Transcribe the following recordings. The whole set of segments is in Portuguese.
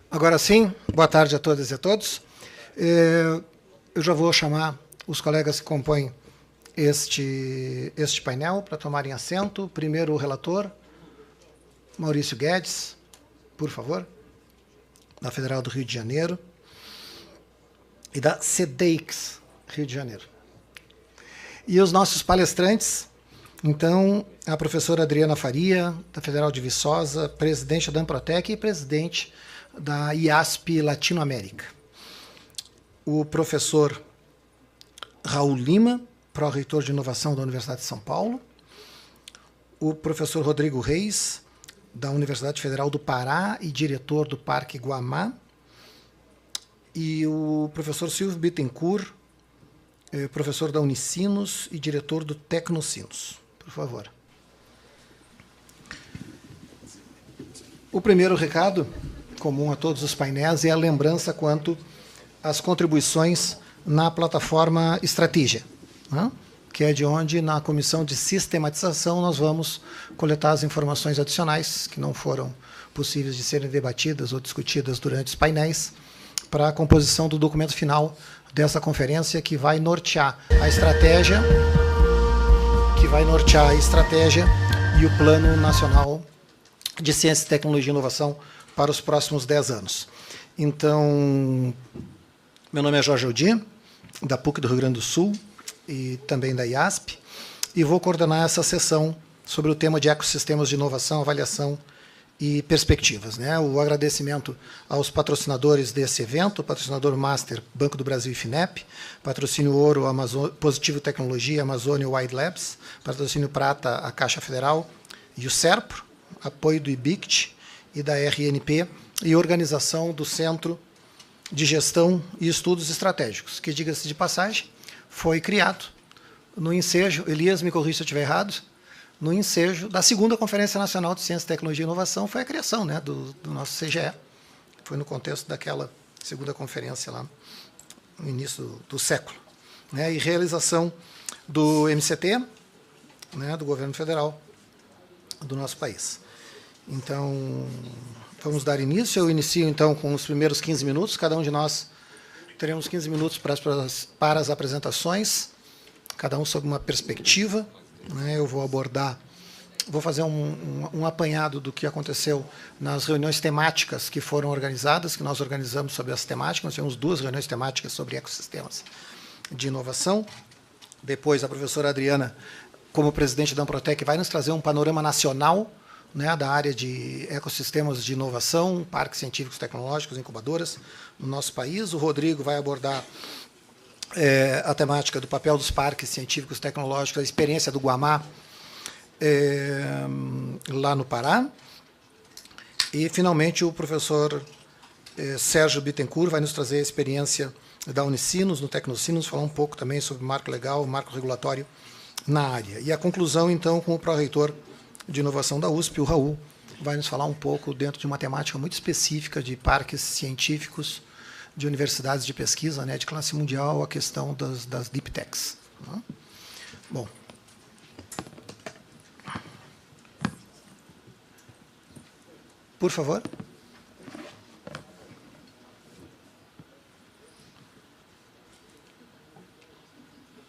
Agora sim, boa tarde a todas e a todos. Eu já vou chamar os colegas que compõem este painel para tomarem assento. Primeiro o relator, Maurício Guedes, por favor, da Federal do Rio de Janeiro e da CEDEIX, Rio de Janeiro. E os nossos palestrantes, então, a professora Adriana Faria, da Federal de Viçosa, presidente da Amprotec e presidente da IASP Latinoamérica. O professor Raul Lima, pró-reitor de inovação da Universidade de São Paulo. O professor Rodrigo Reis, da Universidade Federal do Pará e diretor do Parque Guamá. E o professor Silvio Bittencourt, professor da Unicinos e diretor do Tecnocinos. Por favor. O primeiro recado, comum a todos os painéis, é a lembrança quanto às contribuições na plataforma Estratégia, né? Que é de onde, na comissão de sistematização, nós vamos coletar as informações adicionais que não foram possíveis de serem debatidas ou discutidas durante os painéis, para a composição do documento final dessa conferência, que vai nortear a estratégia, e o Plano Nacional de Ciência, Tecnologia e Inovação para os próximos 10 anos. Então, meu nome é Jorge Aldir, da PUC do Rio Grande do Sul e também da IASP, e vou coordenar essa sessão sobre o tema de ecossistemas de inovação, avaliação e perspectivas, né? O agradecimento aos patrocinadores desse evento, o patrocinador Master, Banco do Brasil e FINEP, patrocínio Ouro, Positivo Tecnologia, Amazônia Wide Labs, patrocínio Prata, a Caixa Federal e o SERPRO, apoio do IBICT e da RNP, e organização do Centro de Gestão e Estudos Estratégicos, que, diga-se de passagem, foi criado no ensejo, Elias, me corrija se eu estiver errado, no ensejo da segunda Conferência Nacional de Ciência, Tecnologia e Inovação, foi a criação, né, do nosso CGE. Foi no contexto daquela segunda conferência lá, no início do século. Né, e realização do MCT, né, do governo federal do nosso país. Então, vamos dar início. Eu inicio, então, com os primeiros 15 minutos. Cada um de nós teremos 15 minutos para as apresentações, cada um sob uma perspectiva. Eu vou abordar, vou fazer um apanhado do que aconteceu nas reuniões temáticas que foram organizadas, que nós organizamos sobre as temáticas. Nós tivemos 2 reuniões temáticas sobre ecossistemas de inovação. Depois, a professora Adriana, como presidente da Amprotec, vai nos trazer um panorama nacional, né, da área de ecossistemas de inovação, parques científicos tecnológicos, incubadoras no nosso país. O Rodrigo vai abordar a temática do papel dos parques científicos tecnológicos, a experiência do Guamá lá no Pará. E, finalmente, o professor Sérgio Bittencourt vai nos trazer a experiência da Unicinos, no Tecnocinos, falar um pouco também sobre o marco legal, o marco regulatório na área. E a conclusão, então, com o pró-reitor de inovação da USP, o Raul, vai nos falar um pouco dentro de uma temática muito específica de parques científicos, de universidades de pesquisa, né, de classe mundial, a questão das deep techs. Né? Bom. Por favor.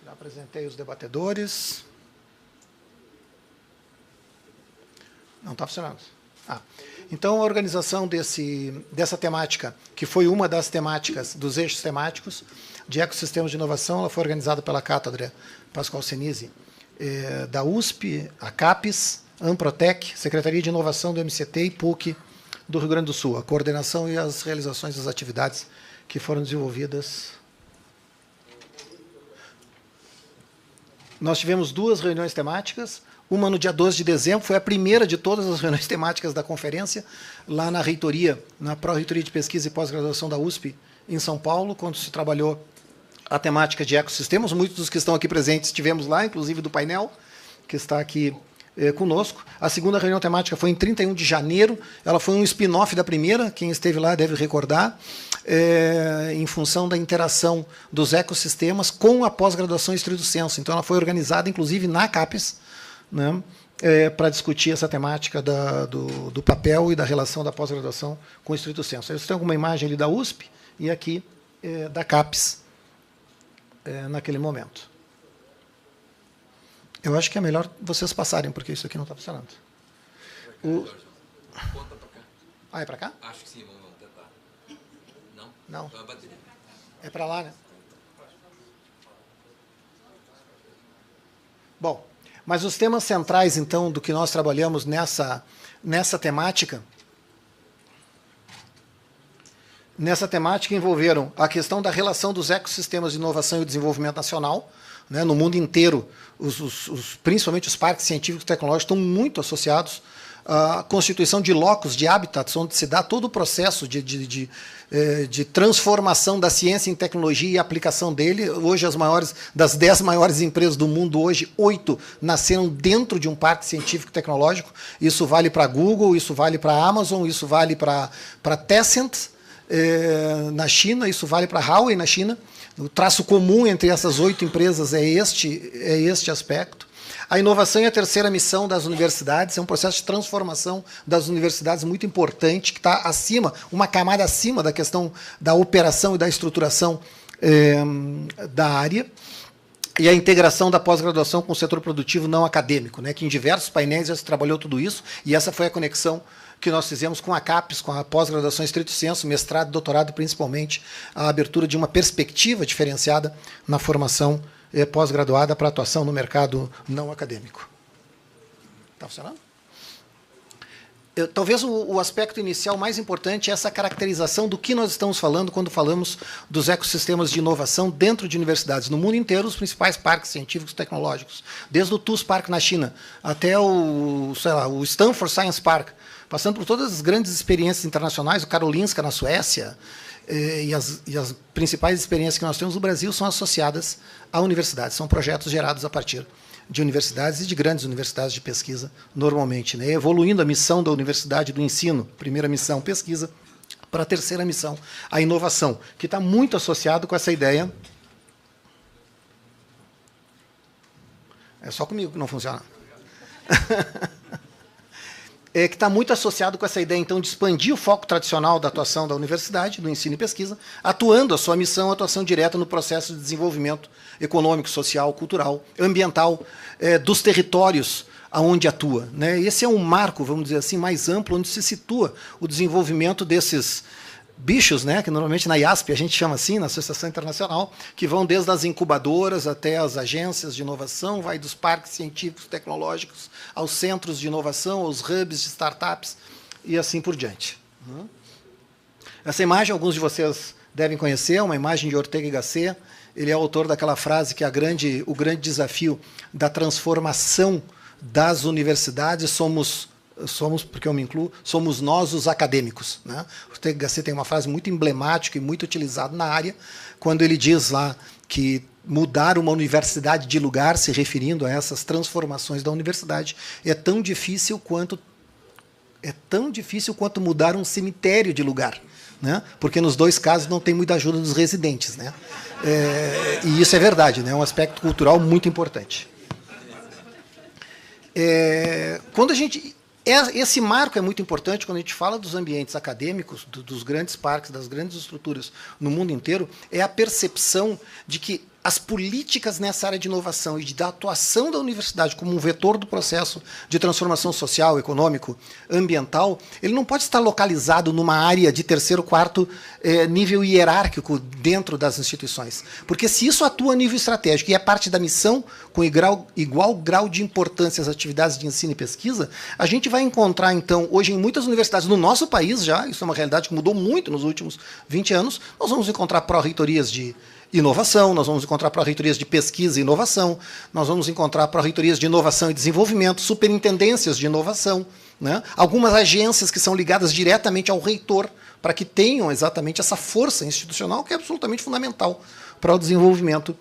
Já apresentei os debatedores. Não está funcionando. Então, a organização dessa temática, que foi uma das temáticas, dos eixos temáticos de ecossistemas de inovação, ela foi organizada pela Cátedra Pascoal Senise, da USP, a CAPES, Amprotec, Secretaria de Inovação do MCT e PUC do Rio Grande do Sul. A coordenação e as realizações das atividades que foram desenvolvidas. Nós tivemos 2 reuniões temáticas. Uma no dia 12 de dezembro, foi a primeira de todas as reuniões temáticas da conferência, lá na reitoria, na Pró-Reitoria de Pesquisa e Pós-Graduação da USP, em São Paulo, quando se trabalhou a temática de ecossistemas. Muitos dos que estão aqui presentes estivemos lá, inclusive do painel, que está aqui conosco. A segunda reunião temática foi em 31 de janeiro, ela foi um spin-off da primeira, quem esteve lá deve recordar, em função da interação dos ecossistemas com a pós-graduação em estrito senso. Então, ela foi organizada, inclusive, na CAPES, né, para discutir essa temática do papel e da relação da pós-graduação com o estrito sensu. Você tem alguma imagem ali da USP e aqui da CAPES, naquele momento. Eu acho que é melhor vocês passarem, porque isso aqui não está funcionando. É para cá? Acho que sim, vamos tentar. Não? Não. Então é bateria. É para lá, né? Bom, mas os temas centrais, então, do que nós trabalhamos nessa temática envolveram a questão da relação dos ecossistemas de inovação e desenvolvimento nacional, né, no mundo inteiro, principalmente os parques científicos e tecnológicos estão muito associados à constituição de locos, de habitats, onde se dá todo o processo de transformação da ciência em tecnologia e aplicação dele. Hoje, das 10 maiores empresas do mundo, hoje, 8 nasceram dentro de um parque científico e tecnológico. Isso vale para a Google, isso vale para a Amazon, isso vale para a Tencent, na China, isso vale para a Huawei na China. O traço comum entre essas 8 empresas é este aspecto. A inovação é a terceira missão das universidades, é um processo de transformação das universidades muito importante, que está acima, uma camada acima da questão da operação e da estruturação da área. E a integração da pós-graduação com o setor produtivo não acadêmico, né, que em diversos painéis já se trabalhou tudo isso, e essa foi a conexão que nós fizemos com a CAPES, com a pós-graduação estrito sensu, mestrado, doutorado, principalmente a abertura de uma perspectiva diferenciada na formação pós-graduada para atuação no mercado não acadêmico. Está funcionando? Talvez o aspecto inicial mais importante é essa caracterização do que nós estamos falando quando falamos dos ecossistemas de inovação dentro de universidades. No mundo inteiro, os principais parques científicos e tecnológicos, desde o TUS Park na China até o Stanford Science Park, passando por todas as grandes experiências internacionais, o Karolinska na Suécia, e as principais experiências que nós temos no Brasil são associadas a universidades, são projetos gerados a partir de universidades e de grandes universidades de pesquisa, normalmente, né? Evoluindo a missão da universidade do ensino, primeira missão, pesquisa, para a terceira missão, a inovação, que está muito associado com essa ideia. É só comigo que não funciona. Que está muito associado com essa ideia, então, de expandir o foco tradicional da atuação da universidade, do ensino e pesquisa, atuando a sua missão, atuação direta no processo de desenvolvimento econômico, social, cultural, ambiental, dos territórios aonde atua, né? Esse é um marco, vamos dizer assim, mais amplo, onde se situa o desenvolvimento desses bichos, né, que normalmente na IASP a gente chama assim, na Associação Internacional, que vão desde as incubadoras até as agências de inovação, vai dos parques científicos e tecnológicos aos centros de inovação, aos hubs de startups e assim por diante. Essa imagem, alguns de vocês devem conhecer, é uma imagem de Ortega y Gasset. Ele é autor daquela frase que o grande desafio da transformação das universidades somos, porque eu me incluo, somos nós os acadêmicos, né? O Ortega y Gasset tem uma frase muito emblemática e muito utilizada na área, quando ele diz lá que mudar uma universidade de lugar, se referindo a essas transformações da universidade, é tão difícil quanto mudar um cemitério de lugar, né? Porque nos dois casos não tem muita ajuda dos residentes, né? E isso é verdade, né? É um aspecto cultural muito importante. Esse marco é muito importante quando a gente fala dos ambientes acadêmicos, dos grandes parques, das grandes estruturas no mundo inteiro, é a percepção de que as políticas nessa área de inovação e da atuação da universidade como um vetor do processo de transformação social, econômico, ambiental, ele não pode estar localizado numa área de terceiro, quarto nível hierárquico dentro das instituições. Porque se isso atua a nível estratégico e é parte da missão, com igual grau de importância às atividades de ensino e pesquisa, a gente vai encontrar, então, hoje em muitas universidades, no nosso país já, isso é uma realidade que mudou muito nos últimos 20 anos, nós vamos encontrar pró-reitorias de inovação, nós vamos encontrar pró-reitorias de pesquisa e inovação, nós vamos encontrar pró-reitorias de inovação e desenvolvimento, superintendências de inovação, né? Algumas agências que são ligadas diretamente ao reitor, para que tenham exatamente essa força institucional que é absolutamente fundamental para o desenvolvimento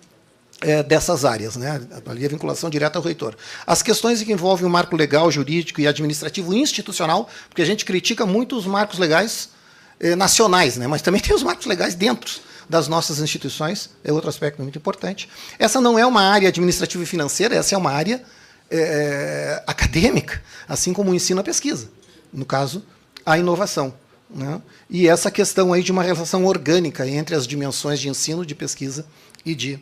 dessas áreas, né? Ali a vinculação direta ao reitor. As questões que envolvem o marco legal, jurídico e administrativo institucional, porque a gente critica muito os marcos legais nacionais, né? Mas também tem os marcos legais dentro das nossas instituições, é outro aspecto muito importante. Essa não é uma área administrativa e financeira, essa é uma área acadêmica, assim como o ensino à pesquisa, no caso, a inovação. Né? E essa questão aí de uma relação orgânica entre as dimensões de ensino, de pesquisa e de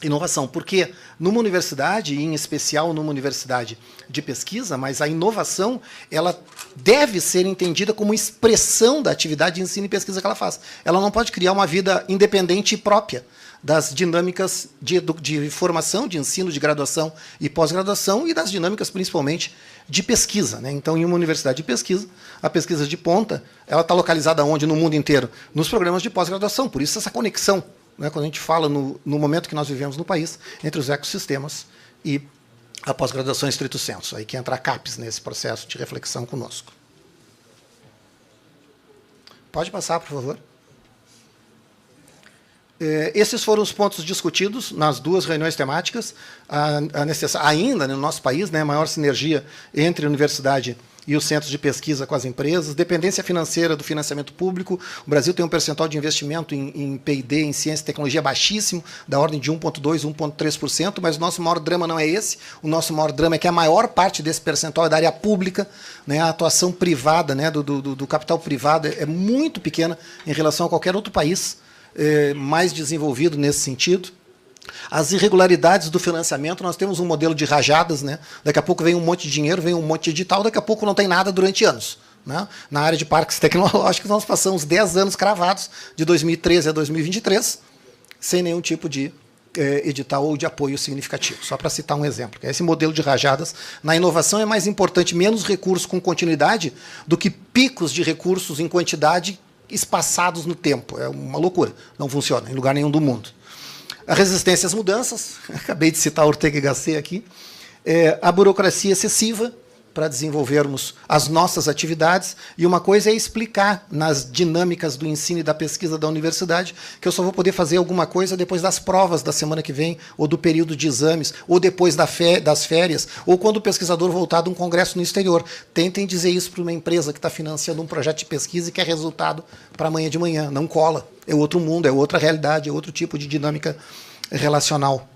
inovação. Porque numa universidade, e em especial numa universidade de pesquisa, mas a inovação ela deve ser entendida como expressão da atividade de ensino e pesquisa que ela faz. Ela não pode criar uma vida independente e própria das dinâmicas de formação, de ensino, de graduação e pós-graduação e das dinâmicas, principalmente, de pesquisa. Né? Então, em uma universidade de pesquisa, a pesquisa de ponta ela está localizada onde? No mundo inteiro? Nos programas de pós-graduação. Por isso, essa conexão, né, quando a gente fala no momento que nós vivemos no país, entre os ecossistemas e a pós-graduação em estrito senso. Aí que entra a CAPES nesse processo de reflexão conosco. Pode passar, por favor. Esses foram os pontos discutidos nas duas reuniões temáticas. Ainda no nosso país, né, maior sinergia entre a universidade e os centros de pesquisa com as empresas, dependência financeira do financiamento público. O Brasil tem um percentual de investimento em P&D, em ciência e tecnologia baixíssimo, da ordem de 1,2%, 1,3%, mas o nosso maior drama não é esse. O nosso maior drama é que a maior parte desse percentual é da área pública, né, a atuação privada, né, do capital privado é muito pequena em relação a qualquer outro país mais desenvolvido nesse sentido. As irregularidades do financiamento, nós temos um modelo de rajadas, né? Daqui a pouco vem um monte de dinheiro, vem um monte de edital, daqui a pouco não tem nada durante anos. Né? Na área de parques tecnológicos, nós passamos 10 anos cravados, de 2013 a 2023, sem nenhum tipo de edital ou de apoio significativo. Só para citar um exemplo. Esse modelo de rajadas, na inovação, é mais importante menos recursos com continuidade do que picos de recursos em quantidade espaçados no tempo. É uma loucura. Não funciona em lugar nenhum do mundo. A resistência às mudanças, acabei de citar Ortega y Gasset aqui, a burocracia excessiva para desenvolvermos as nossas atividades, e uma coisa é explicar nas dinâmicas do ensino e da pesquisa da universidade que eu só vou poder fazer alguma coisa depois das provas da semana que vem, ou do período de exames, ou depois das férias, ou quando o pesquisador voltar de um congresso no exterior. Tentem dizer isso para uma empresa que está financiando um projeto de pesquisa e quer resultado para amanhã de manhã. Não cola. É outro mundo, é outra realidade, é outro tipo de dinâmica relacional.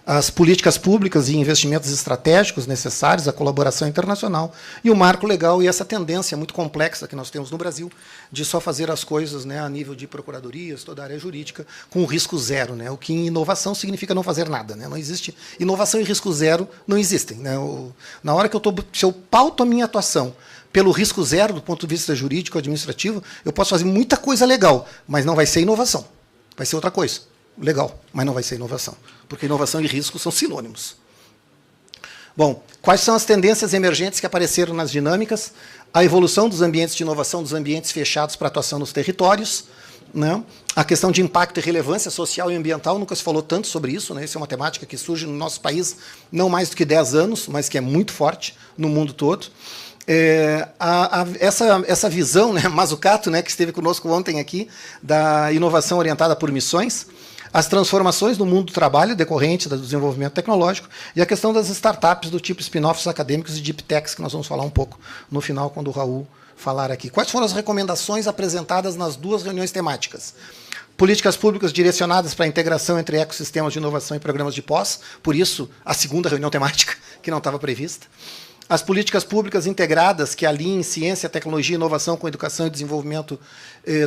As políticas públicas e investimentos estratégicos necessários, a colaboração internacional e o marco legal e essa tendência muito complexa que nós temos no Brasil de só fazer as coisas, né, a nível de procuradorias, toda a área jurídica, com risco zero. Né, o que em inovação significa não fazer nada. Né, não existe inovação e risco zero, não existem. Né, na hora que se eu pauto a minha atuação pelo risco zero, do ponto de vista jurídico, administrativo, eu posso fazer muita coisa legal, mas não vai ser inovação. Vai ser outra coisa. Legal, mas não vai ser inovação, porque inovação e risco são sinônimos. Bom, quais são as tendências emergentes que apareceram nas dinâmicas? A evolução dos ambientes de inovação, dos ambientes fechados para atuação nos territórios, né? A questão de impacto e relevância social e ambiental, nunca se falou tanto sobre isso, né? Isso é uma temática que surge no nosso país não mais do que 10 anos, mas que é muito forte no mundo todo. Essa visão, né, Mazzucato, né, que esteve conosco ontem aqui, da inovação orientada por missões, as transformações no mundo do trabalho decorrentes do desenvolvimento tecnológico e a questão das startups do tipo spin-offs acadêmicos e deep techs, que nós vamos falar um pouco no final, quando o Raul falar aqui. Quais foram as recomendações apresentadas nas duas reuniões temáticas? Políticas públicas direcionadas para a integração entre ecossistemas de inovação e programas de pós, por isso a segunda reunião temática, que não estava prevista. As políticas públicas integradas que alinhem ciência, tecnologia e inovação com educação e desenvolvimento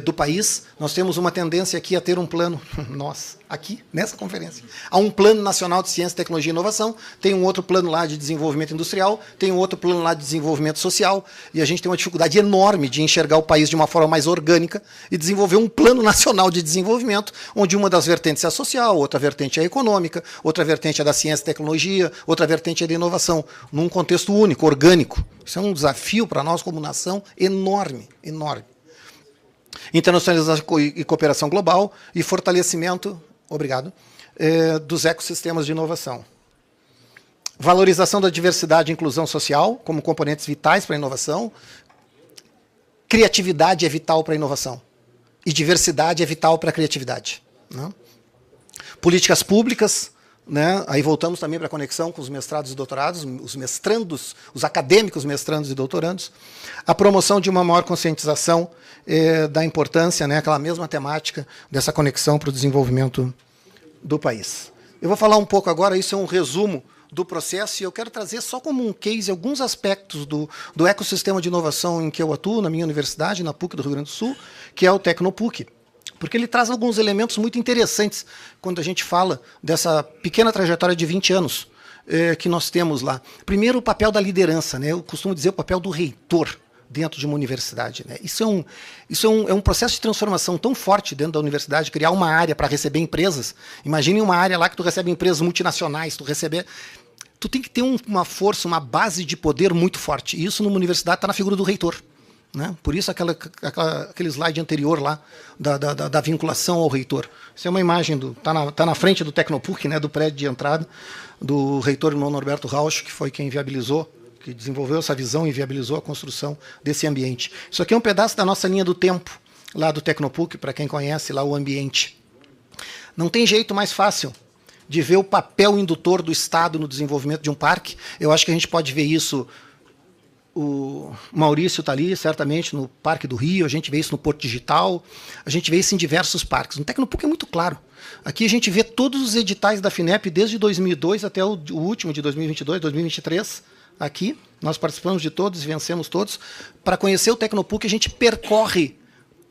do país. Nós temos uma tendência aqui a ter um plano, nós, aqui, nessa conferência, há um plano nacional de ciência, tecnologia e inovação, tem um outro plano lá de desenvolvimento industrial, tem um outro plano lá de desenvolvimento social, e a gente tem uma dificuldade enorme de enxergar o país de uma forma mais orgânica e desenvolver um plano nacional de desenvolvimento, onde uma das vertentes é a social, outra vertente é a econômica, outra vertente é da ciência e tecnologia, outra vertente é da inovação, num contexto único, orgânico. Isso é um desafio para nós como nação enorme, enorme. Internacionalização e cooperação global e fortalecimento, obrigado, dos ecossistemas de inovação. Valorização da diversidade e inclusão social como componentes vitais para a inovação. Criatividade é vital para a inovação. E diversidade é vital para a criatividade. Né? Políticas públicas, né? Aí voltamos também para a conexão com os mestrados e doutorados, os mestrandos, os acadêmicos mestrandos e doutorandos. A promoção de uma maior conscientização da importância, né? Aquela mesma temática dessa conexão para o desenvolvimento do país. Eu vou falar um pouco agora, isso é um resumo do processo, e eu quero trazer só como um case alguns aspectos do ecossistema de inovação em que eu atuo, na minha universidade, na PUC do Rio Grande do Sul, que é o Tecnopuc, porque ele traz alguns elementos muito interessantes quando a gente fala dessa pequena trajetória de 20 anos que nós temos lá. Primeiro, o papel da liderança, né? Eu costumo dizer o papel do reitor dentro de uma universidade, né? Isso é um processo de transformação tão forte dentro da universidade, criar uma área para receber empresas. Imagine uma área lá que tu recebe empresas multinacionais, tu tem que ter uma força, uma base de poder muito forte. E isso numa universidade está na figura do reitor, né? Por isso aquele slide anterior lá da vinculação ao reitor. Isso é uma imagem, tá na frente do Tecnopuc, né, do prédio de entrada, do reitor irmão Norberto Rauch, que foi quem viabilizou, que desenvolveu essa visão e viabilizou a construção desse ambiente. Isso aqui é um pedaço da nossa linha do tempo, lá do Tecnopuc, para quem conhece lá o ambiente. Não tem jeito mais fácil de ver o papel indutor do Estado no desenvolvimento de um parque. Eu acho que a gente pode ver isso, o Maurício está ali, certamente, no Parque do Rio, a gente vê isso no Porto Digital, a gente vê isso em diversos parques. No Tecnopuc é muito claro. Aqui a gente vê todos os editais da FINEP, desde 2002 até o último de 2022, 2023, aqui. Nós participamos de todos e vencemos todos. Para conhecer o Tecnopuc, a gente percorre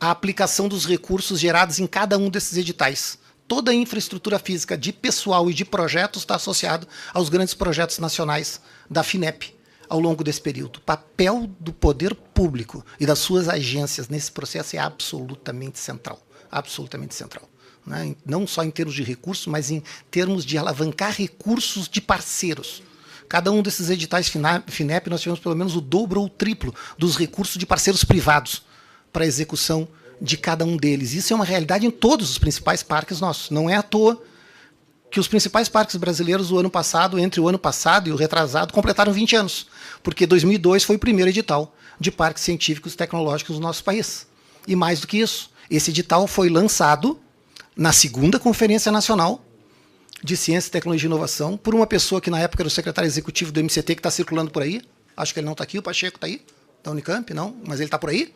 a aplicação dos recursos gerados em cada um desses editais. Toda a infraestrutura física de pessoal e de projetos está associado aos grandes projetos nacionais da FINEP ao longo desse período. O papel do poder público e das suas agências nesse processo é absolutamente central. Absolutamente central. Né? Não só em termos de recursos, mas em termos de alavancar recursos de parceiros. Cada um desses editais FINEP, nós tivemos pelo menos o dobro ou o triplo dos recursos de parceiros privados para a execução de cada um deles. Isso é uma realidade em todos os principais parques nossos. Não é à toa que os principais parques brasileiros do ano passado, entre o ano passado e o retrasado, completaram 20 anos, porque 2002 foi o primeiro edital de parques científicos e tecnológicos do nosso país. E mais do que isso, esse edital foi lançado na segunda Conferência Nacional de Ciência, Tecnologia e Inovação, por uma pessoa que na época era o secretário executivo do MCT, que está circulando por aí. Acho que ele não está aqui, o Pacheco está aí, da Unicamp, não, mas ele está por aí,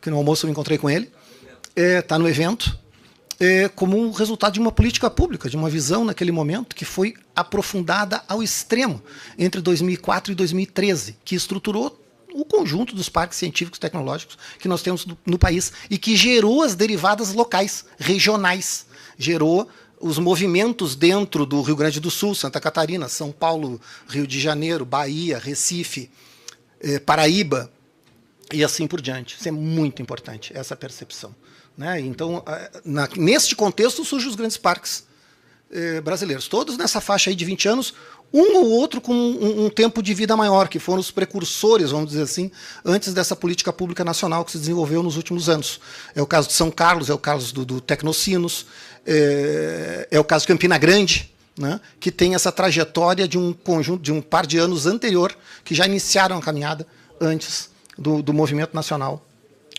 que no almoço eu me encontrei com ele. Está no evento, como um resultado de uma política pública, de uma visão naquele momento que foi aprofundada ao extremo entre 2004 e 2013, que estruturou o conjunto dos parques científicos e tecnológicos que nós temos no país e que gerou as derivadas locais, regionais, gerou os movimentos dentro do Rio Grande do Sul, Santa Catarina, São Paulo, Rio de Janeiro, Bahia, Recife, Paraíba, e assim por diante. Isso é muito importante, essa percepção. Né? Então, neste contexto, surgem os grandes parques brasileiros. Todos nessa faixa aí de 20 anos, um ou outro com um tempo de vida maior, que foram os precursores, vamos dizer assim, antes dessa política pública nacional que se desenvolveu nos últimos anos. É o caso de São Carlos, é o caso do Tecnocinos, é o caso de Campina Grande, né, que tem essa trajetória de um conjunto, de um par de anos anterior, que já iniciaram a caminhada antes do movimento nacional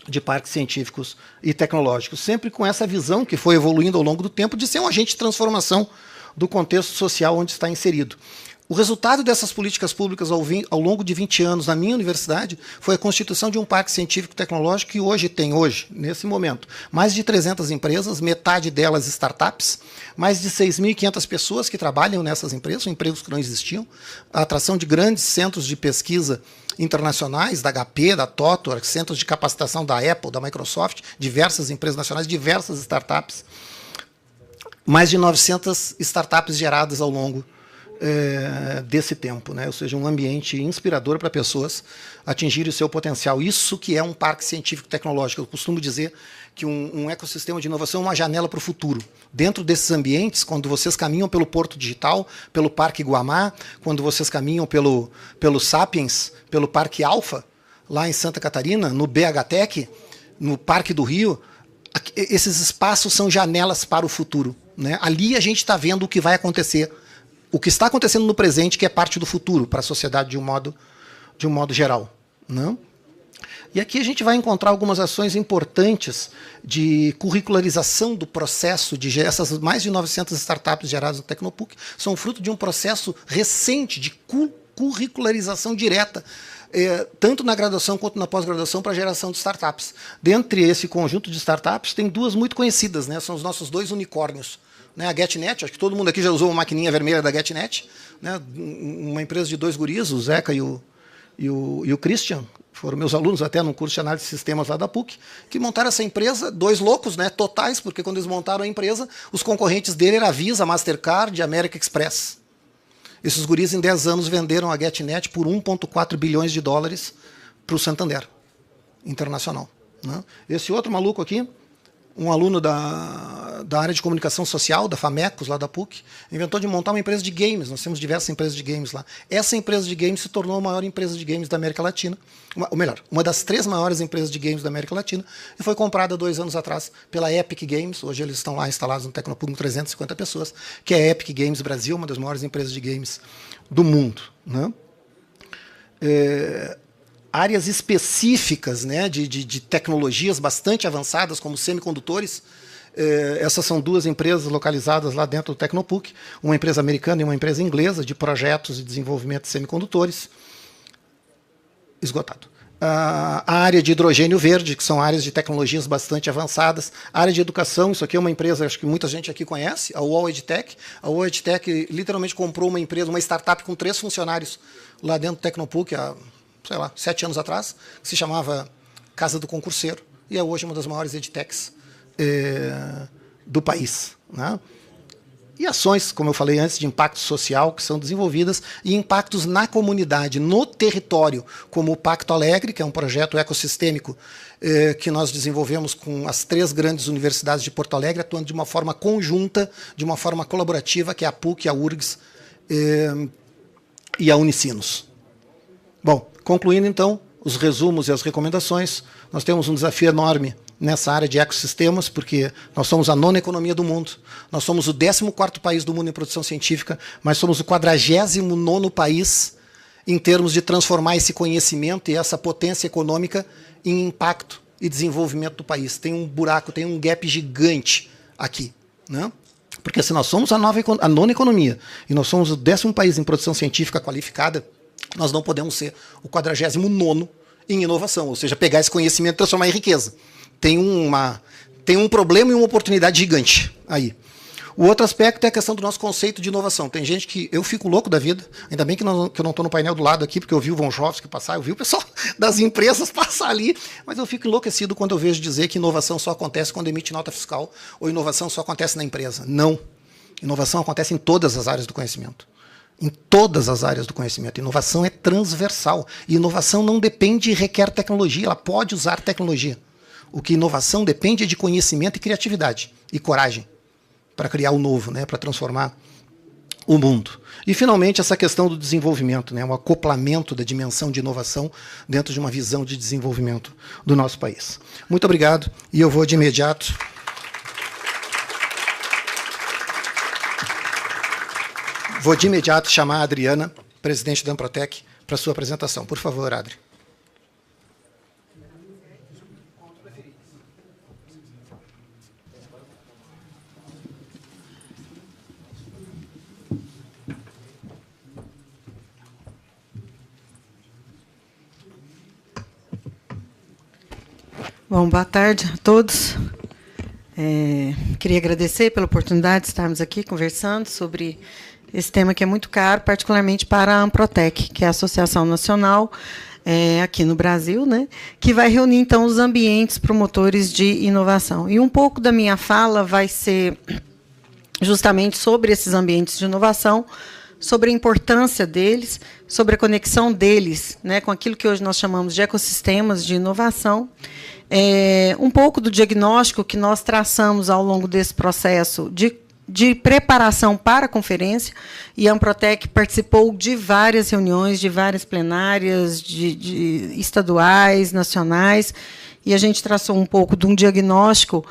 de parques científicos e tecnológicos, sempre com essa visão que foi evoluindo ao longo do tempo de ser um agente de transformação do contexto social onde está inserido. O resultado dessas políticas públicas ao longo de 20 anos na minha universidade foi a constituição de um parque científico e tecnológico que hoje, nesse momento, mais de 300 empresas, metade delas startups, mais de 6.500 pessoas que trabalham nessas empresas, empregos que não existiam, a atração de grandes centros de pesquisa internacionais, da HP, da TOTOR, centros de capacitação da Apple, da Microsoft, diversas empresas nacionais, diversas startups, mais de 900 startups geradas ao longo desse tempo, né? Ou seja, um ambiente inspirador para pessoas atingirem o seu potencial. Isso que é um parque científico-tecnológico. Eu costumo dizer que um ecossistema de inovação é uma janela para o futuro. Dentro desses ambientes, quando vocês caminham pelo Porto Digital, pelo Parque Guamá, quando vocês caminham pelo Sapiens, pelo Parque Alfa, lá em Santa Catarina, no BHTEC, no Parque do Rio, esses espaços são janelas para o futuro, né? Ali a gente está vendo o que vai acontecer, o que está acontecendo no presente, que é parte do futuro para a sociedade de um modo geral, né? E aqui a gente vai encontrar algumas ações importantes de curricularização do processo, essas mais de 900 startups geradas no Tecnopuc, são fruto de um processo recente de curricularização direta, tanto na graduação quanto na pós-graduação, para a geração de startups. Dentre esse conjunto de startups, tem duas muito conhecidas, né? São os nossos dois unicórnios né, a GetNet, acho que todo mundo aqui já usou uma maquininha vermelha da GetNet, né, uma empresa de 2 guris, o Zeca e o Christian, foram meus alunos até num curso de análise de sistemas lá da PUC, que montaram essa empresa, 2 loucos, né, totais, porque quando eles montaram a empresa, os concorrentes dele eram a Visa, Mastercard e American Express. Esses guris, em 10 anos, venderam a GetNet por 1,4 bilhões de dólares para o Santander Internacional. Né? Esse outro maluco aqui, um aluno da área de comunicação social, da FAMECOS, lá da PUC, inventou de montar uma empresa de games. Nós temos diversas empresas de games lá. Essa empresa de games se tornou a maior empresa de games da América Latina. Ou melhor, uma das 3 maiores empresas de games da América Latina, e foi comprada 2 anos atrás pela Epic Games. Hoje eles estão lá instalados no Tecnopuc com 350 pessoas, que é a Epic Games Brasil, uma das maiores empresas de games do mundo. Né? Áreas específicas, né, de tecnologias bastante avançadas, como semicondutores. Essas são 2 empresas localizadas lá dentro do Tecnopuc, uma empresa americana e uma empresa inglesa, de projetos de desenvolvimento de semicondutores. Esgotado. A área de hidrogênio verde, que são áreas de tecnologias bastante avançadas. A área de educação, isso aqui é uma empresa, acho que muita gente aqui conhece, a UOL EdTech. A UOL EdTech literalmente comprou uma empresa, uma startup com 3 funcionários lá dentro do Tecnopuc, há, sei lá, 7 anos atrás, que se chamava Casa do Concurseiro, e é hoje uma das maiores edtechs do país. Né? E ações, como eu falei antes, de impacto social, que são desenvolvidas, e impactos na comunidade, no território, como o Pacto Alegre, que é um projeto ecossistêmico que nós desenvolvemos com as 3 grandes universidades de Porto Alegre, atuando de uma forma conjunta, de uma forma colaborativa, que é a PUC, a URGS e a Unicinos. Bom, concluindo, então, os resumos e as recomendações, nós temos um desafio enorme nessa área de ecossistemas, porque nós somos a 9ª economia do mundo, nós somos o 14º país do mundo em produção científica, mas somos o 49º país em termos de transformar esse conhecimento e essa potência econômica em impacto e desenvolvimento do país. Tem um buraco, tem um gap gigante aqui. Né? Porque se nós somos a 9ª economia e nós somos o 10º país em produção científica qualificada, nós não podemos ser o 49º em inovação, ou seja, pegar esse conhecimento e transformar em riqueza. Tem um problema e uma oportunidade gigante aí. O outro aspecto é a questão do nosso conceito de inovação. Tem gente que... Eu fico louco da vida, ainda bem que eu não estou no painel do lado aqui, porque eu vi o Von Jovski passar, eu vi o pessoal das empresas passar ali, mas eu fico enlouquecido quando eu vejo dizer que inovação só acontece quando emite nota fiscal, ou inovação só acontece na empresa. Não. Inovação acontece em todas as áreas do conhecimento. Em todas as áreas do conhecimento. Inovação é transversal. E inovação não depende e requer tecnologia, ela pode usar tecnologia. O que inovação depende é de conhecimento e criatividade. E coragem para criar o novo, né, para transformar o mundo. E, finalmente, essa questão do desenvolvimento, né, o acoplamento da dimensão de inovação dentro de uma visão de desenvolvimento do nosso país. Muito obrigado. E eu vou de imediato... chamar a Adriana, presidente da Amprotec, para a sua apresentação. Por favor, Adri. Bom, boa tarde a todos. Queria agradecer pela oportunidade de estarmos aqui conversando sobre esse tema que é muito caro, particularmente para a Amprotec, que é a Associação Nacional aqui no Brasil, né, que vai reunir, então, os ambientes promotores de inovação. E um pouco da minha fala vai ser justamente sobre esses ambientes de inovação, sobre a importância deles, sobre a conexão deles, né, com aquilo que hoje nós chamamos de ecossistemas de inovação, um pouco do diagnóstico que nós traçamos ao longo desse processo de preparação para a conferência, e a Amprotec participou de várias reuniões, de várias plenárias, de estaduais, nacionais, e a gente traçou um pouco de um diagnóstico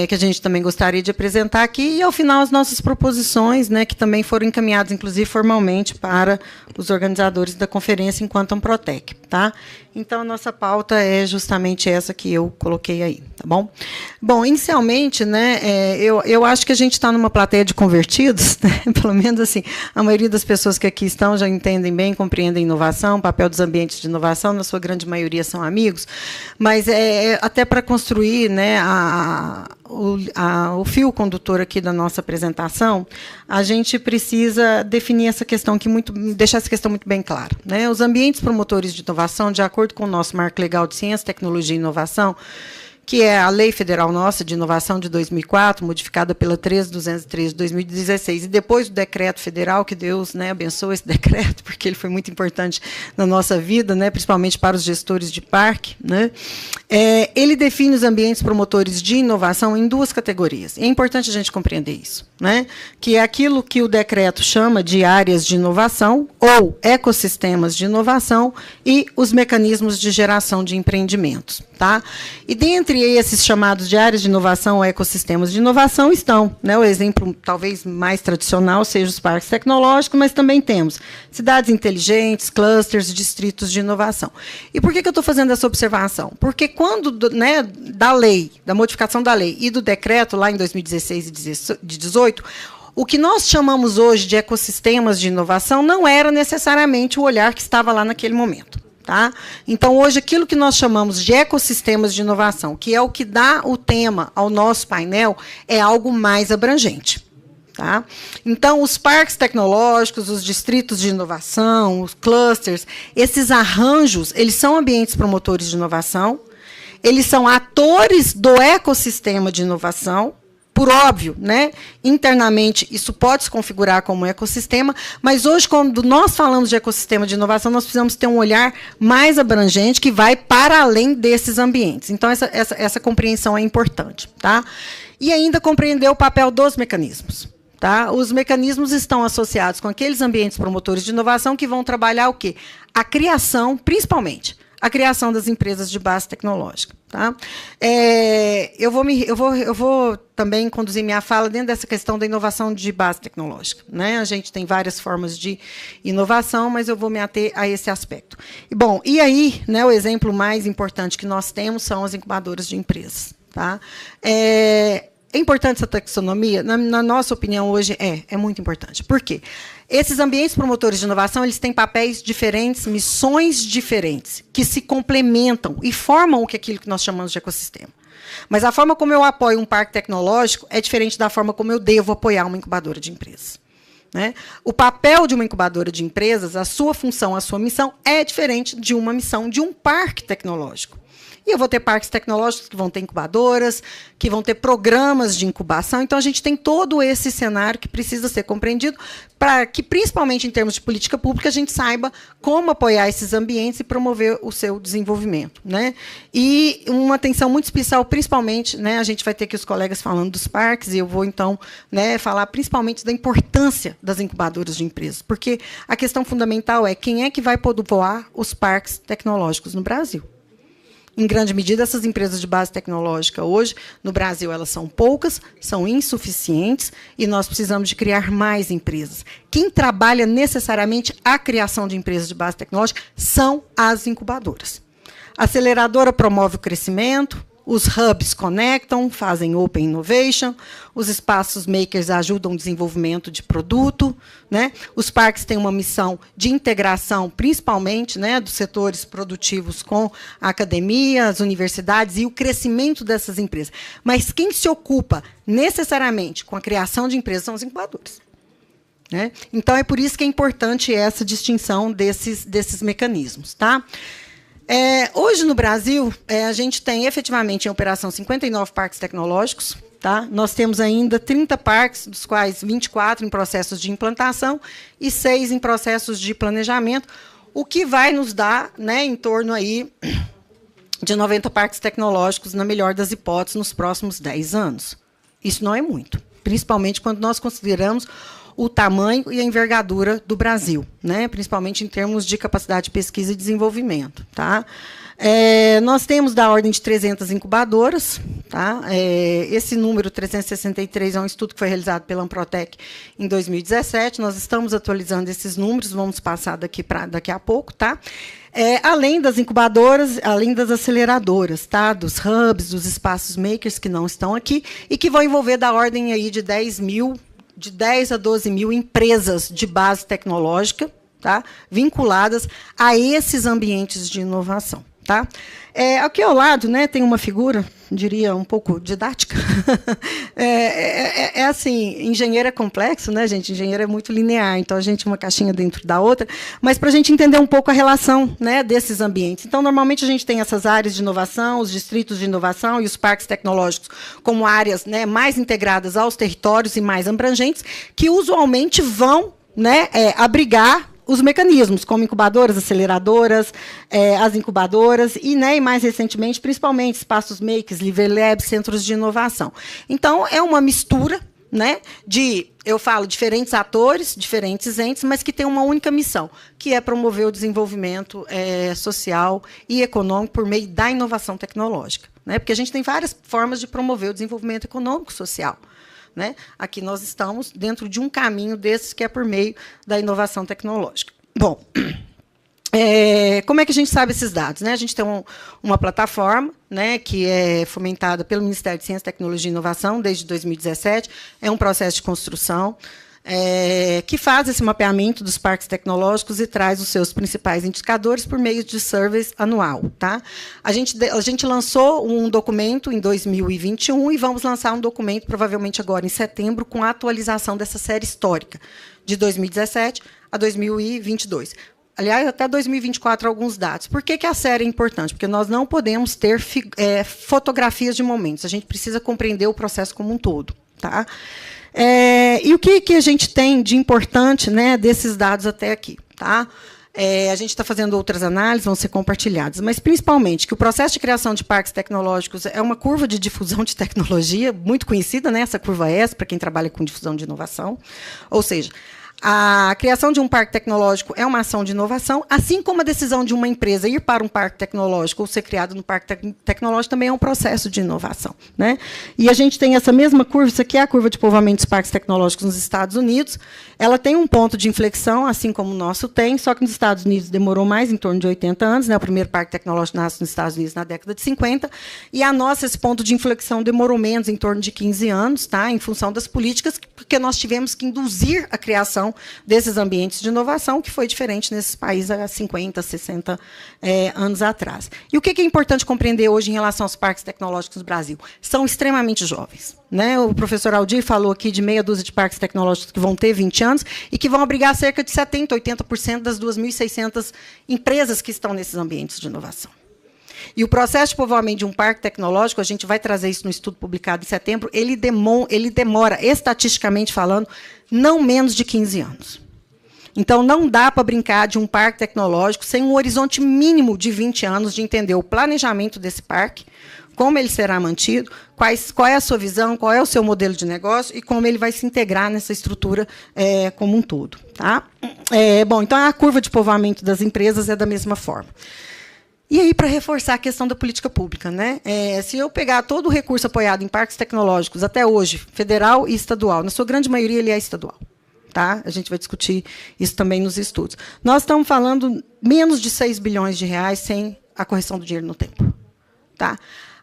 que a gente também gostaria de apresentar aqui, e, ao final, as nossas proposições, né, que também foram encaminhadas, inclusive, formalmente para os organizadores da conferência enquanto Amprotec. Tá? Então, a nossa pauta é justamente essa que eu coloquei aí. Tá bom? Bom, inicialmente, né, eu acho que a gente está numa plateia de convertidos, né, pelo menos assim, a maioria das pessoas que aqui estão já entendem bem, compreendem inovação, o papel dos ambientes de inovação, na sua grande maioria são amigos, mas até para construir, né, o fio condutor aqui da nossa apresentação, a gente precisa definir essa questão deixar essa questão muito bem clara, né? Os ambientes promotores de inovação, de acordo com o nosso marco legal de ciência, tecnologia e inovação, que é a Lei Federal Nossa de Inovação de 2004, modificada pela 13.203 de 2016, e depois do decreto federal, que Deus, né, abençoe esse decreto, porque ele foi muito importante na nossa vida, né, principalmente para os gestores de parque, né, ele define os ambientes promotores de inovação em duas categorias. É importante a gente compreender isso, né, que é aquilo que o decreto chama de áreas de inovação ou ecossistemas de inovação e os mecanismos de geração de empreendimentos. Tá? E dentre esses chamados de áreas de inovação ou ecossistemas de inovação estão, né, o exemplo talvez mais tradicional seja os parques tecnológicos, mas também temos cidades inteligentes, clusters, distritos de inovação. E por que eu estou fazendo essa observação? Porque quando, né, da lei, da modificação da lei e do decreto lá em 2016 e 2018, o que nós chamamos hoje de ecossistemas de inovação não era necessariamente o olhar que estava lá naquele momento. Tá? Então, hoje, aquilo que nós chamamos de ecossistemas de inovação, que é o que dá o tema ao nosso painel, é algo mais abrangente. Tá? Então, os parques tecnológicos, os distritos de inovação, os clusters, esses arranjos, eles são ambientes promotores de inovação, eles são atores do ecossistema de inovação. Por óbvio, né, internamente isso pode se configurar como um ecossistema, mas hoje, quando nós falamos de ecossistema de inovação, nós precisamos ter um olhar mais abrangente que vai para além desses ambientes. Então, essa compreensão é importante. Tá? E ainda compreender o papel dos mecanismos. Tá? Os mecanismos estão associados com aqueles ambientes promotores de inovação que vão trabalhar o quê? A criação, principalmente, a criação das empresas de base tecnológica. Tá? Eu vou também conduzir minha fala dentro dessa questão da inovação de base tecnológica. Né? A gente tem várias formas de inovação, mas eu vou me ater a esse aspecto. E aí, né, o exemplo mais importante que nós temos são as incubadoras de empresas. Tá? É importante essa taxonomia? Na nossa opinião, hoje, é muito importante. Por quê? Esses ambientes promotores de inovação, eles têm papéis diferentes, missões diferentes, que se complementam e formam aquilo que nós chamamos de ecossistema. Mas a forma como eu apoio um parque tecnológico é diferente da forma como eu devo apoiar uma incubadora de empresas. Né? O papel de uma incubadora de empresas, a sua função, a sua missão, é diferente de uma missão de um parque tecnológico. E eu vou ter parques tecnológicos que vão ter incubadoras, que vão ter programas de incubação. Então, a gente tem todo esse cenário que precisa ser compreendido para que, principalmente em termos de política pública, a gente saiba como apoiar esses ambientes e promover o seu desenvolvimento. Né? E uma atenção muito especial, principalmente, né, a gente vai ter aqui os colegas falando dos parques, e eu vou, então, né, falar principalmente da importância das incubadoras de empresas, porque a questão fundamental é quem é que vai povoar os parques tecnológicos no Brasil. Em grande medida, essas empresas de base tecnológica hoje, no Brasil, elas são poucas, são insuficientes, e nós precisamos de criar mais empresas. Quem trabalha necessariamente a criação de empresas de base tecnológica são as incubadoras. A aceleradora promove o crescimento, os hubs conectam, fazem open innovation, os espaços makers ajudam o desenvolvimento de produto, né? Os parques têm uma missão de integração, principalmente, né, dos setores produtivos com a academia, as universidades e o crescimento dessas empresas. Mas quem se ocupa necessariamente com a criação de empresas são os incubadores. Né? Então, é por isso que é importante essa distinção desses mecanismos. Tá? Hoje, no Brasil, a gente tem, efetivamente, em operação 59 parques tecnológicos. Tá? Nós temos ainda 30 parques, dos quais 24 em processos de implantação e 6 em processos de planejamento, o que vai nos dar, né, em torno aí de 90 parques tecnológicos, na melhor das hipóteses, nos próximos 10 anos. Isso não é muito, principalmente quando nós consideramos o tamanho e a envergadura do Brasil, né? Principalmente em termos de capacidade de pesquisa e desenvolvimento. Tá? Nós temos da ordem de 300 incubadoras. Tá? Esse número 363 é um estudo que foi realizado pela Amprotec em 2017. Nós estamos atualizando esses números, vamos passar daqui a pouco. Tá? Além das incubadoras, além das aceleradoras, tá? Dos hubs, dos espaços makers que não estão aqui e que vão envolver da ordem aí de 10 a 12 mil empresas de base tecnológica, tá? Vinculadas a esses ambientes de inovação. Tá? Aqui ao lado, né, tem uma figura, diria, um pouco didática. Assim, engenheiro é complexo, né, gente? Engenheiro é muito linear, então a gente uma caixinha dentro da outra, mas para a gente entender um pouco a relação, né, desses ambientes. Então, normalmente a gente tem essas áreas de inovação, os distritos de inovação e os parques tecnológicos como áreas, né, mais integradas aos territórios e mais abrangentes, que usualmente vão, né, abrigar os mecanismos, como incubadoras, aceleradoras, as incubadoras e, né, e mais recentemente, principalmente, espaços makers, Liver Labs, centros de inovação. Então, é uma mistura, né, de, eu falo, diferentes atores, diferentes entes, mas que tem uma única missão, que é promover o desenvolvimento social e econômico por meio da inovação tecnológica. Né, porque a gente tem várias formas de promover o desenvolvimento econômico e social. Né? Aqui nós estamos dentro de um caminho desses que é por meio da inovação tecnológica. Bom, como é que a gente sabe esses dados? Né? A gente tem uma plataforma, né, que é fomentada pelo Ministério de Ciência, Tecnologia e Inovação desde 2017, é um processo de construção, que faz esse mapeamento dos parques tecnológicos e traz os seus principais indicadores por meio de surveys anual. Tá? A gente lançou um documento em 2021 e vamos lançar um documento, provavelmente agora em setembro, com a atualização dessa série histórica, de 2017 a 2022. Aliás, até 2024, alguns dados. Por que a série é importante? Porque nós não podemos ter fotografias de momentos. A gente precisa compreender o processo como um todo. Tá? E o que a gente tem de importante, né, desses dados até aqui? Tá? A gente está fazendo outras análises, vão ser compartilhadas, mas, principalmente, que o processo de criação de parques tecnológicos é uma curva de difusão de tecnologia, muito conhecida, né, essa curva S, para quem trabalha com difusão de inovação. Ou seja, a criação de um parque tecnológico é uma ação de inovação, assim como a decisão de uma empresa ir para um parque tecnológico ou ser criado no parque tecnológico também é um processo de inovação. Né? E a gente tem essa mesma curva, isso aqui é a curva de povoamento dos parques tecnológicos nos Estados Unidos. Ela tem um ponto de inflexão, assim como o nosso tem, só que nos Estados Unidos demorou mais, em torno de 80 anos. Né? O primeiro parque tecnológico nasce nos Estados Unidos na década de 50, e a nossa, esse ponto de inflexão demorou menos, em torno de 15 anos, tá? Em função das políticas, porque nós tivemos que induzir a criação desses ambientes de inovação, que foi diferente nesses países há 50, 60 anos atrás. E o que é importante compreender hoje em relação aos parques tecnológicos no Brasil? São extremamente jovens. Né? O professor Aldir falou aqui de meia dúzia de parques tecnológicos que vão ter 20 anos e que vão abrigar cerca de 70%, 80% das 2.600 empresas que estão nesses ambientes de inovação. E o processo de povoamento de um parque tecnológico, a gente vai trazer isso no estudo publicado em setembro, ele demora, estatisticamente falando, não menos de 15 anos. Então, não dá para brincar de um parque tecnológico sem um horizonte mínimo de 20 anos de entender o planejamento desse parque, como ele será mantido, qual é a sua visão, qual é o seu modelo de negócio e como ele vai se integrar nessa estrutura como um todo. Tá? Bom, então, a curva de povoamento das empresas é da mesma forma. E aí, para reforçar a questão da política pública, né? Se eu pegar todo o recurso apoiado em parques tecnológicos, até hoje, federal e estadual, na sua grande maioria ele é estadual. Tá? A gente vai discutir isso também nos estudos. Nós estamos falando menos de 6 bilhões de reais sem a correção do dinheiro no tempo. Tá?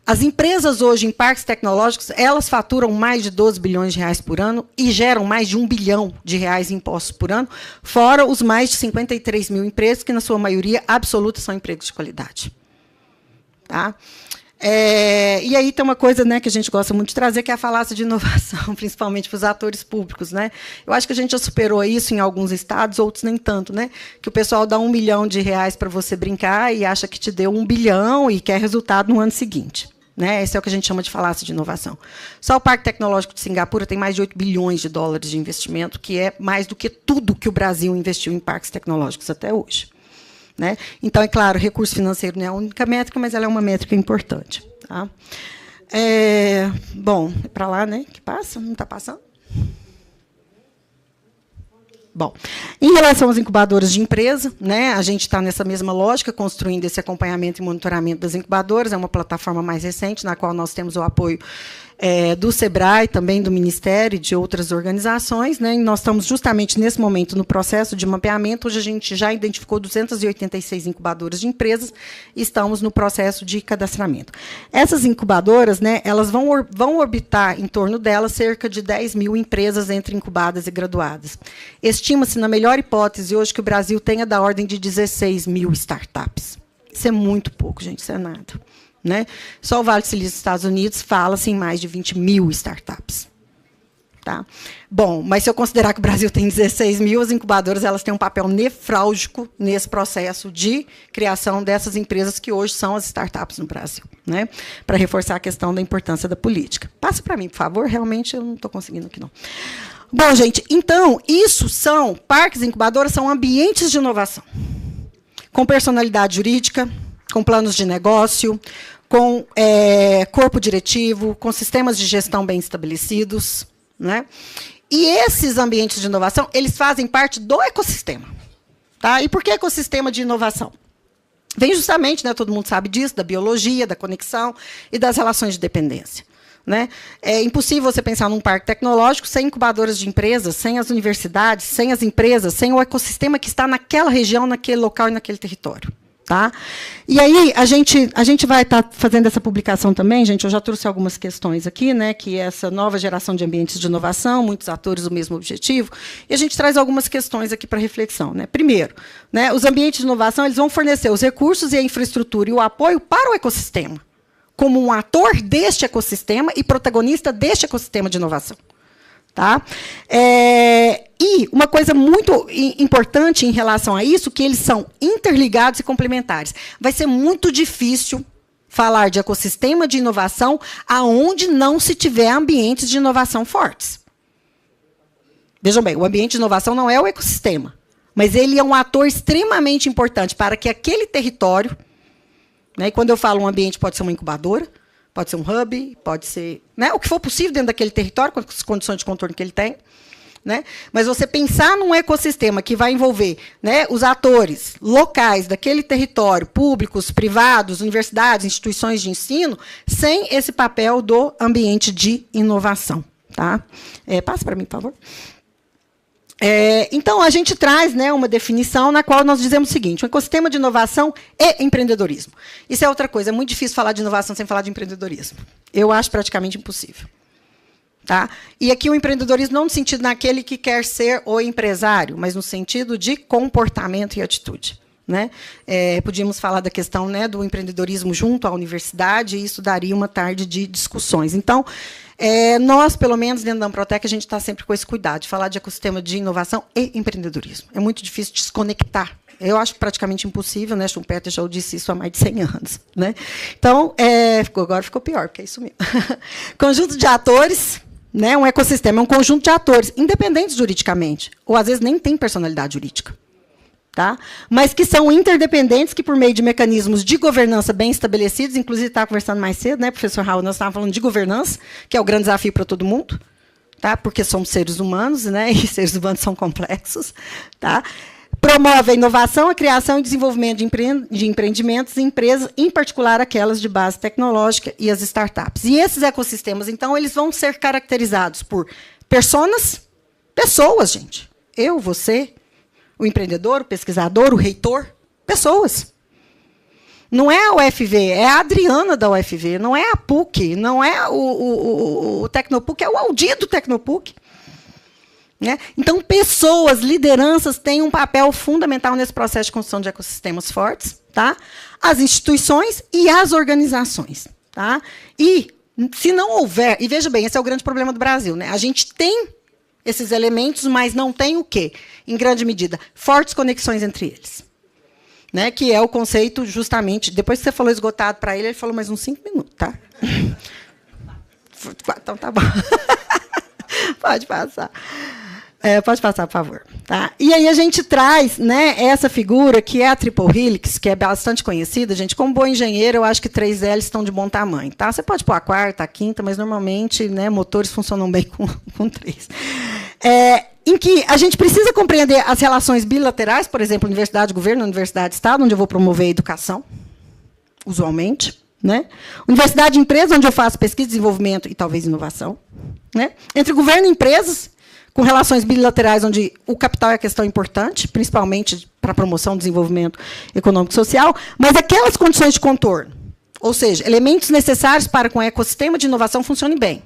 As empresas hoje em parques tecnológicos, elas faturam mais de 12 bilhões de reais por ano e geram mais de 1 bilhão de reais em impostos por ano, fora os mais de 53 mil empregos, que, na sua maioria absoluta, são empregos de qualidade. Tá? E aí tem uma coisa, né, que a gente gosta muito de trazer, que é a falácia de inovação, principalmente para os atores públicos. Né? Eu acho que a gente já superou isso em alguns estados, outros nem tanto. Né? Que o pessoal dá 1 milhão de reais para você brincar e acha que te deu 1 bilhão e quer resultado no ano seguinte. Né? Esse é o que a gente chama de falácia de inovação. Só o Parque Tecnológico de Singapura tem mais de 8 bilhões de dólares de investimento, que é mais do que tudo que o Brasil investiu em parques tecnológicos até hoje. Né? Então, é claro, recurso financeiro não é a única métrica, mas ela é uma métrica importante. Tá? Bom, é para lá, né? Que passa? Não está passando? Bom, em relação às incubadoras de empresa, né, a gente está nessa mesma lógica, construindo esse acompanhamento e monitoramento das incubadoras. É uma plataforma mais recente, na qual nós temos o apoio do SEBRAE, também do Ministério e de outras organizações. Né, e nós estamos justamente nesse momento no processo de mapeamento, onde a gente já identificou 286 incubadoras de empresas e estamos no processo de cadastramento. Essas incubadoras, né, elas vão orbitar em torno delas cerca de 10 mil empresas entre incubadas e graduadas. Estima-se, na melhor hipótese, hoje, que o Brasil tenha da ordem de 16 mil startups. Isso é muito pouco, gente, isso é nada. né? Só o Vale do Silício dos Estados Unidos fala-se em mais de 20 mil startups. Tá? Bom, mas se eu considerar que o Brasil tem 16 mil, as incubadoras elas têm um papel nefrálgico nesse processo de criação dessas empresas que hoje são as startups no Brasil, né? Para reforçar a questão da importância da política. Passa para mim, por favor, realmente eu não estou conseguindo aqui, não. Bom, gente, então, parques incubadoras são ambientes de inovação, com personalidade jurídica, com planos de negócio, com corpo diretivo, com sistemas de gestão bem estabelecidos, né? E esses ambientes de inovação, eles fazem parte do ecossistema. Tá? E por que ecossistema de inovação? Vem justamente, né, todo mundo sabe disso, da biologia, da conexão e das relações de dependência. Né? É impossível você pensar num parque tecnológico sem incubadoras de empresas, sem as universidades, sem as empresas, sem o ecossistema que está naquela região, naquele local e naquele território. Tá? E aí, a gente vai estar fazendo essa publicação também, gente, eu já trouxe algumas questões aqui, né, que é essa nova geração de ambientes de inovação, muitos atores do mesmo objetivo, e a gente traz algumas questões aqui para reflexão. Né? Primeiro, né, os ambientes de inovação eles vão fornecer os recursos e a infraestrutura e o apoio para o ecossistema, como um ator deste ecossistema e protagonista deste ecossistema de inovação. Tá? E uma coisa muito importante em relação a isso, que eles são interligados e complementares. Vai ser muito difícil falar de ecossistema de inovação aonde não se tiver ambientes de inovação fortes. Vejam bem, o ambiente de inovação não é o ecossistema, mas ele é um ator extremamente importante para que aquele território, né, e quando eu falo um ambiente, pode ser uma incubadora, pode ser um hub, pode ser, né, o que for possível dentro daquele território, com as condições de contorno que ele tem. Né? Mas você pensar num ecossistema que vai envolver, né, os atores locais daquele território, públicos, privados, universidades, instituições de ensino, sem esse papel do ambiente de inovação. Tá? Passa para mim, por favor. Então, a gente traz, né, uma definição na qual nós dizemos o seguinte: um ecossistema de inovação e empreendedorismo. Isso é outra coisa, é muito difícil falar de inovação sem falar de empreendedorismo. Eu acho praticamente impossível. Tá? E aqui o empreendedorismo não no sentido naquele que quer ser o empresário, mas no sentido de comportamento e atitude. Né? Podíamos falar da questão, né, do empreendedorismo junto à universidade, e isso daria uma tarde de discussões. Então, nós, pelo menos, dentro da Amprotec, a gente está sempre com esse cuidado de falar de ecossistema de inovação e empreendedorismo. É muito difícil desconectar. Eu acho praticamente impossível, né? Schumpeter já disse isso há mais de 100 anos. Né? Então, agora ficou pior, porque é isso mesmo. Conjunto de atores, né? Um ecossistema é um conjunto de atores, independentes juridicamente, ou às vezes nem tem personalidade jurídica. Tá? Mas que são interdependentes, que por meio de mecanismos de governança bem estabelecidos, inclusive estava conversando mais cedo, né, professor Raul, nós estávamos falando de governança, que é o grande desafio para todo mundo, tá? Porque somos seres humanos, né, e seres humanos são complexos. Tá? Promove a inovação, a criação e desenvolvimento de empreendimentos e empresas, em particular aquelas de base tecnológica e as startups. E esses ecossistemas, então, eles vão ser caracterizados por pessoas, gente. Eu, você, o empreendedor, o pesquisador, o reitor, pessoas. Não é a UFV, é a Adriana da UFV, não é a PUC, não é o Tecnopuc, é o Aldir do Tecnopuc. Né? Então, pessoas, lideranças têm um papel fundamental nesse processo de construção de ecossistemas fortes, tá? As instituições e as organizações. Tá? E, se não houver, e veja bem, esse é o grande problema do Brasil, né? A gente tem esses elementos, mas não tem o quê? Em grande medida, fortes conexões entre eles. Né? Que é o conceito, justamente, depois que você falou esgotado para ele falou mais uns 5 minutos, tá? Então, tá bom. Pode passar. Pode passar, por favor. Tá? E aí a gente traz, né, essa figura, que é a Triple Helix, que é bastante conhecida. Gente, como boa engenheira, eu acho que 3 Ls estão de bom tamanho. Tá? Você pode pôr a quarta, a quinta, mas, normalmente, né, motores funcionam bem com 3. Em que a gente precisa compreender as relações bilaterais, por exemplo, universidade-governo, universidade-estado, onde eu vou promover a educação, usualmente. Né? Universidade-empresa, onde eu faço pesquisa, desenvolvimento e, talvez, inovação. Né? Entre governo e empresas, com relações bilaterais, onde o capital é a questão importante, principalmente para a promoção do desenvolvimento econômico e social, mas aquelas condições de contorno, ou seja, elementos necessários para que um ecossistema de inovação funcione bem.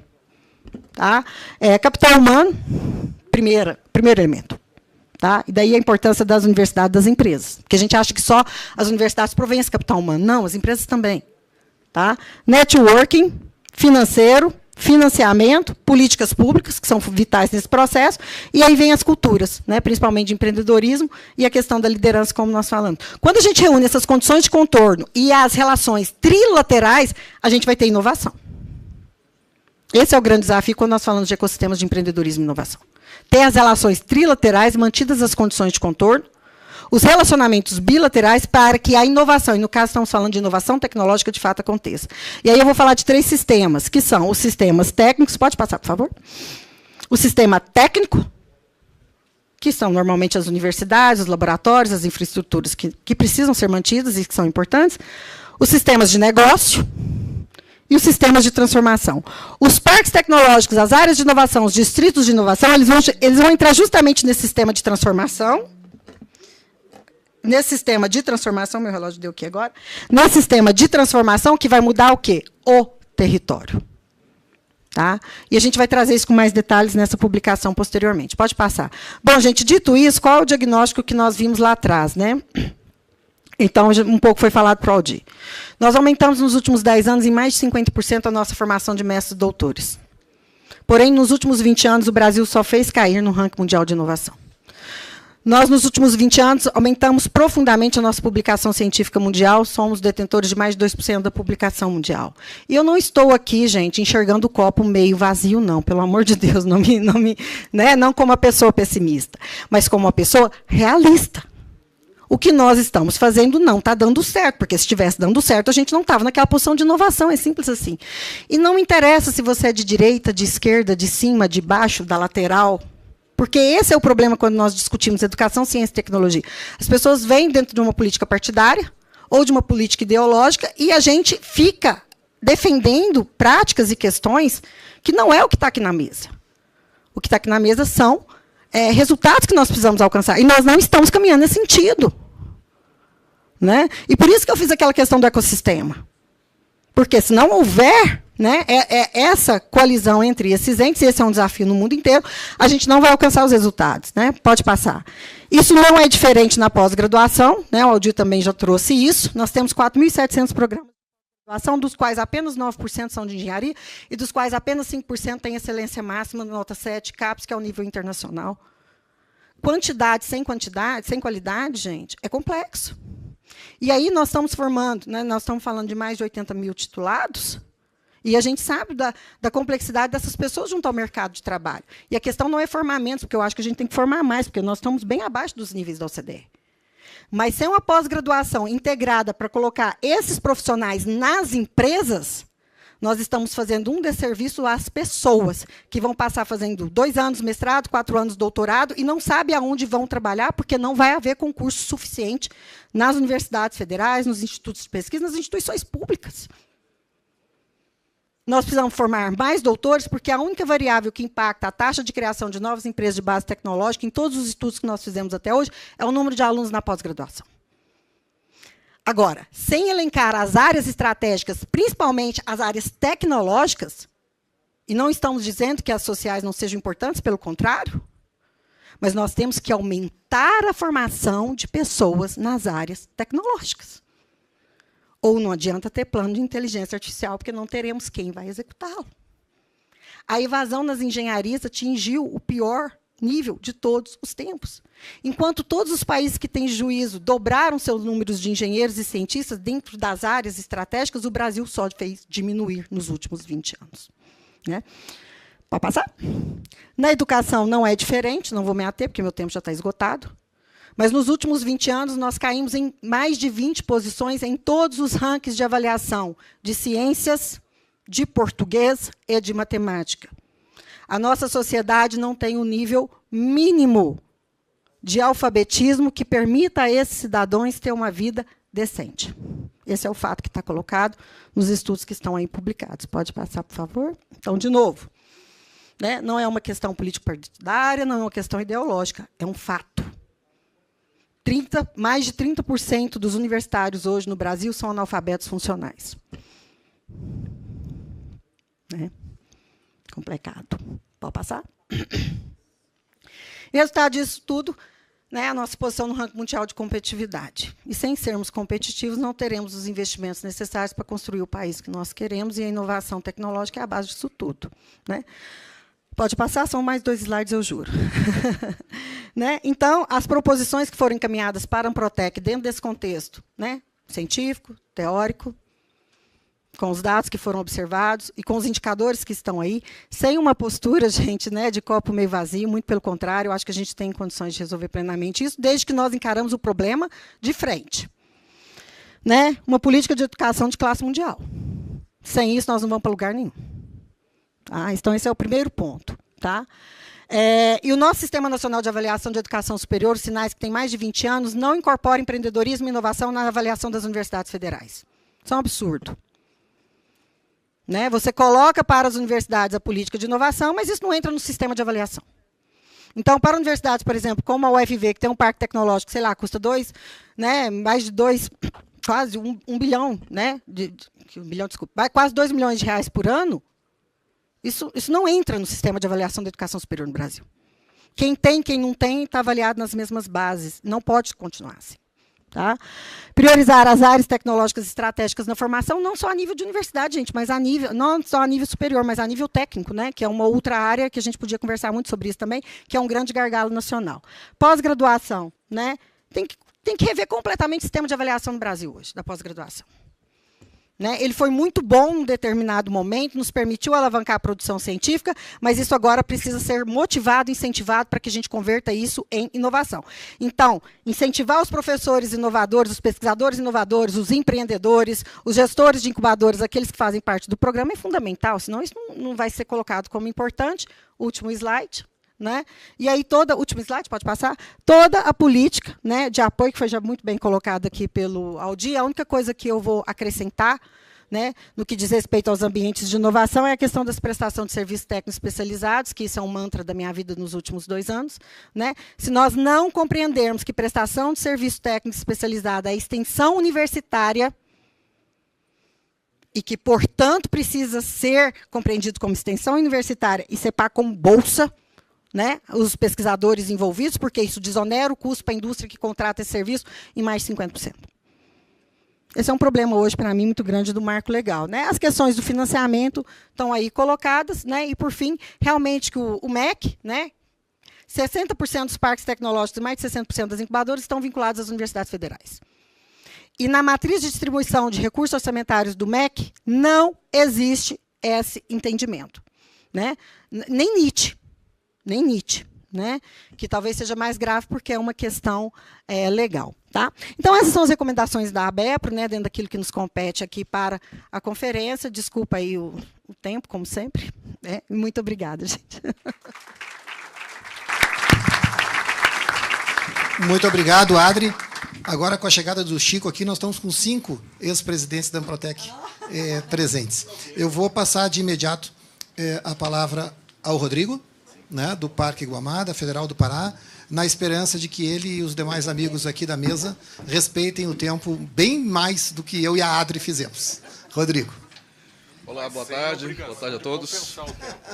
Tá? Capital humano, primeiro elemento. Tá? E daí a importância das universidades e das empresas. Porque a gente acha que só as universidades provêm esse capital humano. Não, as empresas também. Tá? Networking, financeiro, financiamento, políticas públicas, que são vitais nesse processo, e aí vem as culturas, né, principalmente de empreendedorismo e a questão da liderança, como nós falamos. Quando a gente reúne essas condições de contorno e as relações trilaterais, a gente vai ter inovação. Esse é o grande desafio quando nós falamos de ecossistemas de empreendedorismo e inovação. Ter as relações trilaterais, mantidas as condições de contorno, os relacionamentos bilaterais para que a inovação, e no caso estamos falando de inovação tecnológica, de fato aconteça. E aí eu vou falar de 3 sistemas, que são os sistemas técnicos, pode passar, por favor? O sistema técnico, que são normalmente as universidades, os laboratórios, as infraestruturas que precisam ser mantidas e que são importantes, os sistemas de negócio e os sistemas de transformação. Os parques tecnológicos, as áreas de inovação, os distritos de inovação, eles vão entrar justamente nesse sistema de transformação. Nesse sistema de transformação, meu relógio deu aqui agora, nesse sistema de transformação que vai mudar o quê? O território. Tá? E a gente vai trazer isso com mais detalhes nessa publicação posteriormente. Pode passar. Bom, gente, dito isso, qual é o diagnóstico que nós vimos lá atrás, né? Então, um pouco foi falado para o Aldir. Nós aumentamos nos últimos 10 anos em mais de 50% a nossa formação de mestres e doutores. Porém, nos últimos 20 anos, o Brasil só fez cair no ranking mundial de inovação. Nós, nos últimos 20 anos, aumentamos profundamente a nossa publicação científica mundial, somos detentores de mais de 2% da publicação mundial. E eu não estou aqui, gente, enxergando o copo meio vazio, não, pelo amor de Deus, não como uma pessoa pessimista, mas como uma pessoa realista. O que nós estamos fazendo não está dando certo, porque se estivesse dando certo, a gente não estava naquela posição de inovação, é simples assim. E não interessa se você é de direita, de esquerda, de cima, de baixo, da lateral, porque esse é o problema quando nós discutimos educação, ciência e tecnologia. As pessoas vêm dentro de uma política partidária ou de uma política ideológica e a gente fica defendendo práticas e questões que não é o que está aqui na mesa. O que está aqui na mesa são resultados que nós precisamos alcançar. E nós não estamos caminhando nesse sentido. Né? E por isso que eu fiz aquela questão do ecossistema. Porque se não houver, né, essa coalizão entre esses entes, e esse é um desafio no mundo inteiro, a gente não vai alcançar os resultados. Né? Pode passar. Isso não é diferente na pós-graduação, né? O Aldir também já trouxe isso. Nós temos 4.700 programas de pós-graduação, dos quais apenas 9% são de engenharia, e dos quais apenas 5% têm excelência máxima, nota 7, CAPES, que é o nível internacional. Quantidade, sem qualidade, gente, é complexo. E aí nós estamos formando, né, nós estamos falando de mais de 80 mil titulados, e a gente sabe da complexidade dessas pessoas junto ao mercado de trabalho. E a questão não é formar menos, porque eu acho que a gente tem que formar mais, porque nós estamos bem abaixo dos níveis da OCDE. Mas sem uma pós-graduação integrada para colocar esses profissionais nas empresas, nós estamos fazendo um desserviço às pessoas, que vão passar fazendo 2 anos mestrado, 4 anos doutorado, e não sabem aonde vão trabalhar, porque não vai haver concurso suficiente nas universidades federais, nos institutos de pesquisa, nas instituições públicas. Nós precisamos formar mais doutores, porque a única variável que impacta a taxa de criação de novas empresas de base tecnológica, em todos os estudos que nós fizemos até hoje, é o número de alunos na pós-graduação. Agora, sem elencar as áreas estratégicas, principalmente as áreas tecnológicas, e não estamos dizendo que as sociais não sejam importantes, pelo contrário, mas nós temos que aumentar a formação de pessoas nas áreas tecnológicas. Ou não adianta ter plano de inteligência artificial, porque não teremos quem vai executá-lo. A evasão nas engenharias atingiu o pior nível de todos os tempos. Enquanto todos os países que têm juízo dobraram seus números de engenheiros e cientistas dentro das áreas estratégicas, o Brasil só fez diminuir nos últimos 20 anos. Né? Pode passar? Na educação não é diferente, não vou me ater, porque meu tempo já está esgotado. Mas nos últimos 20 anos, nós caímos em mais de 20 posições em todos os rankings de avaliação de ciências, de português e de matemática. A nossa sociedade não tem um nível mínimo de alfabetismo que permita a esses cidadãos ter uma vida decente. Esse é o fato que está colocado nos estudos que estão aí publicados. Pode passar, por favor? Então, de novo, né, não é uma questão político-partidária, não é uma questão ideológica, é um fato. Mais de 30% dos universitários hoje no Brasil são analfabetos funcionais. Né? Complicado. Pode passar? Resultado disso tudo, né, a nossa posição no ranking mundial de competitividade. E sem sermos competitivos, não teremos os investimentos necessários para construir o país que nós queremos, e a inovação tecnológica é a base disso tudo. Né? Pode passar, são mais 2 slides, eu juro. Né? Então, as proposições que foram encaminhadas para a Amprotec dentro desse contexto, né, científico, teórico, com os dados que foram observados e com os indicadores que estão aí, sem uma postura, gente, né, de copo meio vazio, muito pelo contrário, eu acho que a gente tem condições de resolver plenamente isso, desde que nós encaramos o problema de frente. Né? Uma política de educação de classe mundial. Sem isso, nós não vamos para lugar nenhum. Tá? Então, esse é o primeiro ponto. Tá? E o nosso Sistema Nacional de Avaliação de Educação Superior, os sinais que tem mais de 20 anos, não incorpora empreendedorismo e inovação na avaliação das universidades federais. Isso é um absurdo. Né? Você coloca para as universidades a política de inovação, mas isso não entra no sistema de avaliação. Então, para universidades, por exemplo, como a UFV, que tem um parque tecnológico, sei lá, custa mais de 2, quase 1 bilhão, né? 1 bilhão, desculpa, quase 2 milhões de reais por ano, isso não entra no sistema de avaliação da educação superior no Brasil. Quem tem, quem não tem, está avaliado nas mesmas bases. Não pode continuar assim. Tá? Priorizar as áreas tecnológicas estratégicas na formação, não só a nível de universidade, gente, mas a nível, não só a nível superior, mas a nível técnico, né, que é uma outra área que a gente podia conversar muito sobre isso também, que é um grande gargalo nacional. Pós-graduação, né, tem que rever completamente o sistema de avaliação no Brasil hoje, da pós-graduação. Né? Ele foi muito bom em determinado momento, nos permitiu alavancar a produção científica, mas isso agora precisa ser motivado, incentivado, para que a gente converta isso em inovação. Então, incentivar os professores inovadores, os pesquisadores inovadores, os empreendedores, os gestores de incubadores, aqueles que fazem parte do programa, é fundamental, senão isso não vai ser colocado como importante. Último slide. Né? E aí último slide, pode passar, toda a política, né, de apoio, que foi já muito bem colocada aqui pelo Aldir, a única coisa que eu vou acrescentar, né, no que diz respeito aos ambientes de inovação, é a questão da prestação de serviços técnicos especializados, que isso é um mantra da minha vida nos últimos 2 anos. Né? Se nós não compreendermos que prestação de serviço técnico especializado é extensão universitária, e que, portanto, precisa ser compreendido como extensão universitária e ser pago como bolsa, né, os pesquisadores envolvidos, porque isso desonera o custo para a indústria que contrata esse serviço em mais de 50%. Esse é um problema hoje, para mim, muito grande do marco legal. Né? As questões do financiamento estão aí colocadas, né? E, por fim, realmente que o MEC, né, 60% dos parques tecnológicos e mais de 60% das incubadoras estão vinculados às universidades federais. E na matriz de distribuição de recursos orçamentários do MEC, não existe esse entendimento. Né? Nem NIT, né? Que talvez seja mais grave porque é uma questão legal. Tá? Então, essas são as recomendações da ABEPRO, né, dentro daquilo que nos compete aqui para a conferência. Desculpa aí o tempo, como sempre. Né? Muito obrigada, gente. Muito obrigado, Adri. Agora, com a chegada do Chico aqui, nós estamos com 5 ex-presidentes da Amprotec presentes. Eu vou passar de imediato a palavra ao Rodrigo, né, do Parque Guamá, da Federal do Pará, na esperança de que ele e os demais amigos aqui da mesa respeitem o tempo bem mais do que eu e a Adri fizemos. Rodrigo. Olá, boa tarde. Boa tarde a todos.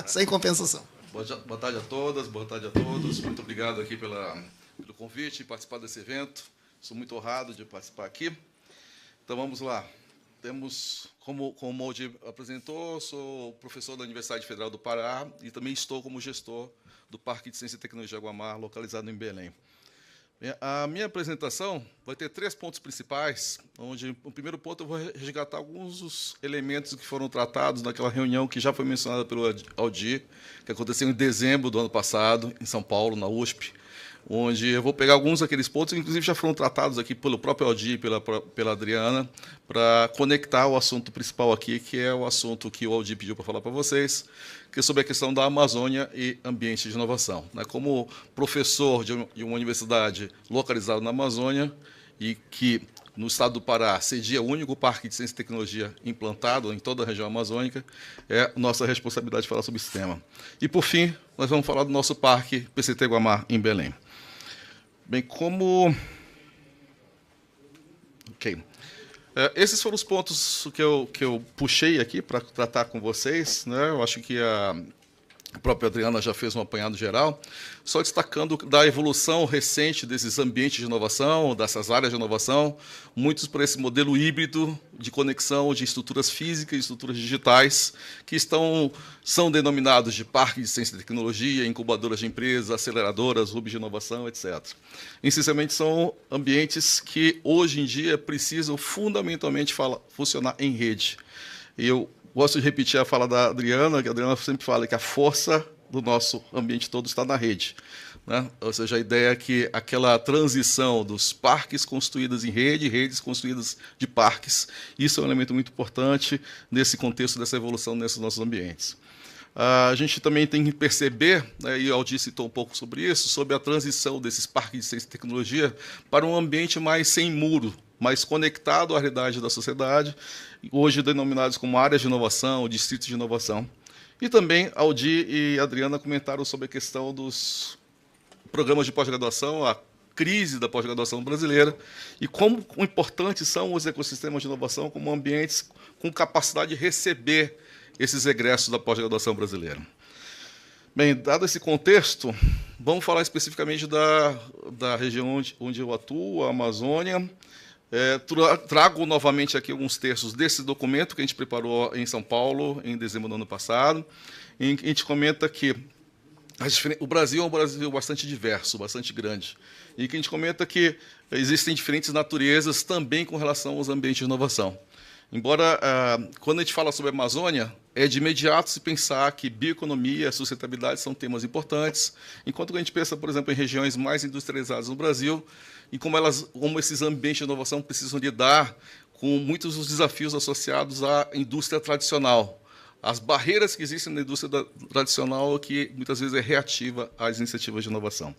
Sem compensação. Boa tarde a todas, boa tarde a todos. Muito obrigado aqui pelo convite e participar desse evento. Sou muito honrado de participar aqui. Então, vamos lá. Temos, como o Aldir apresentou, sou professor da Universidade Federal do Pará e também estou como gestor do Parque de Ciência e Tecnologia Guamá, localizado em Belém. A minha apresentação vai ter 3 pontos principais, onde, no primeiro ponto, eu vou resgatar alguns dos elementos que foram tratados naquela reunião que já foi mencionada pelo Aldir, que aconteceu em dezembro do ano passado, em São Paulo, na USP, onde eu vou pegar alguns daqueles pontos, que inclusive já foram tratados aqui pelo próprio Aldir e pela Adriana, para conectar o assunto principal aqui, que é o assunto que o Aldir pediu para falar para vocês, que é sobre a questão da Amazônia e ambiente de inovação. Como professor de uma universidade localizada na Amazônia e que, no estado do Pará, cedia o único parque de ciência e tecnologia implantado em toda a região amazônica, é nossa responsabilidade falar sobre esse tema. E, por fim, nós vamos falar do nosso parque PCT Guamá, em Belém. Bem, Ok. Esses foram os pontos que eu puxei aqui para tratar com vocês. Né? Eu acho que a própria Adriana já fez um apanhado geral, só destacando da evolução recente desses ambientes de inovação, dessas áreas de inovação, muitos por esse modelo híbrido de conexão de estruturas físicas e estruturas digitais, que são denominados de parques de ciência e tecnologia, incubadoras de empresas, aceleradoras, hubs de inovação, etc. Essencialmente, são ambientes que, hoje em dia, precisam fundamentalmente funcionar em rede. E eu gosto de repetir a fala da Adriana, que a Adriana sempre fala que a força do nosso ambiente todo está na rede, né? Ou seja, a ideia é que aquela transição dos parques construídos em rede, redes construídas de parques, isso é um elemento muito importante nesse contexto dessa evolução nesses nossos ambientes. A gente também tem que perceber, né, e o Aldir citou um pouco sobre isso, sobre a transição desses parques de ciência e tecnologia para um ambiente mais sem muro, mais conectado à realidade da sociedade, hoje denominados como áreas de inovação, distritos de inovação. E também Aldir e Adriana comentaram sobre a questão dos programas de pós-graduação, a crise da pós-graduação brasileira, e como importantes são os ecossistemas de inovação como ambientes com capacidade de receber esses egressos da pós-graduação brasileira. Bem, dado esse contexto, vamos falar especificamente da região onde eu atuo, a Amazônia. Trago novamente aqui alguns textos desse documento que a gente preparou em São Paulo, em dezembro do ano passado, em que a gente comenta que o Brasil é um Brasil bastante diverso, bastante grande, e que a gente comenta que existem diferentes naturezas também com relação aos ambientes de inovação. Embora, quando a gente fala sobre a Amazônia, é de imediato se pensar que bioeconomia e sustentabilidade são temas importantes, enquanto que a gente pensa, por exemplo, em regiões mais industrializadas no Brasil, e como esses ambientes de inovação precisam lidar com muitos dos desafios associados à indústria tradicional. As barreiras que existem na indústria tradicional, que muitas vezes é reativa às iniciativas de inovação.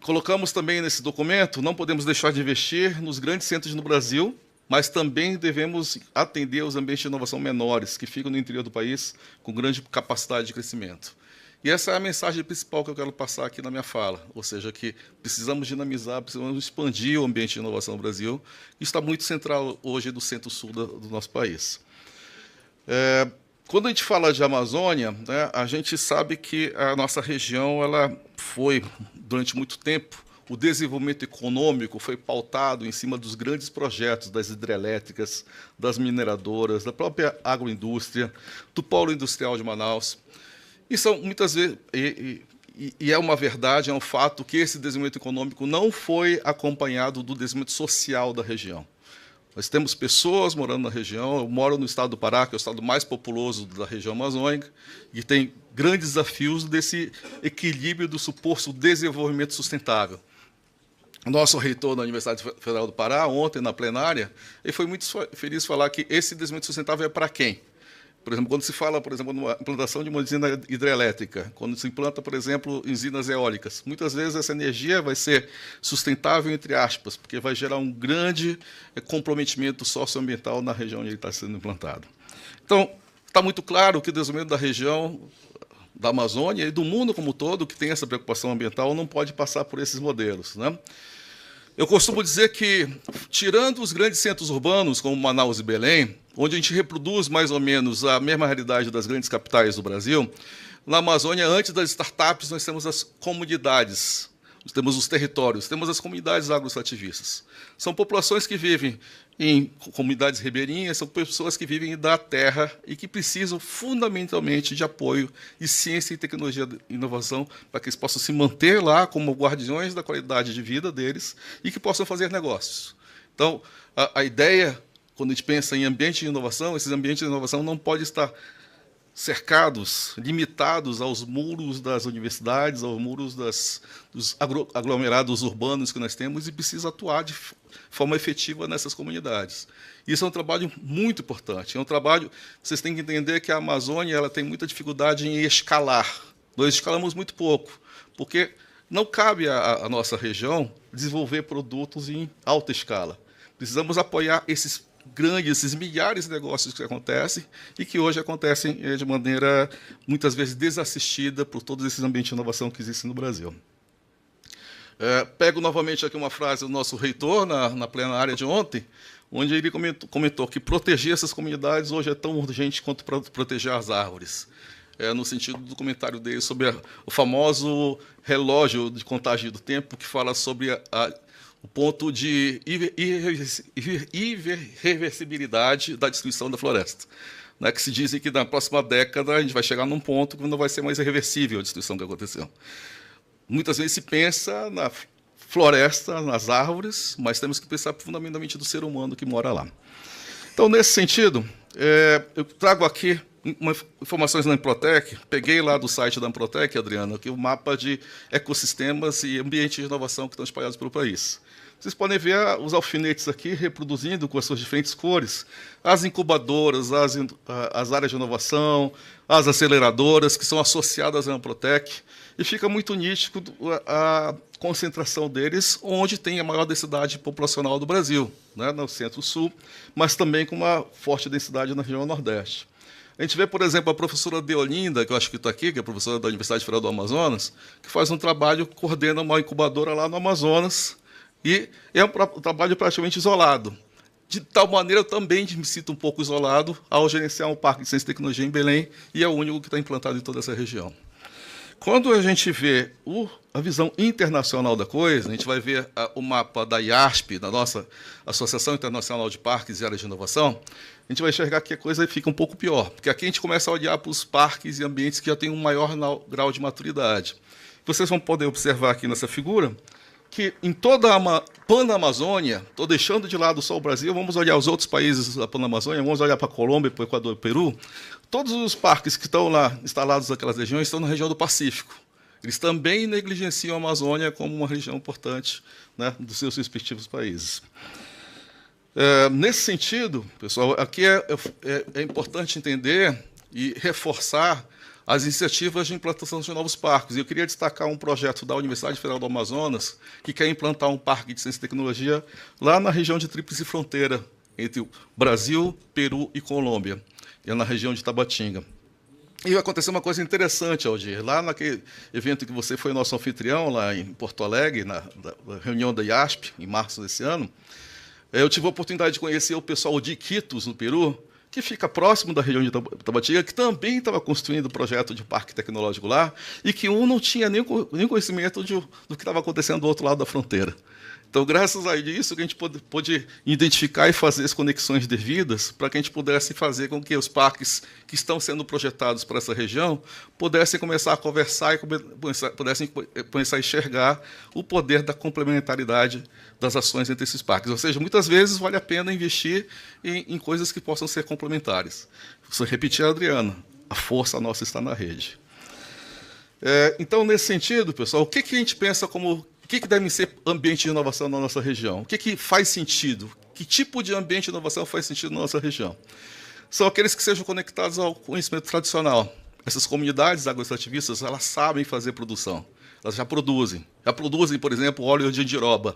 Colocamos também nesse documento, não podemos deixar de investir nos grandes centros no Brasil, mas também devemos atender aos ambientes de inovação menores, que ficam no interior do país, com grande capacidade de crescimento. E essa é a mensagem principal que eu quero passar aqui na minha fala, ou seja, que precisamos dinamizar, precisamos expandir o ambiente de inovação no Brasil, que está muito central hoje do centro-sul do nosso país. Quando a gente fala de Amazônia, né, a gente sabe que a nossa região ela foi, durante muito tempo, o desenvolvimento econômico foi pautado em cima dos grandes projetos das hidrelétricas, das mineradoras, da própria agroindústria, do polo industrial de Manaus. E são muitas vezes, e é uma verdade, é um fato que esse desenvolvimento econômico não foi acompanhado do desenvolvimento social da região. Nós temos pessoas morando na região, eu moro no estado do Pará, que é o estado mais populoso da região amazônica, e tem grandes desafios desse equilíbrio do suposto desenvolvimento sustentável. O nosso reitor da Universidade Federal do Pará, ontem, na plenária, ele foi muito feliz falar que esse desenvolvimento sustentável é para quem? Por exemplo, quando se fala, por exemplo, numa implantação de uma usina hidrelétrica, quando se implanta, por exemplo, usinas eólicas, muitas vezes essa energia vai ser sustentável, entre aspas, porque vai gerar um grande comprometimento socioambiental na região onde ele está sendo implantado. Então, está muito claro que o desenvolvimento da região da Amazônia e do mundo como um todo, que tem essa preocupação ambiental, não pode passar por esses modelos, né? Eu costumo dizer que, tirando os grandes centros urbanos, como Manaus e Belém, onde a gente reproduz mais ou menos a mesma realidade das grandes capitais do Brasil, na Amazônia, antes das startups, nós temos as comunidades, nós temos os territórios, temos as comunidades agroextrativistas. São populações que vivem em comunidades ribeirinhas, são pessoas que vivem da terra e que precisam fundamentalmente de apoio de ciência e tecnologia e inovação para que eles possam se manter lá como guardiões da qualidade de vida deles e que possam fazer negócios. Então, a ideia, quando a gente pensa em ambiente de inovação, esses ambientes de inovação não podem estar cercados, limitados aos muros das universidades, aos muros dos aglomerados urbanos que nós temos, e precisa atuar de forma efetiva nessas comunidades. Isso é um trabalho muito importante. É um trabalho, vocês têm que entender que a Amazônia ela tem muita dificuldade em escalar. Nós escalamos muito pouco, porque não cabe à nossa região desenvolver produtos em alta escala. Precisamos apoiar esses milhares de negócios que acontecem e que hoje acontecem de maneira, muitas vezes, desassistida por todos esses ambientes de inovação que existem no Brasil. Pego novamente aqui uma frase do nosso reitor na plenária de ontem, onde ele comentou que proteger essas comunidades hoje é tão urgente quanto proteger as árvores. no sentido do comentário dele sobre o famoso relógio de contagem do tempo, que fala sobre o ponto de irreversibilidade da destruição da floresta. Né, que se dizem que na próxima década a gente vai chegar num ponto que não vai ser mais irreversível a destruição que aconteceu. Muitas vezes se pensa na floresta, nas árvores, mas temos que pensar fundamentalmente do ser humano que mora lá. Então, nesse sentido, eu trago aqui informações da Amprotec, peguei lá do site da Amprotec, Adriana, aqui o mapa de ecossistemas e ambientes de inovação que estão espalhados pelo país. Vocês podem ver os alfinetes aqui reproduzindo com as suas diferentes cores as incubadoras, as áreas de inovação, as aceleradoras que são associadas à Amprotec, e fica muito nítido a concentração deles onde tem a maior densidade populacional do Brasil, né, no centro-sul, mas também com uma forte densidade na região nordeste. A gente vê, por exemplo, a professora Deolinda, que eu acho que está aqui, que é professora da Universidade Federal do Amazonas, que faz um trabalho, coordena uma incubadora lá no Amazonas, e é um trabalho praticamente isolado. De tal maneira, eu também me sinto um pouco isolado ao gerenciar um parque de ciência e tecnologia em Belém, e é o único que está implantado em toda essa região. Quando a gente vê a visão internacional da coisa, a gente vai ver o mapa da IASP, da nossa Associação Internacional de Parques e Áreas de Inovação, a gente vai enxergar que a coisa fica um pouco pior, porque aqui a gente começa a olhar para os parques e ambientes que já têm um maior grau de maturidade. Vocês vão poder observar aqui nessa figura que em toda a Panamazônia, estou deixando de lado só o Brasil, vamos olhar os outros países da Panamazônia, vamos olhar para a Colômbia, para o Equador e para o Peru, todos os parques que estão lá instalados naquelas regiões estão na região do Pacífico. Eles também negligenciam a Amazônia como uma região importante, né, dos seus respectivos países. Nesse sentido, pessoal, aqui é importante entender e reforçar as iniciativas de implantação de novos parques. Eu queria destacar um projeto da Universidade Federal do Amazonas, que quer implantar um parque de ciência e tecnologia lá na região de tríplice fronteira, entre o Brasil, Peru e Colômbia, que é na região de Tabatinga. E aconteceu uma coisa interessante, Aldir. Lá naquele evento que você foi nosso anfitrião, lá em Porto Alegre, na reunião da IASP, em março desse ano, eu tive a oportunidade de conhecer o pessoal de Iquitos, no Peru, que fica próximo da região de Tabatinga, que também estava construindo o projeto de parque tecnológico lá, e que não tinha nem conhecimento do que estava acontecendo do outro lado da fronteira. Então, graças a isso, que a gente pôde identificar e fazer as conexões devidas para que a gente pudesse fazer com que os parques que estão sendo projetados para essa região pudessem começar a conversar e pudessem começar a enxergar o poder da complementaridade das ações entre esses parques. Ou seja, muitas vezes vale a pena investir em coisas que possam ser complementares. Vou repetir, Adriana, a força nossa está na rede. Então, nesse sentido, pessoal, o que a gente pensa como... O que deve ser ambiente de inovação na nossa região? O que faz sentido? Que tipo de ambiente de inovação faz sentido na nossa região? São aqueles que sejam conectados ao conhecimento tradicional. Essas comunidades agroextrativistas, elas sabem fazer produção. Elas já produzem, por exemplo, óleo de andiroba.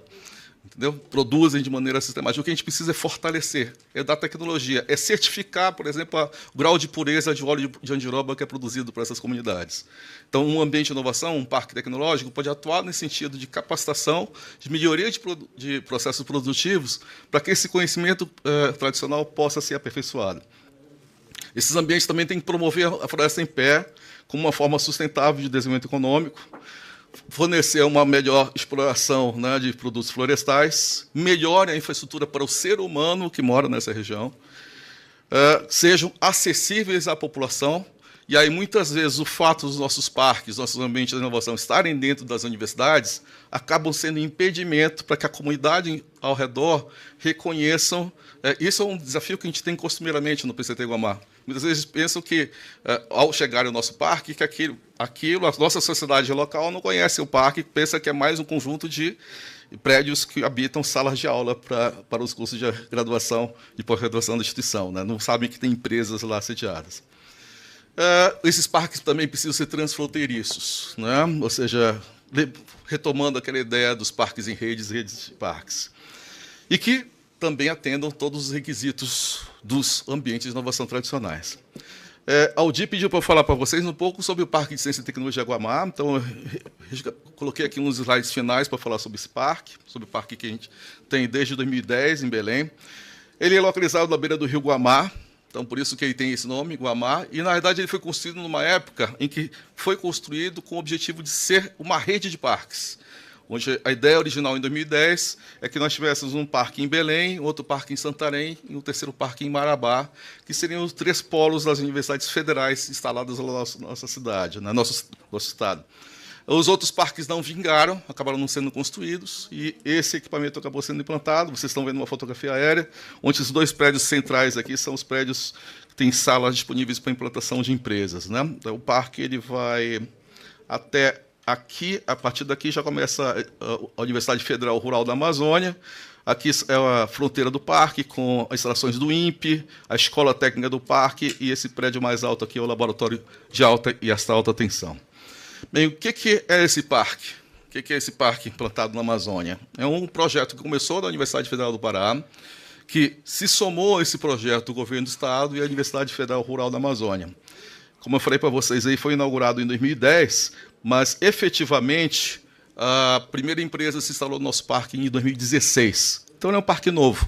Entendeu? Produzem de maneira sistemática. O que a gente precisa é fortalecer, é dar tecnologia, é certificar, por exemplo, o grau de pureza de óleo de andiroba que é produzido por essas comunidades. Então, um ambiente de inovação, um parque tecnológico, pode atuar nesse sentido de capacitação, de melhoria de processos produtivos, para que esse conhecimento tradicional possa ser aperfeiçoado. Esses ambientes também têm que promover a floresta em pé, como uma forma sustentável de desenvolvimento econômico, fornecer uma melhor exploração, né, de produtos florestais, melhore a infraestrutura para o ser humano que mora nessa região, sejam acessíveis à população, e aí muitas vezes o fato dos nossos parques, nossos ambientes de inovação estarem dentro das universidades, acabam sendo impedimento para que a comunidade ao redor reconheçam. Isso é um desafio que a gente tem costumeiramente no PCT Guamá. Muitas vezes pensam que, ao chegar ao nosso parque, que aquilo, a nossa sociedade local não conhece o parque, pensa que é mais um conjunto de prédios que habitam salas de aula para os cursos de graduação e pós-graduação da instituição, né? Não sabem que tem empresas lá sediadas. Esses parques também precisam ser transfronteiriços, né? Ou seja, retomando aquela ideia dos parques em redes de parques. E que também atendam todos os requisitos dos ambientes de inovação tradicionais. Aldir pediu para eu falar para vocês um pouco sobre o Parque de Ciência e Tecnologia Guamá, então eu coloquei aqui uns slides finais para falar sobre esse parque, sobre o parque que a gente tem desde 2010 em Belém. Ele é localizado na beira do rio Guamá, Então, por isso que ele tem esse nome, Guamá, e, na verdade, ele foi construído numa época em que foi construído com o objetivo de ser uma rede de parques, onde a ideia original, em 2010, é que nós tivéssemos um parque em Belém, outro parque em Santarém e um terceiro parque em Marabá, que seriam os 3 polos das universidades federais instaladas na nossa cidade, no nosso estado. Os outros parques não vingaram, acabaram não sendo construídos, e esse equipamento acabou sendo implantado. Vocês estão vendo uma fotografia aérea, onde os 2 prédios centrais aqui são os prédios que têm salas disponíveis para implantação de empresas, né? Então, o parque ele vai até aqui, a partir daqui já começa a Universidade Federal Rural da Amazônia. Aqui é a fronteira do parque, com as instalações do INPE, a Escola Técnica do Parque, e esse prédio mais alto aqui é o Laboratório de Alta e Alta Tensão. Bem, o que é esse parque? O que é esse parque implantado na Amazônia? É um projeto que começou na Universidade Federal do Pará, que se somou a esse projeto do Governo do Estado e a Universidade Federal Rural da Amazônia. Como eu falei para vocês, aí foi inaugurado em 2010, mas, efetivamente, a primeira empresa se instalou no nosso parque em 2016. Então, ele é um parque novo,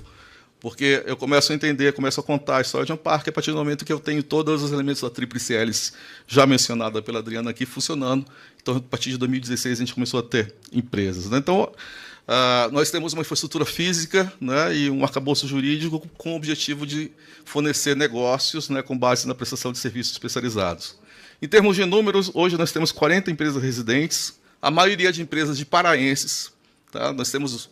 porque eu começo a entender, começo a contar a história de um parque a partir do momento que eu tenho todos os elementos da tríplice hélice, já mencionada pela Adriana aqui, funcionando. Então, a partir de 2016, a gente começou a ter empresas, né? Então, nós temos uma infraestrutura física, né, e um arcabouço jurídico com o objetivo de fornecer negócios, né, com base na prestação de serviços especializados. Em termos de números, hoje nós temos 40 empresas residentes, a maioria de empresas de paraenses. Tá? Nós temos,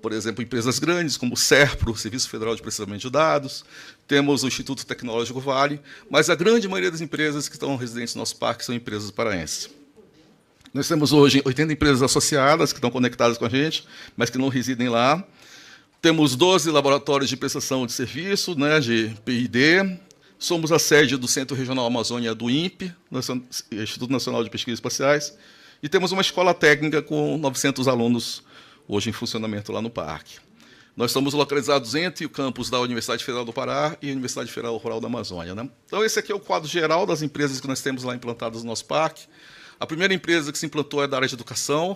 por exemplo, empresas grandes, como o SERPRO, Serviço Federal de Processamento de Dados, temos o Instituto Tecnológico Vale, mas a grande maioria das empresas que estão residentes no nosso parque são empresas paraenses. Nós temos hoje 80 empresas associadas que estão conectadas com a gente, mas que não residem lá. Temos 12 laboratórios de prestação de serviço, né, de PID. Somos a sede do Centro Regional Amazônia do INPE, Instituto Nacional de Pesquisas Espaciais, e temos uma escola técnica com 900 alunos hoje em funcionamento lá no parque. Nós estamos localizados entre o campus da Universidade Federal do Pará e a Universidade Federal Rural da Amazônia, né? Então, esse aqui é o quadro geral das empresas que nós temos lá implantadas no nosso parque. A primeira empresa que se implantou é da área de educação,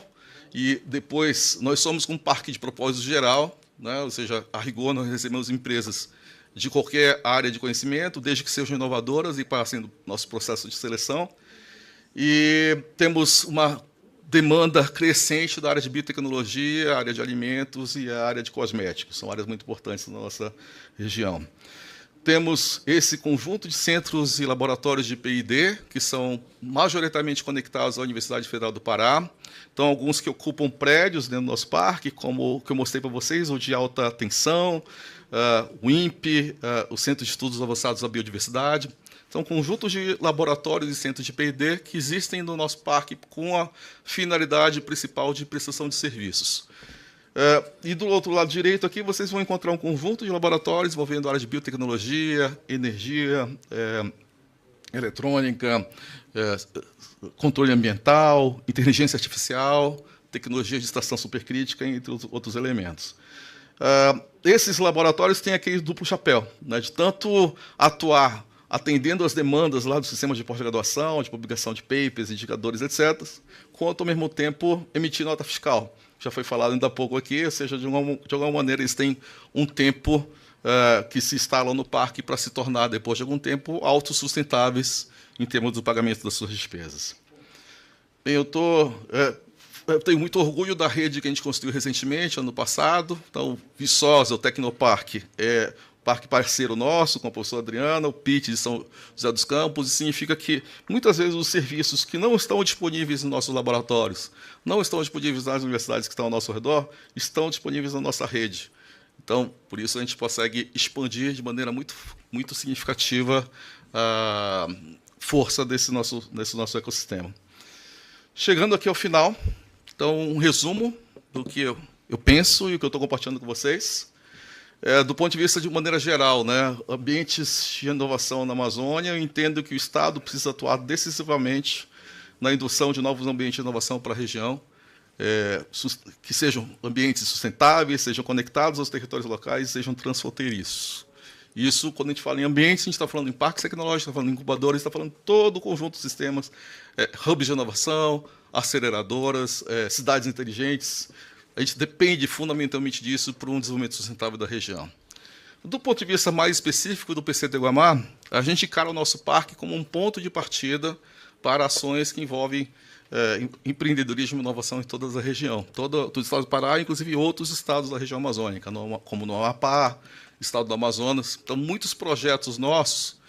e depois nós somos um parque de propósito geral, né? Ou seja, a rigor nós recebemos empresas de qualquer área de conhecimento, desde que sejam inovadoras e passem do nosso processo de seleção. E temos uma demanda crescente da área de biotecnologia, a área de alimentos e a área de cosméticos. São áreas muito importantes na nossa região. Temos esse conjunto de centros e laboratórios de PID, que são majoritariamente conectados à Universidade Federal do Pará. Então, alguns que ocupam prédios dentro do nosso parque, como o que eu mostrei para vocês, o de alta tensão, o INPE, o Centro de Estudos Avançados da Biodiversidade. São conjuntos de laboratórios e centros de P&D que existem no nosso parque com a finalidade principal de prestação de serviços. E do outro lado direito aqui, vocês vão encontrar um conjunto de laboratórios envolvendo áreas de biotecnologia, energia, eletrônica, controle ambiental, inteligência artificial, tecnologia de extração supercrítica, entre outros elementos. Esses laboratórios têm aquele duplo chapéu, né, de tanto atuar atendendo às demandas lá do sistema de pós-graduação, de publicação de papers, indicadores, etc., quanto, ao mesmo tempo, emitir nota fiscal. Já foi falado ainda há pouco aqui, ou seja, de alguma maneira, eles têm um tempo que se instalam no parque para se tornar, depois de algum tempo, autossustentáveis em termos do pagamento das suas despesas. Bem, eu tenho muito orgulho da rede que a gente construiu recentemente, ano passado. Então, o Viçosa, o Tecnoparque, é parque parceiro nosso, com a professora Adriana, o PIT de São José dos Campos, e significa que, muitas vezes, os serviços que não estão disponíveis nos nossos laboratórios, não estão disponíveis nas universidades que estão ao nosso redor, estão disponíveis na nossa rede. Então, por isso, a gente consegue expandir de maneira muito, muito significativa a força desse nosso ecossistema. Chegando aqui ao final, então, um resumo do que eu penso e o que eu estou compartilhando com vocês. Do ponto de vista de maneira geral, né, ambientes de inovação na Amazônia, eu entendo que o Estado precisa atuar decisivamente na indução de novos ambientes de inovação para a região, que sejam ambientes sustentáveis, sejam conectados aos territórios locais e sejam transfronteiriços. Isso, quando a gente fala em ambientes, a gente está falando em parques tecnológicos, está falando em incubadores, está falando de todo o conjunto de sistemas, hubs de inovação, aceleradoras, cidades inteligentes. A gente depende fundamentalmente disso para um desenvolvimento sustentável da região. Do ponto de vista mais específico do PCT Guamá, a gente encara o nosso parque como um ponto de partida para ações que envolvem empreendedorismo e inovação em toda a região, todo o estado do Pará, inclusive outros estados da região amazônica, como no Amapá, estado do Amazonas. Então, muitos projetos nossos,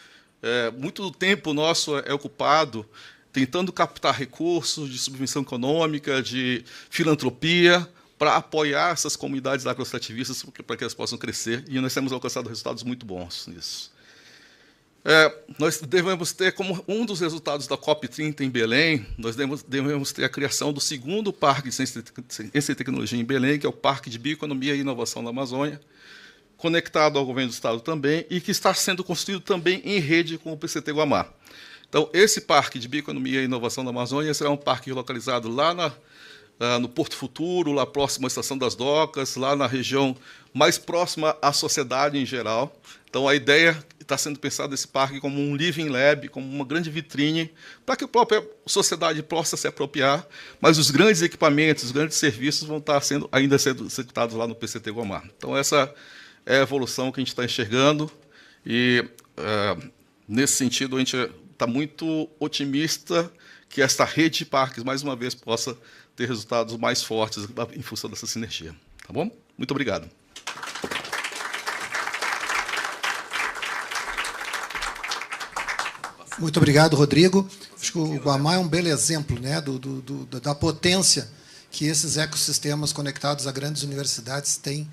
muito tempo nosso é ocupado tentando captar recursos de subvenção econômica, de filantropia, para apoiar essas comunidades agroextrativistas para que elas possam crescer, e nós temos alcançado resultados muito bons nisso. Nós devemos ter, como um dos resultados da COP30 em Belém, nós devemos ter a criação do segundo Parque de Ciência e Tecnologia em Belém, que é o Parque de Bioeconomia e Inovação da Amazônia, conectado ao governo do Estado também, e que está sendo construído também em rede com o PCT Guamá. Então, esse Parque de Bioeconomia e Inovação da Amazônia será um parque localizado lá no Porto Futuro, lá próximo à Estação das Docas, lá na região mais próxima à sociedade em geral. Então, a ideia está sendo pensada nesse parque como um living lab, como uma grande vitrine, para que a própria sociedade possa se apropriar, mas os grandes equipamentos, os grandes serviços vão estar ainda sendo executados lá no PCT Guamá. Então, essa é a evolução que a gente está enxergando, e, nesse sentido, a gente está muito otimista que esta rede de parques, mais uma vez, possa ter resultados mais fortes em função dessa sinergia. Tá bom? Muito obrigado. Muito obrigado, Rodrigo. Acho que o Guamá é um belo exemplo, né, da potência que esses ecossistemas conectados a grandes universidades têm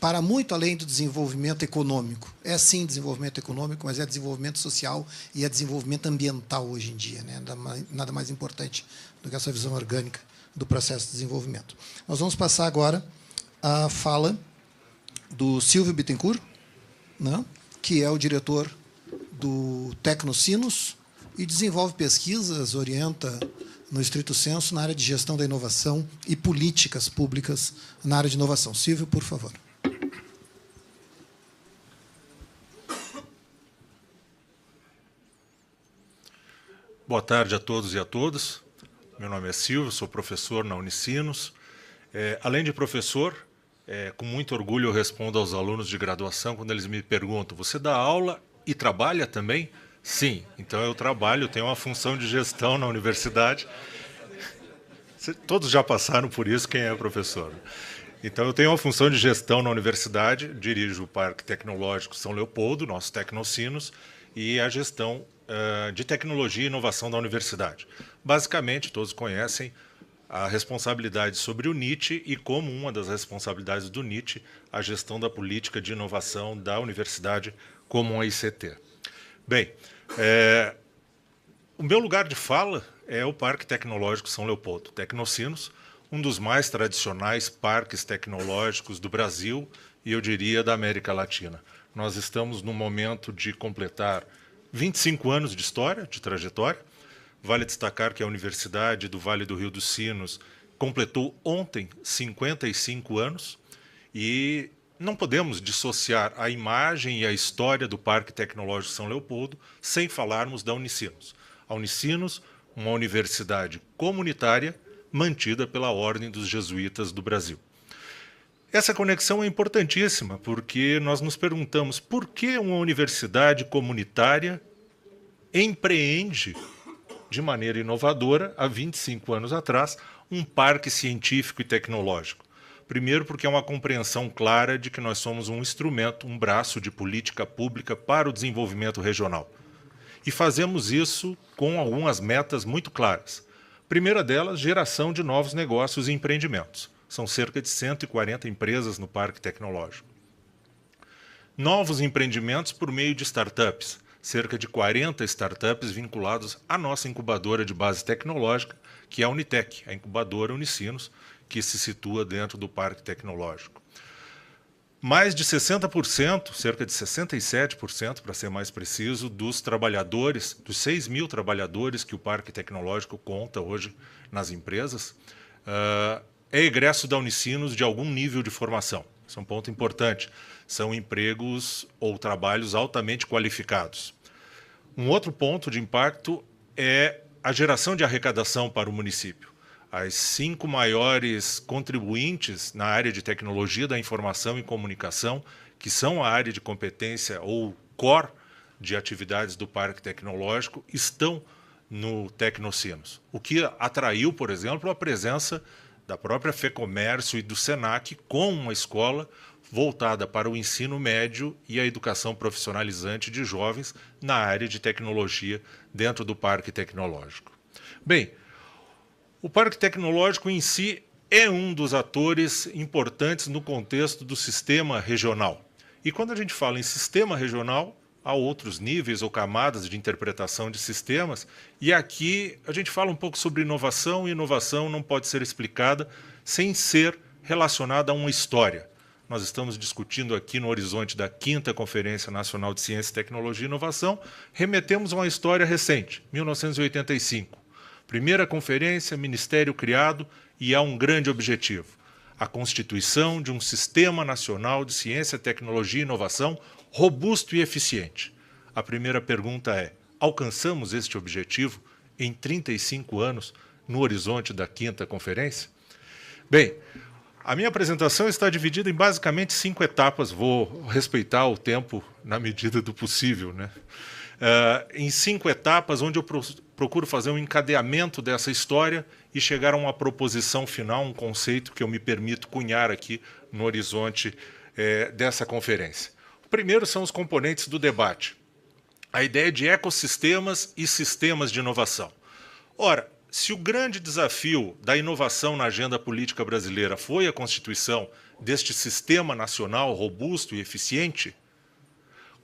para muito além do desenvolvimento econômico. É, sim, desenvolvimento econômico, mas é desenvolvimento social e é desenvolvimento ambiental hoje em dia, né? Nada mais importante do que essa visão orgânica do processo de desenvolvimento. Nós vamos passar agora a fala do Silvio Bittencourt, né, que é o diretor do Tecnocinos e desenvolve pesquisas, orienta, no estrito senso, na área de gestão da inovação e políticas públicas na área de inovação. Silvio, por favor. Boa tarde a todos e a todas. Meu nome é Silvio, sou professor na Unicinos. Além de professor, com muito orgulho eu respondo aos alunos de graduação quando eles me perguntam: você dá aula e trabalha também? Sim, então eu trabalho, tenho uma função de gestão na universidade. Todos já passaram por isso, quem é professor. Então eu tenho uma função de gestão na universidade, dirijo o Parque Tecnológico São Leopoldo, nosso Tecnocinos, e a gestão de tecnologia e inovação da universidade. Basicamente, todos conhecem a responsabilidade sobre o NIT e, como uma das responsabilidades do NIT, a gestão da política de inovação da universidade como a ICT. Bem, o meu lugar de fala é o Parque Tecnológico São Leopoldo, Tecnocinos, um dos mais tradicionais parques tecnológicos do Brasil e, eu diria, da América Latina. Nós estamos no momento de completar 25 anos de história, de trajetória. Vale destacar que a Universidade do Vale do Rio dos Sinos completou ontem 55 anos e não podemos dissociar a imagem e a história do Parque Tecnológico São Leopoldo sem falarmos da Unicinos. A Unicinos, uma universidade comunitária mantida pela Ordem dos Jesuítas do Brasil. Essa conexão é importantíssima, porque nós nos perguntamos por que uma universidade comunitária empreende, de maneira inovadora, há 25 anos atrás, um parque científico e tecnológico. Primeiro, porque é uma compreensão clara de que nós somos um instrumento, um braço de política pública para o desenvolvimento regional. E fazemos isso com algumas metas muito claras. A primeira delas, geração de novos negócios e empreendimentos. São cerca de 140 empresas no Parque Tecnológico. Novos empreendimentos por meio de startups. Cerca de 40 startups vinculados à nossa incubadora de base tecnológica, que é a Unitec, a incubadora Unicinos, que se situa dentro do Parque Tecnológico. Mais de 60%, cerca de 67%, para ser mais preciso, dos trabalhadores, dos 6 mil trabalhadores que o Parque Tecnológico conta hoje nas empresas, é egresso da Unicinos de algum nível de formação. Isso é um ponto importante. São empregos ou trabalhos altamente qualificados. Um outro ponto de impacto é a geração de arrecadação para o município. As 5 maiores contribuintes na área de tecnologia da informação e comunicação, que são a área de competência ou core de atividades do Parque Tecnológico, estão no Tecnocinos. O que atraiu, por exemplo, a presença da própria FEComércio e do SENAC com uma escola voltada para o ensino médio e a educação profissionalizante de jovens na área de tecnologia dentro do Parque Tecnológico. Bem, o Parque Tecnológico em si é um dos atores importantes no contexto do sistema regional. E quando a gente fala em sistema regional, há outros níveis ou camadas de interpretação de sistemas, e aqui a gente fala um pouco sobre inovação, e inovação não pode ser explicada sem ser relacionada a uma história. Nós estamos discutindo aqui no horizonte da 5ª Conferência Nacional de Ciência, Tecnologia e Inovação, remetemos a uma história recente, 1985. Primeira conferência, ministério criado, e há um grande objetivo: a constituição de um Sistema Nacional de Ciência, Tecnologia e Inovação robusto e eficiente. A primeira pergunta é: alcançamos este objetivo em 35 anos no horizonte da 5ª Conferência? Bem, a minha apresentação está dividida em basicamente 5 etapas, vou respeitar o tempo na medida do possível, né? Em 5 etapas, onde eu procuro fazer um encadeamento dessa história e chegar a uma proposição final, um conceito que eu me permito cunhar aqui no horizonte dessa conferência. O primeiro são os componentes do debate. A ideia de ecossistemas e sistemas de inovação. Ora, se o grande desafio da inovação na agenda política brasileira foi a constituição deste sistema nacional robusto e eficiente,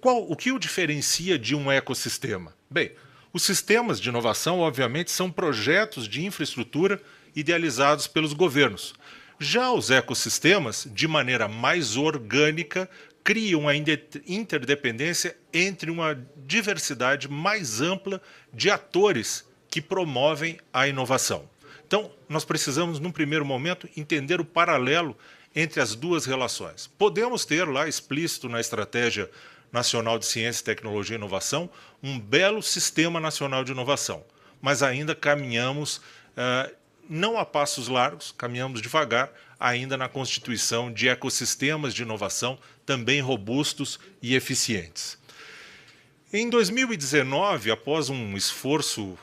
o que o diferencia de um ecossistema? Bem, os sistemas de inovação, obviamente, são projetos de infraestrutura idealizados pelos governos. Já os ecossistemas, de maneira mais orgânica, criam uma interdependência entre uma diversidade mais ampla de atores que promovem a inovação. Então, nós precisamos, num primeiro momento, entender o paralelo entre as duas relações. Podemos ter lá, explícito na Estratégia Nacional de Ciência, Tecnologia e Inovação, um belo Sistema Nacional de Inovação, mas ainda caminhamos, não a passos largos, caminhamos devagar, ainda na constituição de ecossistemas de inovação também robustos e eficientes. Em 2019, após um esforço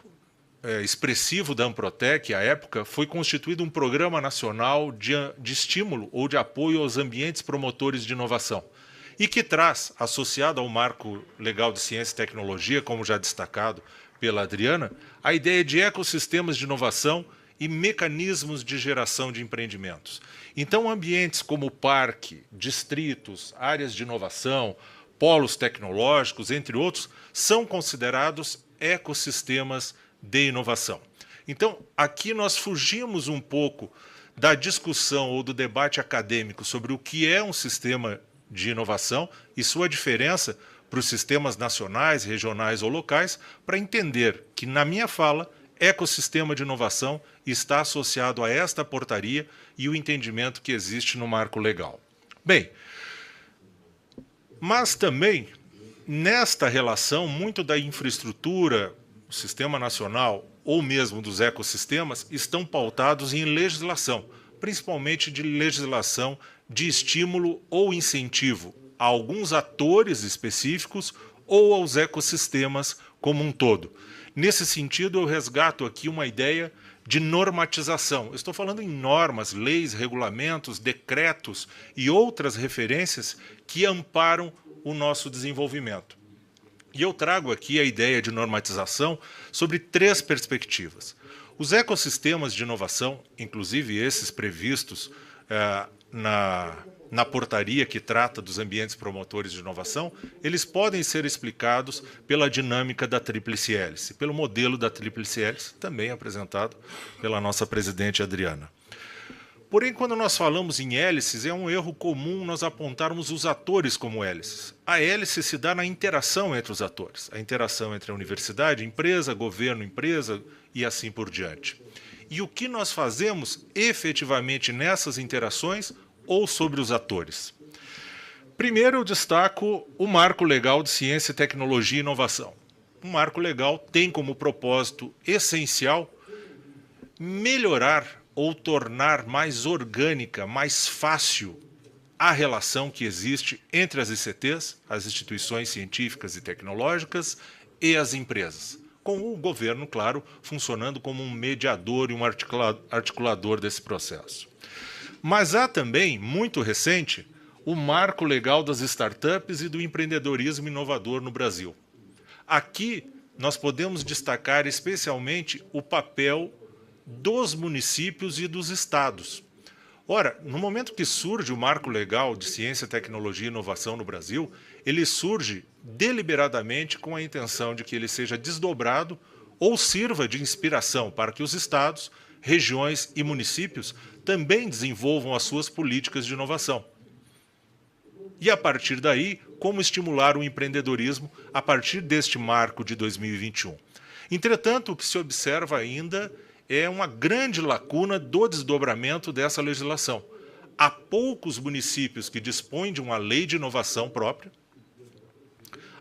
expressivo da Amprotec, à época, foi constituído um Programa Nacional de estímulo ou de apoio aos ambientes promotores de inovação, e que traz, associado ao Marco Legal de Ciência e Tecnologia, como já destacado pela Adriana, a ideia de ecossistemas de inovação e mecanismos de geração de empreendimentos. Então, ambientes como parque, distritos, áreas de inovação, polos tecnológicos, entre outros, são considerados ecossistemas de inovação. Então, aqui nós fugimos um pouco da discussão ou do debate acadêmico sobre o que é um sistema de inovação e sua diferença para os sistemas nacionais, regionais ou locais, para entender que, na minha fala, ecossistema de inovação está associado a esta portaria e o entendimento que existe no marco legal. Bem, mas também, nesta relação, muito da infraestrutura, o sistema nacional ou mesmo dos ecossistemas estão pautados em legislação, principalmente de legislação de estímulo ou incentivo a alguns atores específicos ou aos ecossistemas como um todo. Nesse sentido, eu resgato aqui uma ideia de normatização. Eu estou falando em normas, leis, regulamentos, decretos e outras referências que amparam o nosso desenvolvimento. E eu trago aqui a ideia de normatização sobre 3 perspectivas. Os ecossistemas de inovação, inclusive esses previstos na portaria que trata dos ambientes promotores de inovação, eles podem ser explicados pela dinâmica da tríplice hélice, pelo modelo da tríplice hélice, também apresentado pela nossa presidente Adriana. Porém, quando nós falamos em hélices, é um erro comum nós apontarmos os atores como hélices. A hélice se dá na interação entre os atores, a interação entre a universidade, empresa, governo, empresa e assim por diante. E o que nós fazemos efetivamente nessas interações ou sobre os atores? Primeiro, eu destaco o Marco Legal de Ciência, Tecnologia e Inovação. O Marco Legal tem como propósito essencial melhorar ou tornar mais orgânica, mais fácil a relação que existe entre as ICTs, as instituições científicas e tecnológicas, e as empresas, com o governo, claro, funcionando como um mediador e um articulador desse processo. Mas há também, muito recente, o marco legal das startups e do empreendedorismo inovador no Brasil. Aqui nós podemos destacar especialmente o papel dos municípios e dos estados. Ora, no momento que surge o marco legal de ciência, tecnologia e inovação no Brasil, ele surge deliberadamente com a intenção de que ele seja desdobrado ou sirva de inspiração para que os estados, regiões e municípios também desenvolvam as suas políticas de inovação. E, a partir daí, como estimular o empreendedorismo a partir deste marco de 2021. Entretanto, o que se observa ainda é uma grande lacuna do desdobramento dessa legislação. Há poucos municípios que dispõem de uma lei de inovação própria.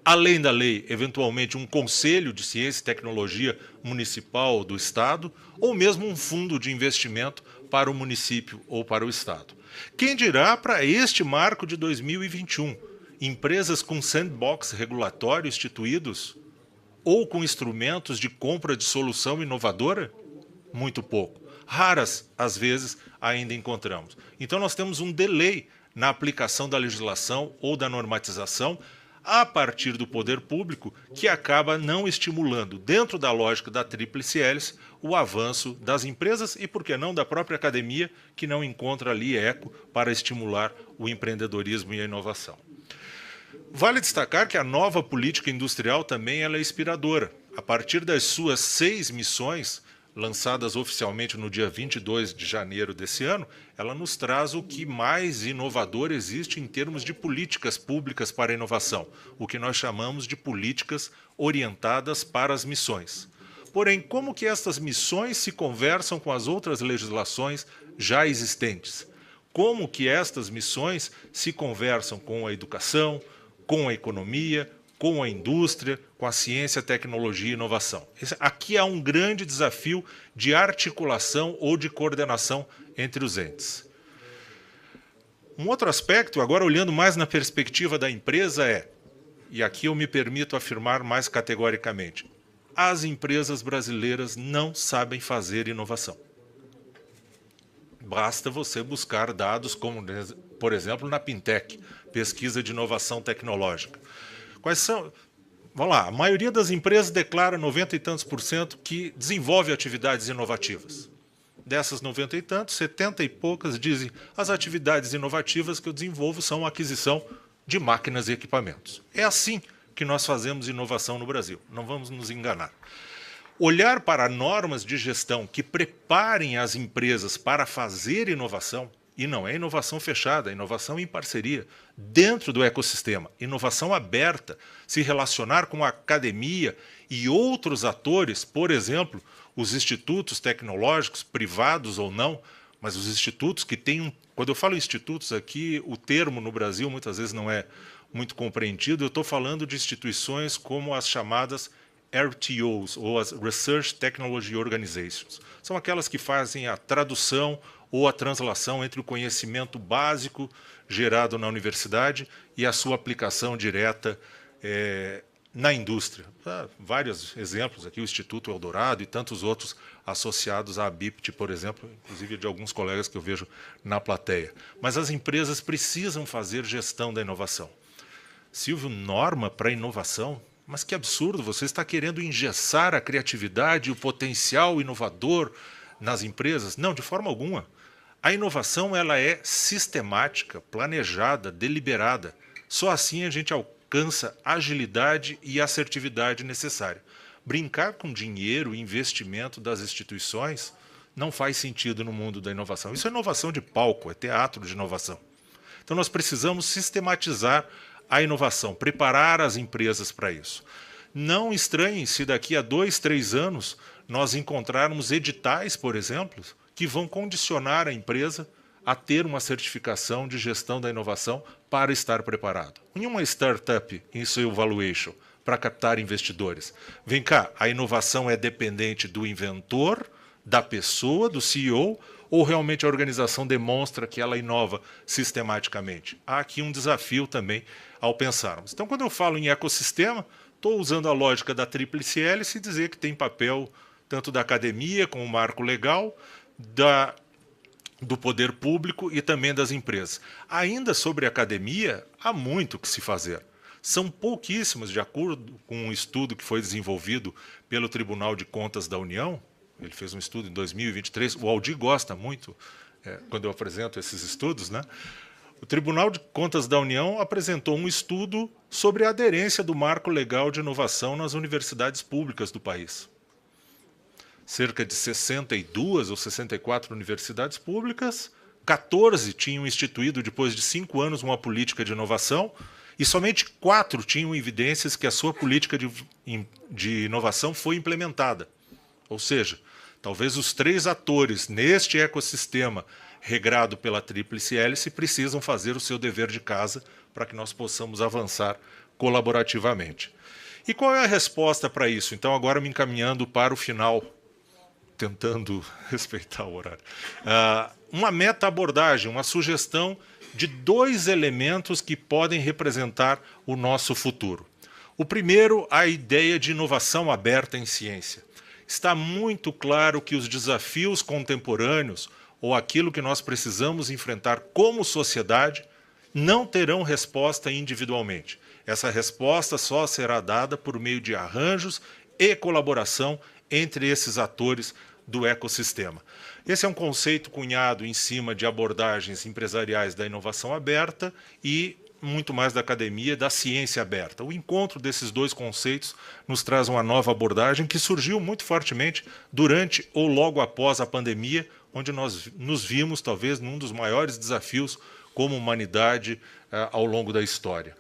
Além da lei, eventualmente, um conselho de ciência e tecnologia municipal do Estado, ou mesmo um fundo de investimento para o município ou para o Estado. Quem dirá para este marco de 2021? Empresas com sandbox regulatório instituídos ou com instrumentos de compra de solução inovadora? Muito pouco. Raras, às vezes, ainda encontramos. Então, nós temos um delay na aplicação da legislação ou da normatização a partir do poder público, que acaba não estimulando, dentro da lógica da tríplice hélice, o avanço das empresas e, por que não, da própria academia, que não encontra ali eco para estimular o empreendedorismo e a inovação. Vale destacar que a nova política industrial também ela é inspiradora. A partir das suas 6 missões, lançadas oficialmente no dia 22 de janeiro desse ano, ela nos traz o que mais inovador existe em termos de políticas públicas para a inovação, o que nós chamamos de políticas orientadas para as missões. Porém, como que estas missões se conversam com as outras legislações já existentes? Como que estas missões se conversam com a educação, com a economia, com a indústria, com a ciência, tecnologia e inovação. Aqui há um grande desafio de articulação ou de coordenação entre os entes. Um outro aspecto, agora olhando mais na perspectiva da empresa, e aqui eu me permito afirmar mais categoricamente, as empresas brasileiras não sabem fazer inovação. Basta você buscar dados como, por exemplo, na Pintec, pesquisa de inovação tecnológica. Quais são? Vamos lá, a maioria das empresas declara 90 e tantos % que desenvolve atividades inovativas. Dessas 90 e tantos, 70 e poucas dizem as atividades inovativas que eu desenvolvo são a aquisição de máquinas e equipamentos. É assim que nós fazemos inovação no Brasil, não vamos nos enganar. Olhar para normas de gestão que preparem as empresas para fazer inovação, e não é inovação fechada, é inovação em parceria, dentro do ecossistema, inovação aberta, se relacionar com a academia e outros atores, por exemplo, os institutos tecnológicos, privados ou não, mas os institutos que têm... Quando eu falo institutos aqui, o termo no Brasil muitas vezes não é muito compreendido, eu estou falando de instituições como as chamadas RTOs, ou as Research Technology Organizations. São aquelas que fazem a tradução ou a translação entre o conhecimento básico gerado na universidade e a sua aplicação direta na indústria. Vários exemplos aqui, o Instituto Eldorado e tantos outros associados à ABIPT, por exemplo, inclusive de alguns colegas que eu vejo na plateia. Mas as empresas precisam fazer gestão da inovação. Silvio, norma para inovação? Mas que absurdo, você está querendo engessar a criatividade e o potencial inovador nas empresas? Não, de forma alguma. A inovação ela é sistemática, planejada, deliberada. Só assim a gente alcança a agilidade e assertividade necessária. Brincar com dinheiro e investimento das instituições não faz sentido no mundo da inovação. Isso é inovação de palco, é teatro de inovação. Então nós precisamos sistematizar a inovação, preparar as empresas para isso. Não estranhem se daqui a 2, 3 anos nós encontrarmos editais, por exemplo, que vão condicionar a empresa a ter uma certificação de gestão da inovação para estar preparado. Em uma startup em seu valuation, para captar investidores. Vem cá, a inovação é dependente do inventor, da pessoa, do CEO, ou realmente a organização demonstra que ela inova sistematicamente? Há aqui um desafio também ao pensarmos. Então, quando eu falo em ecossistema, estou usando a lógica da tríplice hélice e dizer que tem papel tanto da academia, como marco legal, do poder público e também das empresas. Ainda sobre a academia, há muito que se fazer. São pouquíssimos, de acordo com um estudo que foi desenvolvido pelo Tribunal de Contas da União. Ele fez um estudo em 2023, o Aldir gosta muito quando eu apresento esses estudos, né? O Tribunal de Contas da União apresentou um estudo sobre a aderência do marco legal de inovação nas universidades públicas do país. Cerca de 62 ou 64 universidades públicas, 14 tinham instituído, depois de 5 anos, uma política de inovação, e somente 4 tinham evidências que a sua política de inovação foi implementada. Ou seja, talvez os 3 atores neste ecossistema regrado pela tríplice hélice precisam fazer o seu dever de casa para que nós possamos avançar colaborativamente. E qual é a resposta para isso? Então, agora me encaminhando para o final, tentando respeitar o horário. Uma meta-abordagem, uma sugestão de 2 elementos que podem representar o nosso futuro. O primeiro, a ideia de inovação aberta em ciência. Está muito claro que os desafios contemporâneos, ou aquilo que nós precisamos enfrentar como sociedade, não terão resposta individualmente. Essa resposta só será dada por meio de arranjos e colaboração entre esses atores do ecossistema. Esse é um conceito cunhado em cima de abordagens empresariais da inovação aberta e muito mais da academia, da ciência aberta. O encontro desses 2 conceitos nos traz uma nova abordagem que surgiu muito fortemente durante ou logo após a pandemia, onde nós nos vimos, talvez, num dos maiores desafios como humanidade ao longo da história.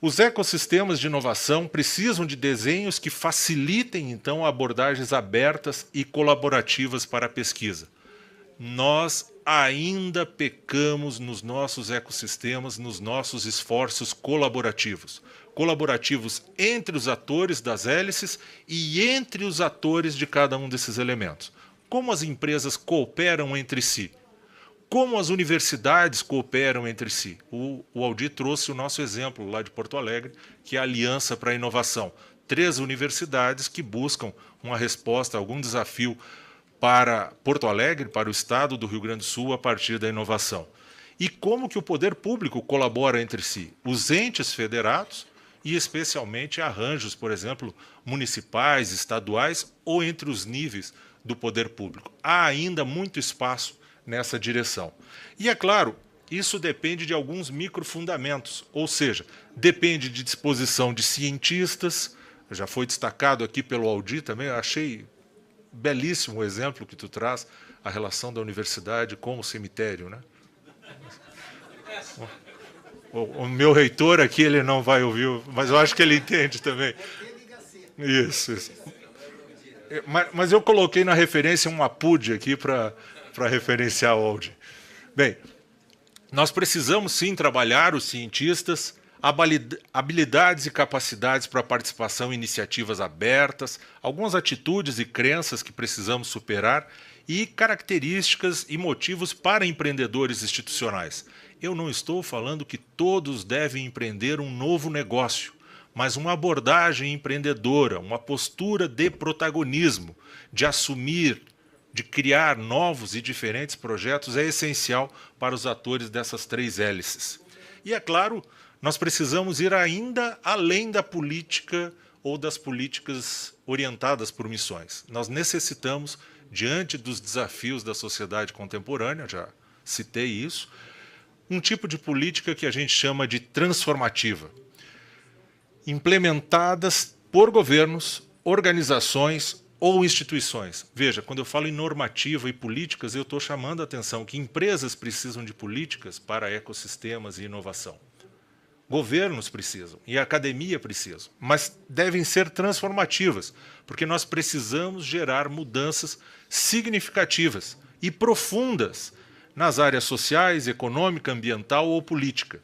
Os ecossistemas de inovação precisam de desenhos que facilitem, então, abordagens abertas e colaborativas para a pesquisa. Nós ainda pecamos nos nossos ecossistemas, nos nossos esforços colaborativos. Colaborativos entre os atores das hélices e entre os atores de cada um desses elementos. Como as empresas cooperam entre si? Como as universidades cooperam entre si? O Aldir trouxe o nosso exemplo lá de Porto Alegre, que é a Aliança para a Inovação. 3 universidades que buscam uma resposta a algum desafio para Porto Alegre, para o estado do Rio Grande do Sul, a partir da inovação. E como que o poder público colabora entre si? Os entes federados e especialmente arranjos, por exemplo, municipais, estaduais ou entre os níveis do poder público. Há ainda muito espaço nessa direção. E, é claro, isso depende de alguns microfundamentos, ou seja, depende de disposição de cientistas, já foi destacado aqui pelo Aldir também, eu achei belíssimo o exemplo que tu traz, a relação da universidade com o cemitério, né? O meu reitor aqui, ele não vai ouvir, mas eu acho que ele entende também. Isso. Mas eu coloquei na referência um APUD aqui para referenciar o Aldir. Bem, nós precisamos sim trabalhar os cientistas, habilidades e capacidades para participação em iniciativas abertas, algumas atitudes e crenças que precisamos superar e características e motivos para empreendedores institucionais. Eu não estou falando que todos devem empreender um novo negócio, mas uma abordagem empreendedora, uma postura de protagonismo, de assumir, de criar novos e diferentes projetos é essencial para os atores dessas 3 hélices. E, é claro, nós precisamos ir ainda além da política ou das políticas orientadas por missões. Nós necessitamos, diante dos desafios da sociedade contemporânea, já citei isso, um tipo de política que a gente chama de transformativa, implementadas por governos, organizações ou instituições. Veja, quando eu falo em normativa e políticas, eu estou chamando a atenção que empresas precisam de políticas para ecossistemas e inovação. Governos precisam e a academia precisa, mas devem ser transformativas, porque nós precisamos gerar mudanças significativas e profundas nas áreas sociais, econômica, ambiental ou política.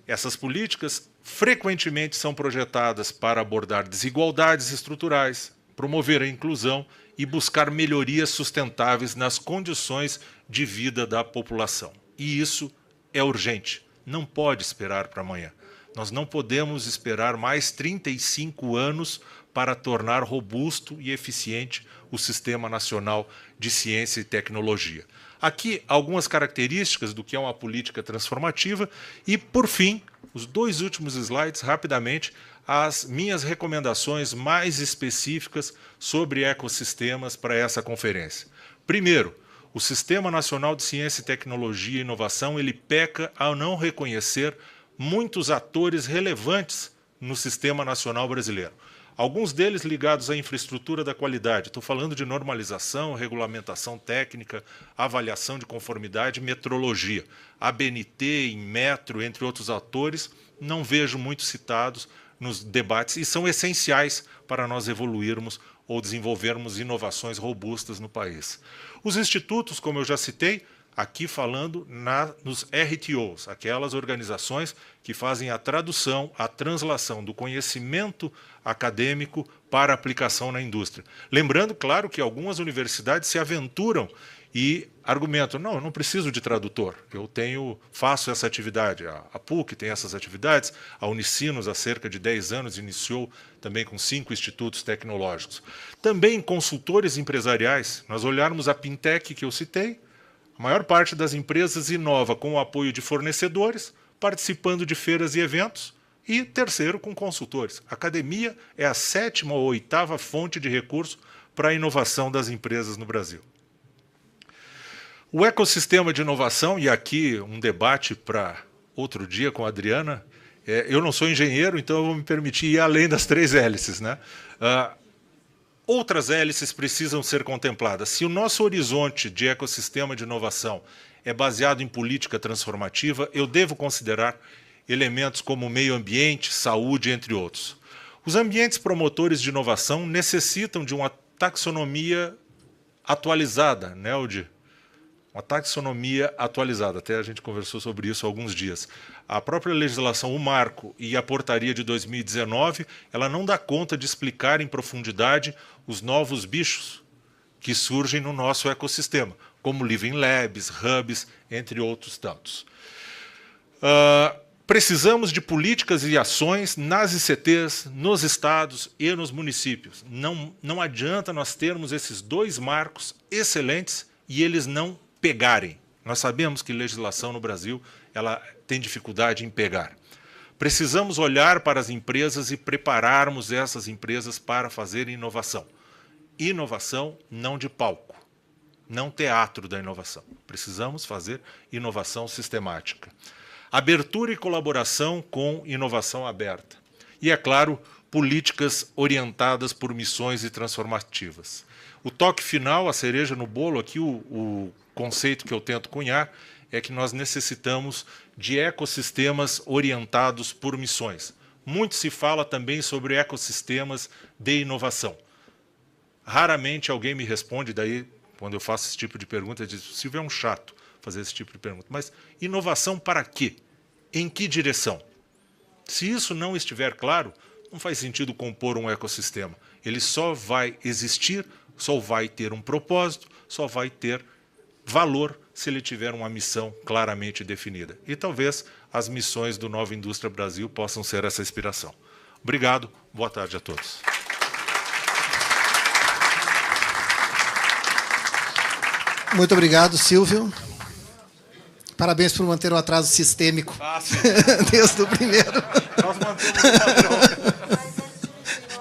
Essas políticas frequentemente são projetadas para abordar desigualdades estruturais, promover a inclusão e buscar melhorias sustentáveis nas condições de vida da população. E isso é urgente, não pode esperar para amanhã. Nós não podemos esperar mais 35 anos para tornar robusto e eficiente o Sistema Nacional de Ciência e Tecnologia. Aqui, algumas características do que é uma política transformativa e, por fim, os 2 últimos slides, rapidamente, as minhas recomendações mais específicas sobre ecossistemas para essa conferência. Primeiro, o Sistema Nacional de Ciência e Tecnologia e Inovação ele peca ao não reconhecer muitos atores relevantes no Sistema Nacional brasileiro. Alguns deles ligados à infraestrutura da qualidade. Estou falando de normalização, regulamentação técnica, avaliação de conformidade, metrologia. ABNT, Inmetro, entre outros atores, não vejo muito citados nos debates e são essenciais para nós evoluirmos ou desenvolvermos inovações robustas no país. Os institutos, como eu já citei, aqui falando nos RTOs, aquelas organizações que fazem a tradução, a translação do conhecimento acadêmico para aplicação na indústria. Lembrando, claro, que algumas universidades se aventuram e argumentam, não, eu não preciso de tradutor, faço essa atividade. A PUC tem essas atividades, a Unicinos, há cerca de 10 anos, iniciou também com 5 institutos tecnológicos. Também consultores empresariais, nós olharmos a Pintec que eu citei, a maior parte das empresas inova com o apoio de fornecedores, participando de feiras e eventos, e terceiro, com consultores. A academia é a 7ª ou 8ª fonte de recurso para a inovação das empresas no Brasil. O ecossistema de inovação, e aqui um debate para outro dia com a Adriana, eu não sou engenheiro, então eu vou me permitir ir além das 3 hélices, né? Outras hélices precisam ser contempladas. Se o nosso horizonte de ecossistema de inovação é baseado em política transformativa, eu devo considerar elementos como meio ambiente, saúde, entre outros. Os ambientes promotores de inovação necessitam de uma taxonomia atualizada, né, Aldir? Uma taxonomia atualizada, até a gente conversou sobre isso há alguns dias. A própria legislação, o marco e a portaria de 2019, ela não dá conta de explicar em profundidade os novos bichos que surgem no nosso ecossistema, como Living Labs, Hubs, entre outros tantos. Precisamos de políticas e ações nas ICTs, nos estados e nos municípios. Não adianta nós termos esses 2 marcos excelentes e eles não pegarem. Nós sabemos que legislação no Brasil ela tem dificuldade em pegar. Precisamos olhar para as empresas e prepararmos essas empresas para fazer inovação. Inovação não de palco, não teatro da inovação. Precisamos fazer inovação sistemática. Abertura e colaboração com inovação aberta. E, é claro, políticas orientadas por missões e transformativas. O toque final, a cereja no bolo, aqui o conceito que eu tento cunhar é que nós necessitamos de ecossistemas orientados por missões. Muito se fala também sobre ecossistemas de inovação. Raramente alguém me responde, daí, quando eu faço esse tipo de pergunta, diz, Silvio, é um chato fazer esse tipo de pergunta. Mas inovação para quê? Em que direção? Se isso não estiver claro, não faz sentido compor um ecossistema. Ele só vai existir, só vai ter um propósito, só vai ter valor se ele tiver uma missão claramente definida. E talvez as missões do Nova Indústria Brasil possam ser essa inspiração. Obrigado, boa tarde a todos. Muito obrigado, Silvio. Parabéns por manter o atraso sistêmico desde o primeiro. Nós mantemos o padrão.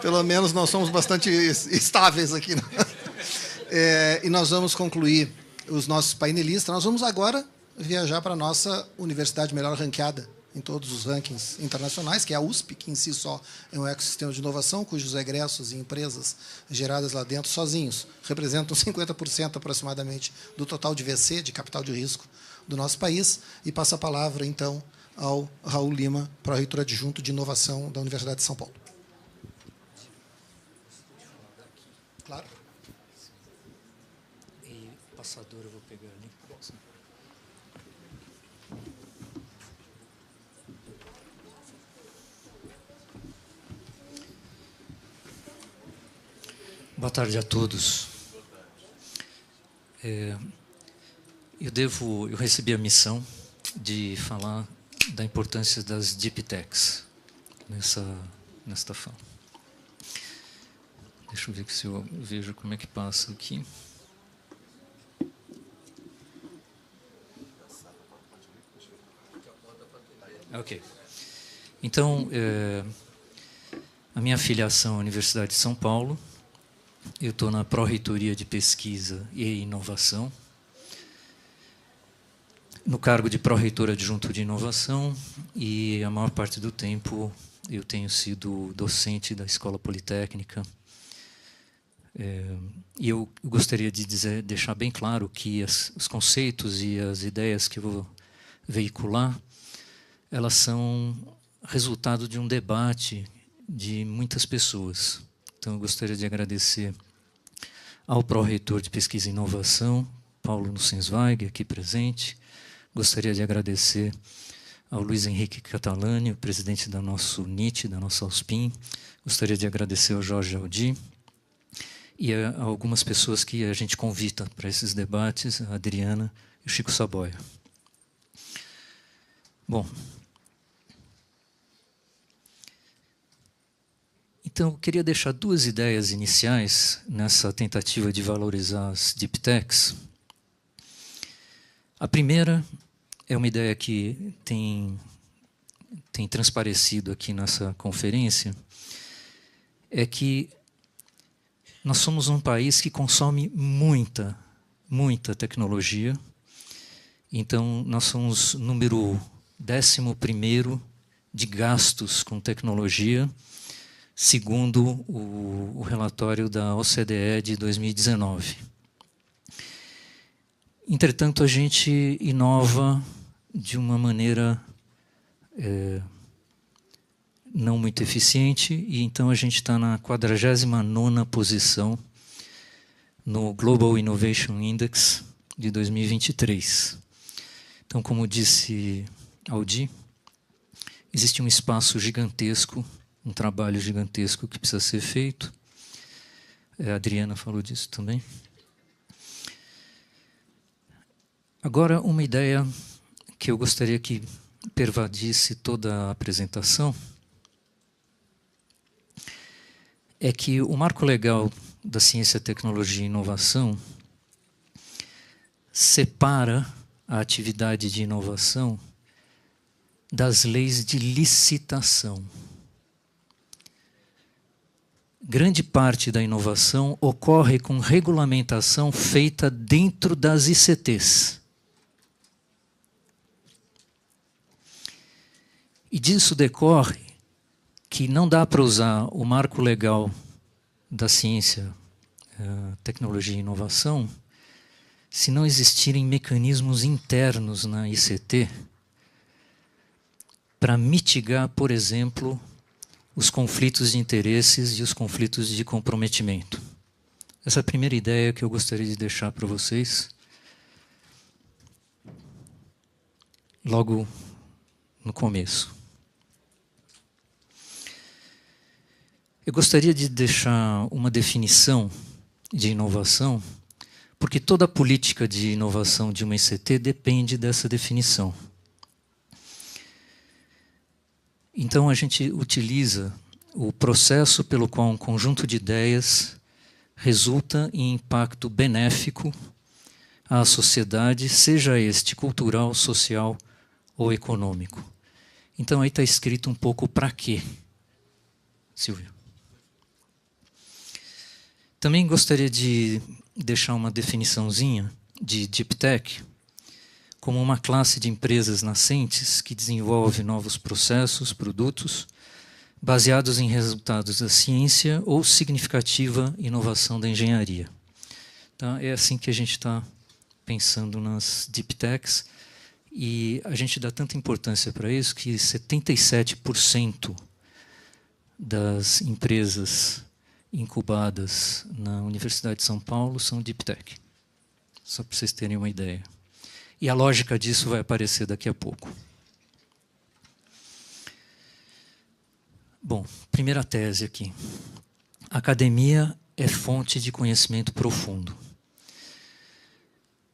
Pelo menos nós somos bastante estáveis aqui. E nós vamos concluir os nossos painelistas. Nós vamos agora viajar para a nossa universidade melhor ranqueada em todos os rankings internacionais, que é a USP, que em si só é um ecossistema de inovação, cujos egressos e empresas geradas lá dentro sozinhos representam 50% aproximadamente do total de VC, de capital de risco, do nosso país. E passo a palavra, então, ao Raul Lima, pró-reitor adjunto de inovação da Universidade de São Paulo. Claro. E passador eu vou pegar ali. Boa tarde a todos. Eu recebi a missão de falar da importância das Deep Techs nesta fala. Deixa eu ver se eu vejo como é que passa aqui. Ok. Então, a minha filiação à Universidade de São Paulo, eu estou na Pró-Reitoria de Pesquisa e Inovação, no cargo de Pró-Reitor Adjunto de Inovação, e a maior parte do tempo eu tenho sido docente da Escola Politécnica. E eu gostaria de deixar bem claro que os conceitos e as ideias que eu vou veicular, elas são resultado de um debate de muitas pessoas. Então, eu gostaria de agradecer ao Pró-Reitor de Pesquisa e Inovação, Paulo Nussensweig, aqui presente. Gostaria de agradecer ao Luiz Henrique Catalani, o presidente da nossa UNIT, da nossa USPIM. Gostaria de agradecer ao Jorge Aldi e a algumas pessoas que a gente convida para esses debates, a Adriana e o Chico Saboia. Bom, então eu queria deixar duas ideias iniciais nessa tentativa de valorizar as Deep Techs. A primeira é uma ideia que tem transparecido aqui nessa conferência, é que nós somos um país que consome muita tecnologia. Então, nós somos número 11º de gastos com tecnologia, segundo o relatório da OCDE de 2019. Entretanto, a gente inova de uma maneira não muito eficiente, e então a gente está na 49ª posição no Global Innovation Index de 2023. Então, como disse Aldi, existe um espaço gigantesco, um trabalho gigantesco que precisa ser feito. A Adriana falou disso também. Agora, uma ideia que eu gostaria que pervadisse toda a apresentação é que o marco legal da ciência, tecnologia e inovação separa a atividade de inovação das leis de licitação. Grande parte da inovação ocorre com regulamentação feita dentro das ICTs. E disso decorre que não dá para usar o marco legal da ciência, tecnologia e inovação se não existirem mecanismos internos na ICT para mitigar, por exemplo, os conflitos de interesses e os conflitos de comprometimento. Essa é a primeira ideia que eu gostaria de deixar para vocês, logo no começo. Eu gostaria de deixar uma definição de inovação, porque toda a política de inovação de uma ICT depende dessa definição. Então, a gente utiliza o processo pelo qual um conjunto de ideias resulta em impacto benéfico à sociedade, seja este cultural, social ou econômico. Então, aí está escrito um pouco para quê, Silvio. Também gostaria de deixar uma definiçãozinha de Deep Tech como uma classe de empresas nascentes que desenvolve novos processos, produtos, baseados em resultados da ciência ou significativa inovação da engenharia. Tá? É assim que a gente está pensando nas Deep Techs, e a gente dá tanta importância para isso que 77% das empresas incubadas na Universidade de São Paulo são Deep Tech. Só para vocês terem uma ideia. E a lógica disso vai aparecer daqui a pouco. Bom, primeira tese aqui. A academia é fonte de conhecimento profundo.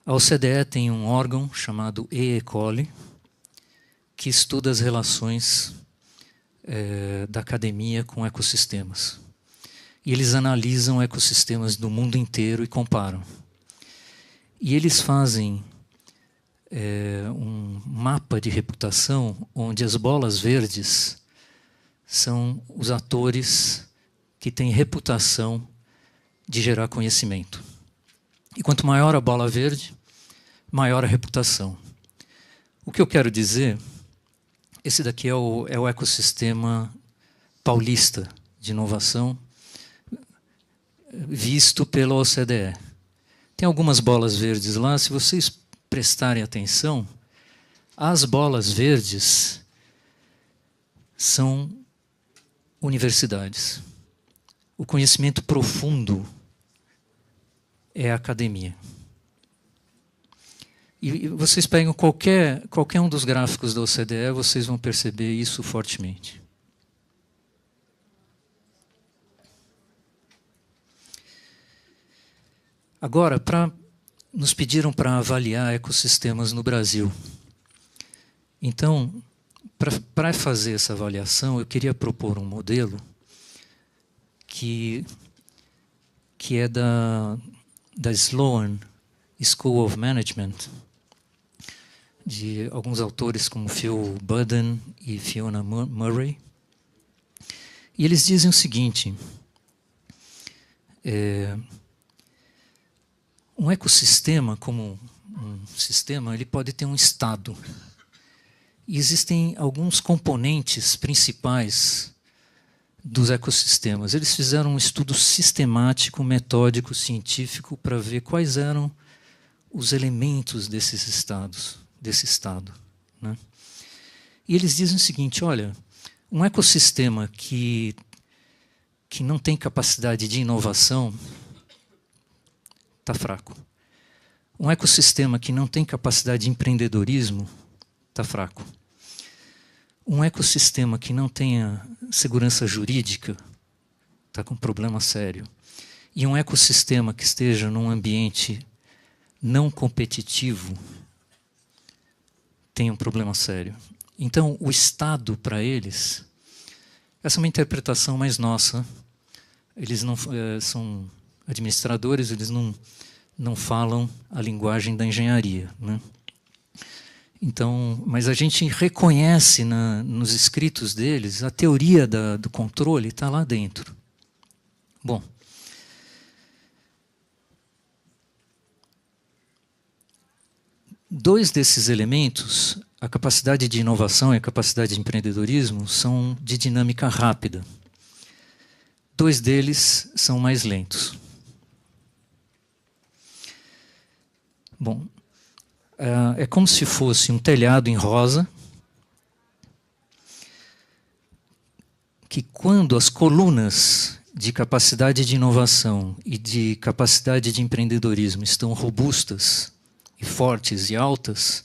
A OCDE tem um órgão chamado E-Ecole, que estuda as relações da academia com ecossistemas. E eles analisam ecossistemas do mundo inteiro e comparam. E eles fazem um mapa de reputação onde as bolas verdes são os atores que têm reputação de gerar conhecimento. E quanto maior a bola verde, maior a reputação. O que eu quero dizer, esse daqui é o ecossistema paulista de inovação, visto pela OCDE. Tem algumas bolas verdes lá, se vocês prestarem atenção, as bolas verdes são universidades. O conhecimento profundo é a academia. E vocês pegam qualquer um dos gráficos da OCDE, vocês vão perceber isso fortemente. Agora, nos pediram para avaliar ecossistemas no Brasil. Então, para fazer essa avaliação, eu queria propor um modelo que é da Sloan School of Management, de alguns autores como Phil Budden e Fiona Murray. E eles dizem o seguinte: um ecossistema, como um sistema, ele pode ter um estado. E existem alguns componentes principais dos ecossistemas. Eles fizeram um estudo sistemático, metódico, científico, para ver quais eram os elementos desse estado. Né? E eles dizem o seguinte: olha, um ecossistema que não tem capacidade de inovação está fraco. Um ecossistema que não tem capacidade de empreendedorismo está fraco. Um ecossistema que não tenha segurança jurídica está com um problema sério. E um ecossistema que esteja num ambiente não competitivo tem um problema sério. Então, o Estado, para eles, essa é uma interpretação mais nossa. Eles não são administradores, eles não falam a linguagem da engenharia, né? Então, mas a gente reconhece nos escritos deles a teoria do controle está lá dentro. Bom, dois desses elementos, a capacidade de inovação e a capacidade de empreendedorismo, são de dinâmica rápida. Dois deles são mais lentos. Bom, é como se fosse um telhado em rosa, que quando as colunas de capacidade de inovação e de capacidade de empreendedorismo estão robustas e fortes e altas,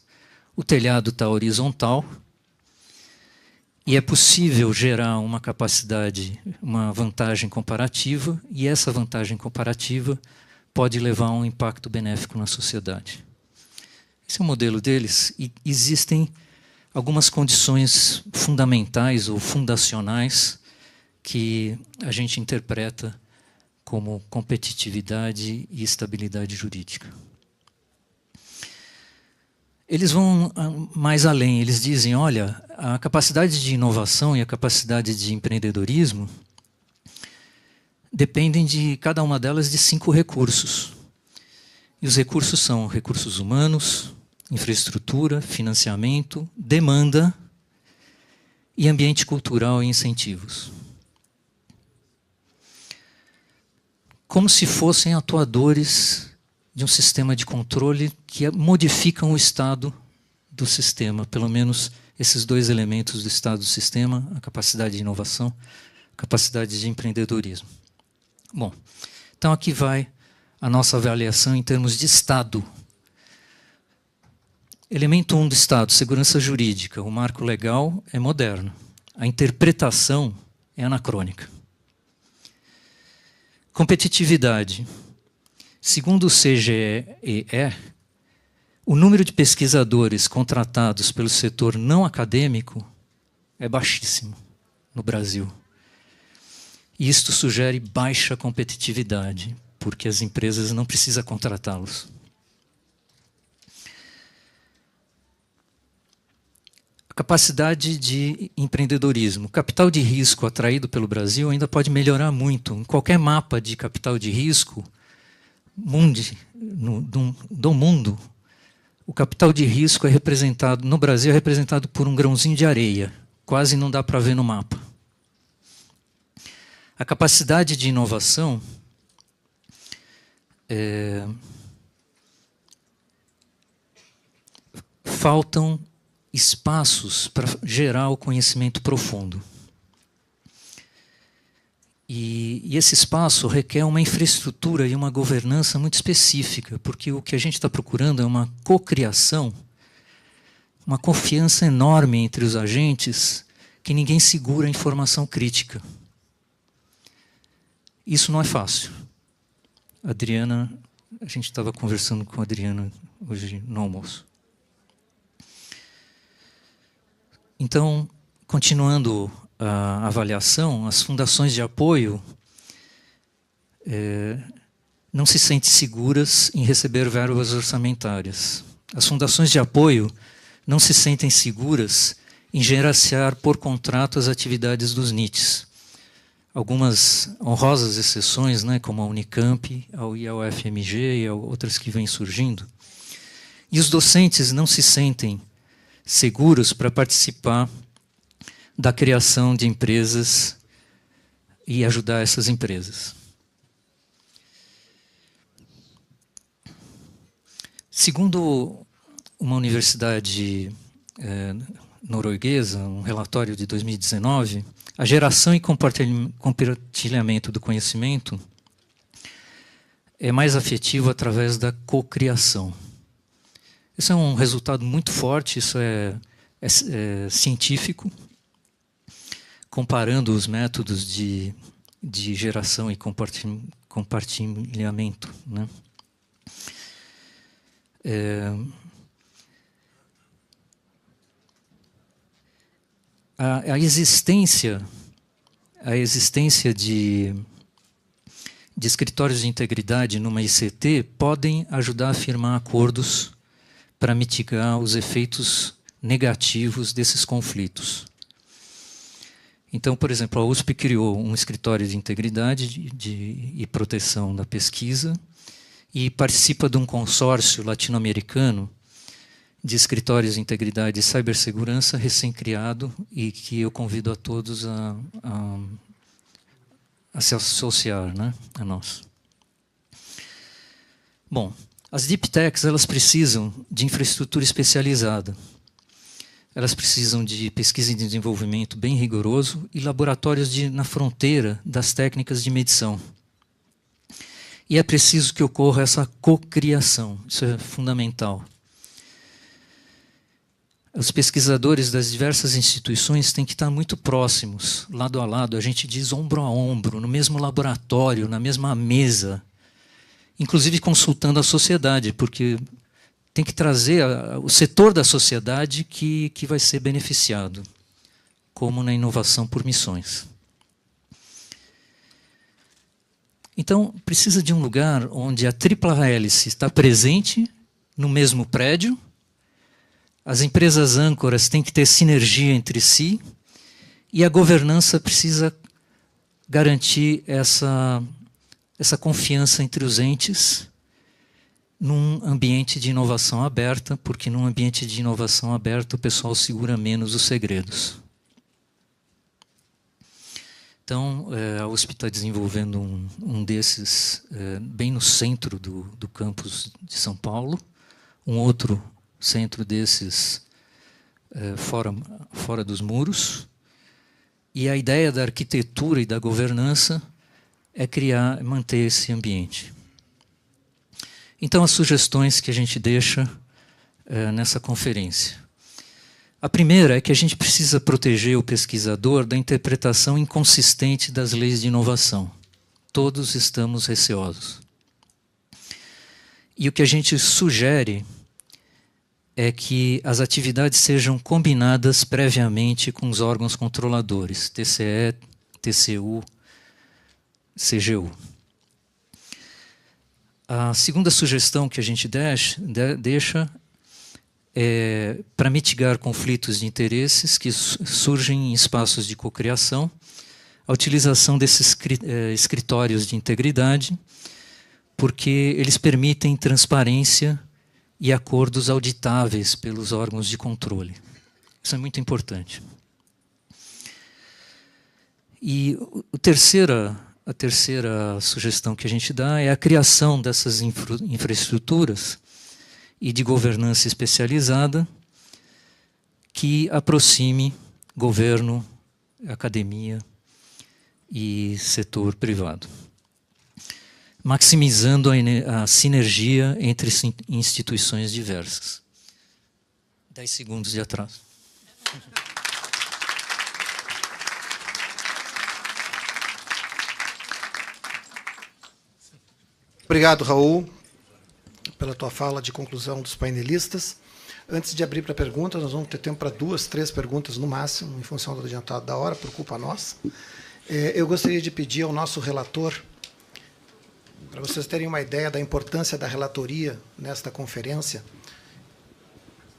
o telhado está horizontal e é possível gerar uma capacidade, uma vantagem comparativa, e essa vantagem comparativa pode levar a um impacto benéfico na sociedade. Esse é o modelo deles, e existem algumas condições fundamentais ou fundacionais que a gente interpreta como competitividade e estabilidade jurídica. Eles vão mais além, eles dizem, olha, a capacidade de inovação e a capacidade de empreendedorismo dependem de cada uma delas de 5 recursos. E os recursos são recursos humanos, infraestrutura, financiamento, demanda e ambiente cultural e incentivos. Como se fossem atuadores de um sistema de controle que modificam o estado do sistema, pelo menos esses 2 elementos do estado do sistema, a capacidade de inovação, a capacidade de empreendedorismo. Bom, então aqui vai a nossa avaliação em termos de estado. Elemento 1 do estado, segurança jurídica. O marco legal é moderno. A interpretação é anacrônica. Competitividade. Segundo o CGEE, o número de pesquisadores contratados pelo setor não acadêmico é baixíssimo no Brasil. E isto sugere baixa competitividade, porque as empresas não precisam contratá-los. A capacidade de empreendedorismo. O capital de risco atraído pelo Brasil ainda pode melhorar muito. Em qualquer mapa de capital de risco do mundo, o capital de risco é representado, no Brasil, é representado por um grãozinho de areia. Quase não dá para ver no mapa. A capacidade de inovação faltam espaços para gerar o conhecimento profundo. E esse espaço requer uma infraestrutura e uma governança muito específica, porque o que a gente está procurando é uma cocriação, uma confiança enorme entre os agentes, que ninguém segura a informação crítica. Isso não é fácil. Adriana, a gente estava conversando com a Adriana hoje no almoço. Então, continuando a avaliação, as fundações de apoio não se sentem seguras em receber verbas orçamentárias. As fundações de apoio não se sentem seguras em gerenciar por contrato as atividades dos NITs. Algumas honrosas exceções, né, como a Unicamp, a UFMG e outras que vêm surgindo. E os docentes não se sentem seguros para participar da criação de empresas e ajudar essas empresas. Segundo uma universidade norueguesa, um relatório de 2019, a geração e compartilhamento do conhecimento é mais afetivo através da cocriação. Isso é um resultado muito forte, isso é científico, comparando os métodos de geração e compartilhamento, né? A existência de escritórios de integridade numa ICT podem ajudar a firmar acordos para mitigar os efeitos negativos desses conflitos. Então, por exemplo, a USP criou um escritório de integridade e proteção da pesquisa e participa de um consórcio latino-americano de escritórios de integridade e cibersegurança recém-criado e que eu convido a todos a se associar, né, a nós. Bom, as Deep Techs, elas precisam de infraestrutura especializada. Elas precisam de pesquisa e desenvolvimento bem rigoroso e laboratórios na fronteira das técnicas de medição. E é preciso que ocorra essa cocriação, isso é fundamental. Os pesquisadores das diversas instituições têm que estar muito próximos, lado a lado, a gente diz ombro a ombro, no mesmo laboratório, na mesma mesa, inclusive consultando a sociedade, porque tem que trazer o setor da sociedade que vai ser beneficiado, como na inovação por missões. Então, precisa de um lugar onde a tripla hélice está presente no mesmo prédio. As empresas âncoras têm que ter sinergia entre si e a governança precisa garantir essa confiança entre os entes num ambiente de inovação aberta, porque num ambiente de inovação aberta o pessoal segura menos os segredos. Então, a USP está desenvolvendo um desses bem no centro do campus de São Paulo, um outro centro desses fora dos muros, e a ideia da arquitetura e da governança é manter esse ambiente. Então, as sugestões que a gente deixa nessa conferência. A primeira é que a gente precisa proteger o pesquisador da interpretação inconsistente das leis de inovação. todos estamos receosos. E o que a gente sugere é que as atividades sejam combinadas previamente com os órgãos controladores, TCE, TCU, CGU. A segunda sugestão que a gente deixa é para mitigar conflitos de interesses que surgem em espaços de cocriação, a utilização desses escritórios de integridade, porque eles permitem transparência e acordos auditáveis pelos órgãos de controle. Isso é muito importante. E a terceira sugestão que a gente dá é a criação dessas infraestruturas e de governança especializada que aproxime governo, academia e setor privado, maximizando a sinergia entre instituições diversas. 10 segundos de atraso. Obrigado, Raul, pela tua fala de conclusão dos painelistas. Antes de abrir para perguntas, nós vamos ter tempo para 2, 3 perguntas no máximo, em função do adiantado da hora, por culpa nossa. Eu gostaria de pedir ao nosso relator, para vocês terem uma ideia da importância da relatoria nesta conferência,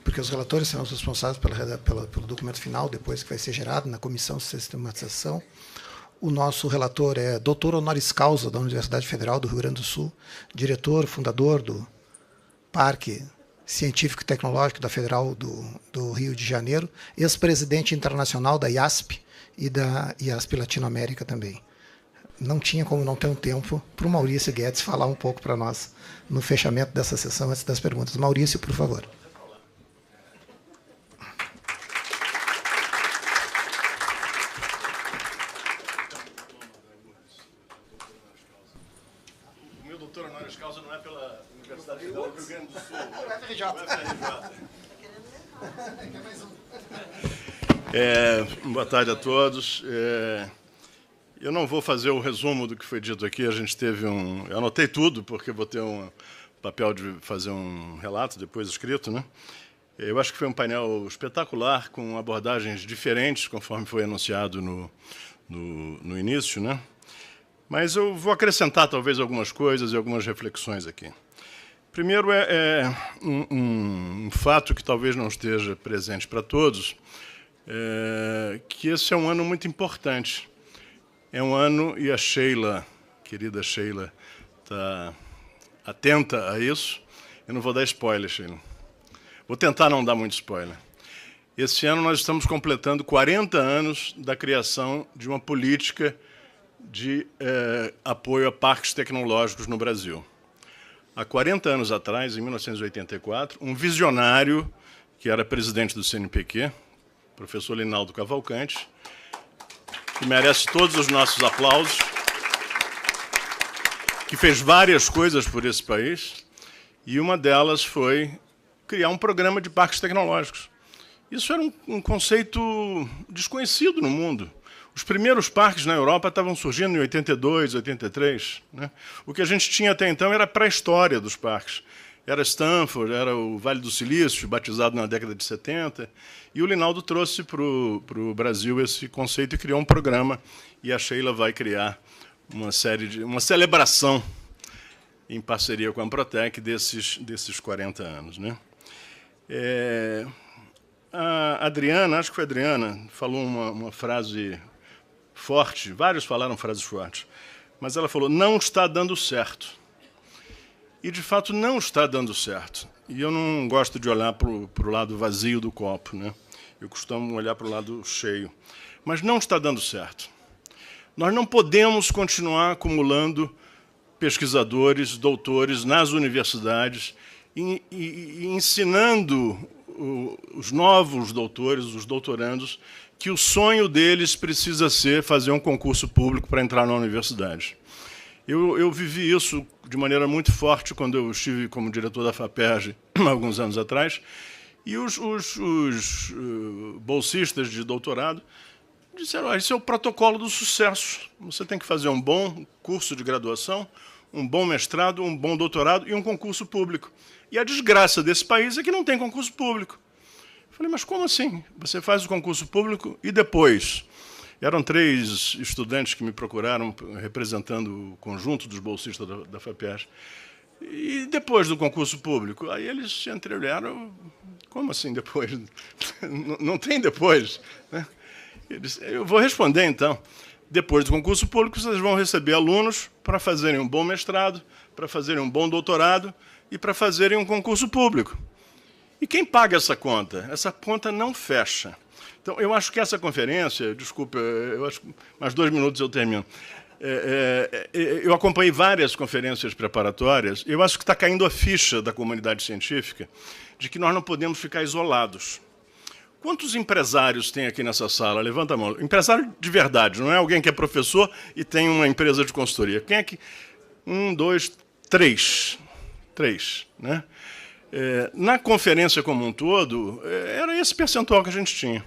porque os relatores serão os responsáveis pelo documento final, depois que vai ser gerado na Comissão de Sistematização. O nosso relator é doutor honoris causa da Universidade Federal do Rio Grande do Sul, diretor, fundador do Parque Científico e Tecnológico da Federal do Rio de Janeiro, ex-presidente internacional da IASP e da IASP Latinoamérica também. Não tinha como não ter um tempo para o Maurício Guedes falar um pouco para nós no fechamento dessa sessão, antes das perguntas. Maurício, por favor. O meu doutor honoris causa não é pela Universidade Federal do Rio Grande do Sul, é boa tarde a todos. Eu não vou fazer o resumo do que foi dito aqui. A gente teve eu anotei tudo, porque vou ter um papel de fazer um relato depois escrito, né? Eu acho que foi um painel espetacular, com abordagens diferentes, conforme foi anunciado no início, né? Mas eu vou acrescentar, talvez, algumas coisas e algumas reflexões aqui. Primeiro, um fato que talvez não esteja presente para todos, que esse é um ano muito importante. É um ano, e a Sheila, querida Sheila, está atenta a isso. Eu não vou dar spoiler, Sheila. Vou tentar não dar muito spoiler. Esse ano nós estamos completando 40 anos da criação de uma política de apoio a parques tecnológicos no Brasil. Há 40 anos atrás, em 1984, um visionário, que era presidente do CNPq, professor Linaldo Cavalcante, que merece todos os nossos aplausos, que fez várias coisas por esse país, e uma delas foi criar um programa de parques tecnológicos. Isso era um conceito desconhecido no mundo. Os primeiros parques na Europa estavam surgindo em 82, 83. Né? O que a gente tinha até então era a pré-história dos parques. Era Stanford, era o Vale do Silício, batizado na década de 70, e o Linaldo trouxe para o Brasil esse conceito e criou um programa, e a Sheila vai criar uma celebração em parceria com a Amprotec desses 40 anos. Né? A Adriana, acho que foi a Adriana, falou uma frase forte, vários falaram frases fortes, mas ela falou, não está dando certo. E, de fato, não está dando certo. E eu não gosto de olhar para o lado vazio do copo, né? Eu costumo olhar para o lado cheio. Mas não está dando certo. Nós não podemos continuar acumulando pesquisadores, doutores nas universidades e ensinando os novos doutores, os doutorandos, que o sonho deles precisa ser fazer um concurso público para entrar na universidade. Eu vivi isso de maneira muito forte quando eu estive como diretor da FAPERJ, alguns anos atrás, e os bolsistas de doutorado disseram, esse é o protocolo do sucesso. Você tem que fazer um bom curso de graduação, um bom mestrado, um bom doutorado e um concurso público. E a desgraça desse país é que não tem concurso público. Eu falei, mas como assim? Você faz o concurso público e depois? Eram 3 estudantes que me procuraram representando o conjunto dos bolsistas da FAPESP. E depois do concurso público? Aí eles se entreolharam, como assim depois? Não tem depois, né? Eu vou responder, então. Depois do concurso público, vocês vão receber alunos para fazerem um bom mestrado, para fazerem um bom doutorado e para fazerem um concurso público. E quem paga essa conta? Essa conta não fecha. Então, eu acho que essa conferência, desculpa, eu acho que mais 2 minutos eu termino. Eu acompanhei várias conferências preparatórias, eu acho que está caindo a ficha da comunidade científica de que nós não podemos ficar isolados. Quantos empresários tem aqui nessa sala? Levanta a mão. Empresário de verdade, não é alguém que é professor e tem uma empresa de consultoria. Quem é que... 1, 2, 3. 3, né? Na conferência como um todo, era esse percentual que a gente tinha.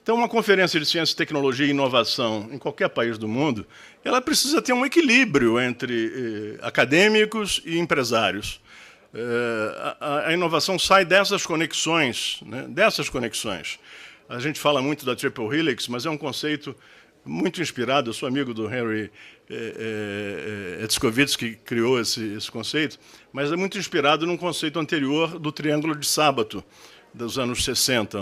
Então, uma conferência de ciência, tecnologia e inovação em qualquer país do mundo, ela precisa ter um equilíbrio entre acadêmicos e empresários. A inovação sai dessas conexões, né? Dessas conexões. A gente fala muito da Triple Helix, mas é um conceito muito inspirado. Eu sou amigo do Henry Etzkovitz, que criou esse conceito, mas é muito inspirado num conceito anterior do triângulo de Sábato, dos anos 60,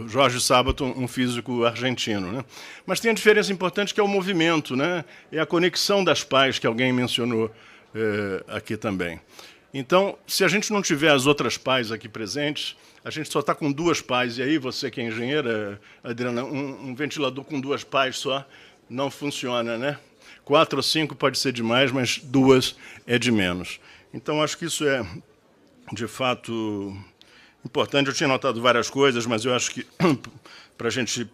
Jorge Sábato, um físico argentino, né? Mas tem a diferença importante que é o movimento, né? É a conexão das pás que alguém mencionou aqui também. Então, se a gente não tiver as outras pás aqui presentes, a gente só está com 2 pás, e aí você que é engenheira, Adriana, um ventilador com 2 pás só não funciona, né? 4 ou 5 pode ser demais, mas 2 é de menos. Então, acho que isso é, de fato, importante. Eu tinha notado várias coisas, mas eu acho que, para a gente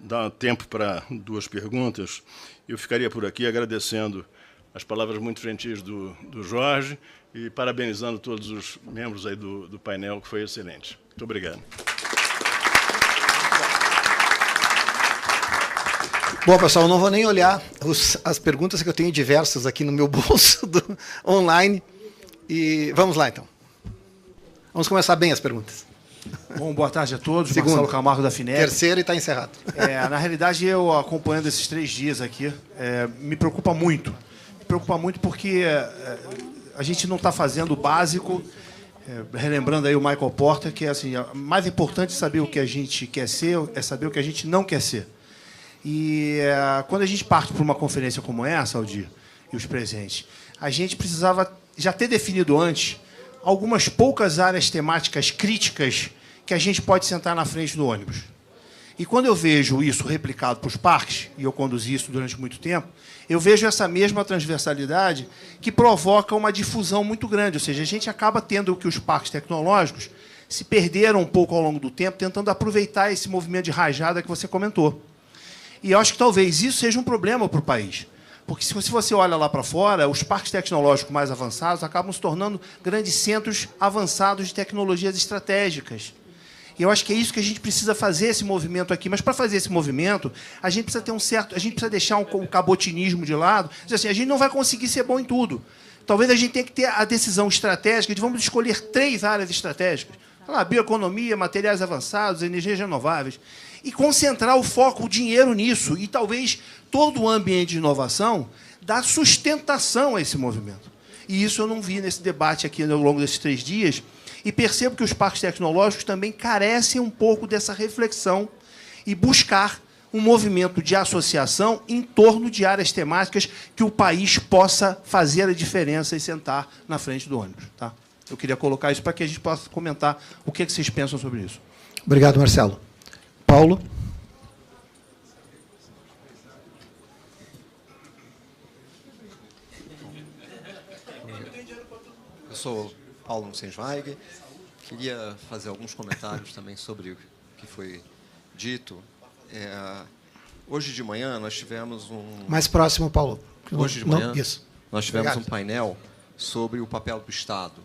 dar tempo para 2 perguntas, eu ficaria por aqui agradecendo as palavras muito gentis do Jorge e parabenizando todos os membros aí do painel, que foi excelente. Muito obrigado. Bom, pessoal, eu não vou nem olhar as perguntas, que eu tenho diversas aqui no meu bolso online. E vamos lá, então. Vamos começar bem as perguntas. Bom, boa tarde a todos. Segundo. Marcelo Camargo, da FINEP. Terceiro e está encerrado. Na realidade, eu acompanhando esses 3 dias aqui, me preocupa muito. Me preocupa muito porque a gente não está fazendo o básico, relembrando aí o Michael Porter, que é assim, mais importante saber o que a gente quer ser é saber o que a gente não quer ser. E quando a gente parte para uma conferência como essa, Aldir, e os presentes, a gente precisava já ter definido antes algumas poucas áreas temáticas críticas que a gente pode sentar na frente do ônibus. E quando eu vejo isso replicado para os parques, e eu conduzi isso durante muito tempo, eu vejo essa mesma transversalidade que provoca uma difusão muito grande. Ou seja, a gente acaba tendo que os parques tecnológicos se perderam um pouco ao longo do tempo, tentando aproveitar esse movimento de rajada que você comentou. E eu acho que talvez isso seja um problema para o país. Porque se você olha lá para fora, os parques tecnológicos mais avançados acabam se tornando grandes centros avançados de tecnologias estratégicas. E eu acho que é isso que a gente precisa fazer, esse movimento aqui. Mas, para fazer esse movimento, a gente precisa ter a gente precisa deixar o cabotinismo de lado. Assim, a gente não vai conseguir ser bom em tudo. Talvez a gente tenha que ter a decisão estratégica de vamos escolher 3 áreas estratégicas. Bioeconomia, materiais avançados, energias renováveis. E concentrar o foco, o dinheiro nisso. E talvez todo o ambiente de inovação dar sustentação a esse movimento. E isso eu não vi nesse debate aqui ao longo desses 3 dias. E percebo que os parques tecnológicos também carecem um pouco dessa reflexão e buscar um movimento de associação em torno de áreas temáticas que o país possa fazer a diferença e sentar na frente do ônibus. Tá? Eu queria colocar isso para que a gente possa comentar o que vocês pensam sobre isso. Obrigado, Marcelo. Paulo? Eu sou Paulo Nussensweig. Queria fazer alguns comentários também sobre o que foi dito. Hoje de manhã nós tivemos Mais próximo, Paulo. Hoje de manhã isso. nós tivemos Obrigado. um painel sobre o papel do Estado.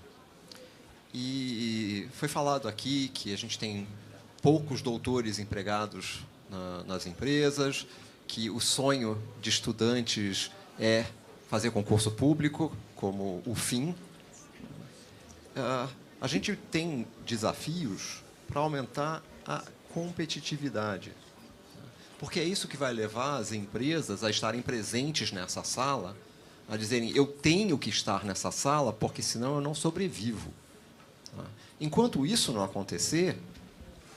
E foi falado aqui que a gente tem poucos doutores empregados nas empresas, que o sonho de estudantes é fazer concurso público como o fim. A gente tem desafios para aumentar a competitividade, porque é isso que vai levar as empresas a estarem presentes nessa sala, a dizerem, eu tenho que estar nessa sala, porque senão eu não sobrevivo. Enquanto isso não acontecer,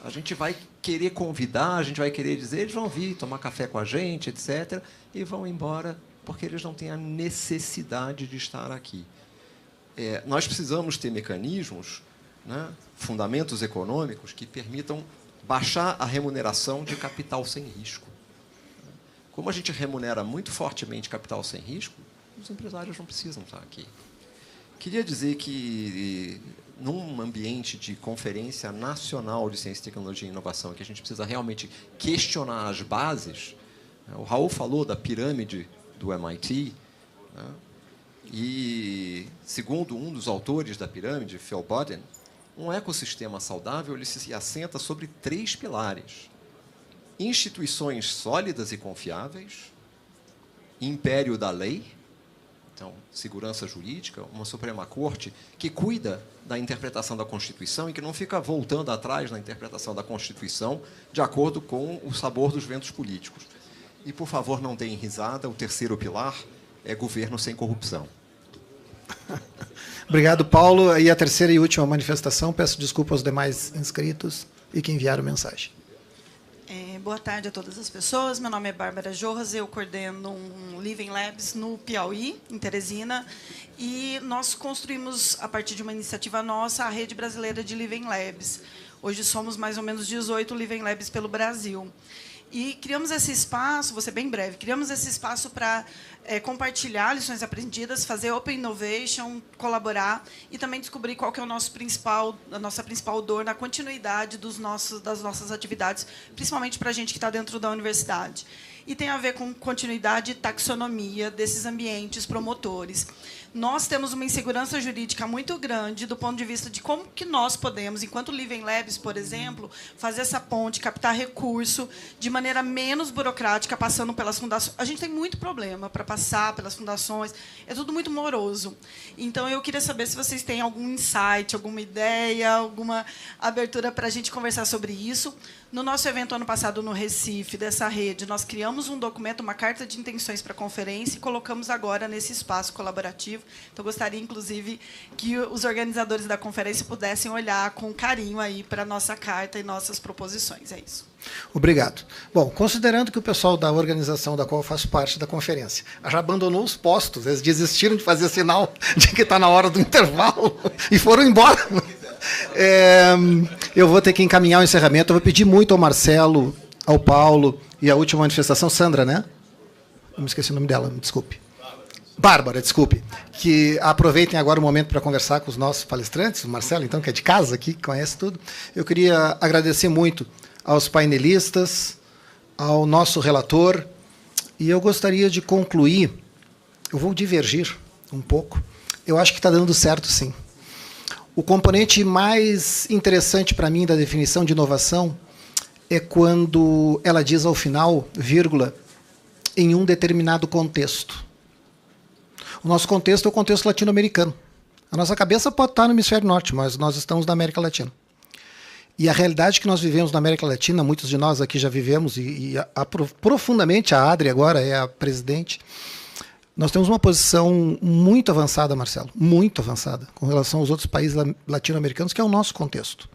a gente vai querer convidar, a gente vai querer dizer, eles vão vir tomar café com a gente, etc., e vão embora, porque eles não têm a necessidade de estar aqui. Nós precisamos ter mecanismos, né, fundamentos econômicos, que permitam baixar a remuneração de capital sem risco. Como a gente remunera muito fortemente capital sem risco, os empresários não precisam estar aqui. Queria dizer que, num ambiente de conferência nacional de ciência, tecnologia e inovação, que a gente precisa realmente questionar as bases, o Raul falou da pirâmide do MIT, né, e, segundo um dos autores da pirâmide, Phil Bodden, um ecossistema saudável ele se assenta sobre 3 pilares: instituições sólidas e confiáveis, império da lei, então, segurança jurídica, uma Suprema Corte que cuida da interpretação da Constituição e que não fica voltando atrás na interpretação da Constituição de acordo com o sabor dos ventos políticos. E, por favor, não deem risada, o 3º pilar é governo sem corrupção. Obrigado, Paulo. E a terceira e última manifestação, peço desculpa aos demais inscritos e que enviaram mensagem. Boa tarde a todas as pessoas. Meu nome é Bárbara Jorras, eu coordeno um Living Labs no Piauí, em Teresina, e nós construímos, a partir de uma iniciativa nossa, a Rede Brasileira de Living Labs. Hoje somos mais ou menos 18 Living Labs pelo Brasil. E criamos esse espaço, vou ser bem breve, criamos esse espaço para compartilhar lições aprendidas, fazer open innovation, colaborar e também descobrir qual que é a nossa principal dor na continuidade das nossas atividades, principalmente para a gente que está dentro da universidade. E tem a ver com continuidade e taxonomia desses ambientes promotores. Nós temos uma insegurança jurídica muito grande do ponto de vista de como que nós podemos, enquanto Living Labs, por exemplo, fazer essa ponte, captar recurso de maneira menos burocrática, passando pelas fundações. A gente tem muito problema para passar pelas fundações, é tudo muito moroso. Então, eu queria saber se vocês têm algum insight, alguma ideia, alguma abertura para a gente conversar sobre isso. No nosso evento, ano passado, no Recife, dessa rede, nós criamos um documento, uma carta de intenções para a conferência e colocamos agora nesse espaço colaborativo. Então, gostaria, inclusive, que os organizadores da conferência pudessem olhar com carinho aí para a nossa carta e nossas proposições. É isso. Obrigado. Bom, considerando que o pessoal da organização da qual eu faço parte da conferência já abandonou os postos, eles desistiram de fazer sinal de que está na hora do intervalo e foram embora. Eu vou ter que encaminhar o encerramento. Eu vou pedir muito ao Marcelo, ao Paulo e à última manifestação, Sandra, né? Eu me esqueci o nome dela, me desculpe. Bárbara, desculpe. Que aproveitem agora o momento para conversar com os nossos palestrantes, o Marcelo, então, que é de casa aqui, que conhece tudo. Eu queria agradecer muito aos painelistas, ao nosso relator, e eu gostaria de concluir, eu vou divergir um pouco, eu acho que está dando certo, sim. O componente mais interessante para mim da definição de inovação é quando ela diz ao final, vírgula, em um determinado contexto. O nosso contexto é o contexto latino-americano. A nossa cabeça pode estar no hemisfério norte, mas nós estamos na América Latina. E a realidade que nós vivemos na América Latina, muitos de nós aqui já vivemos, profundamente, a Adri agora é a presidente, nós temos uma posição muito avançada, Marcelo, muito avançada, com relação aos outros países latino-americanos, que é o nosso contexto.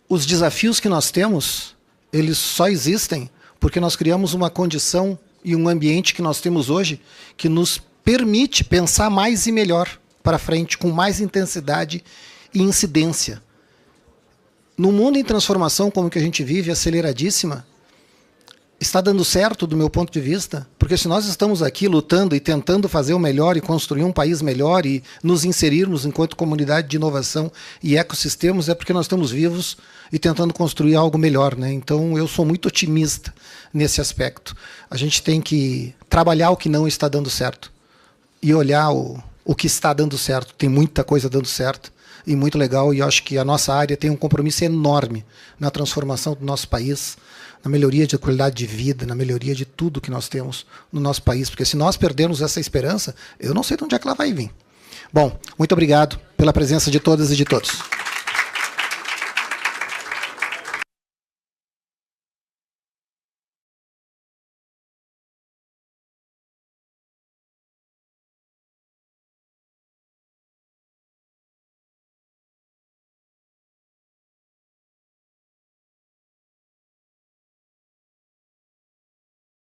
Os desafios que nós temos, eles só existem porque nós criamos uma condição e um ambiente que nós temos hoje que nos permite pensar mais e melhor para frente, com mais intensidade e incidência. No mundo em transformação como que a gente vive, aceleradíssima, está dando certo do meu ponto de vista, porque se nós estamos aqui lutando e tentando fazer o melhor e construir um país melhor e nos inserirmos enquanto comunidade de inovação e ecossistemas, é porque nós estamos vivos e tentando construir algo melhor, né? Então, eu sou muito otimista nesse aspecto. A gente tem que trabalhar o que não está dando certo e olhar o que está dando certo. Tem muita coisa dando certo. e muito legal, e eu acho que a nossa área tem um compromisso enorme na transformação do nosso país, na melhoria de qualidade de vida, na melhoria de tudo que nós temos no nosso país, porque se nós perdermos essa esperança, eu não sei de onde é que ela vai vir. Bom, muito obrigado pela presença de todas e de todos.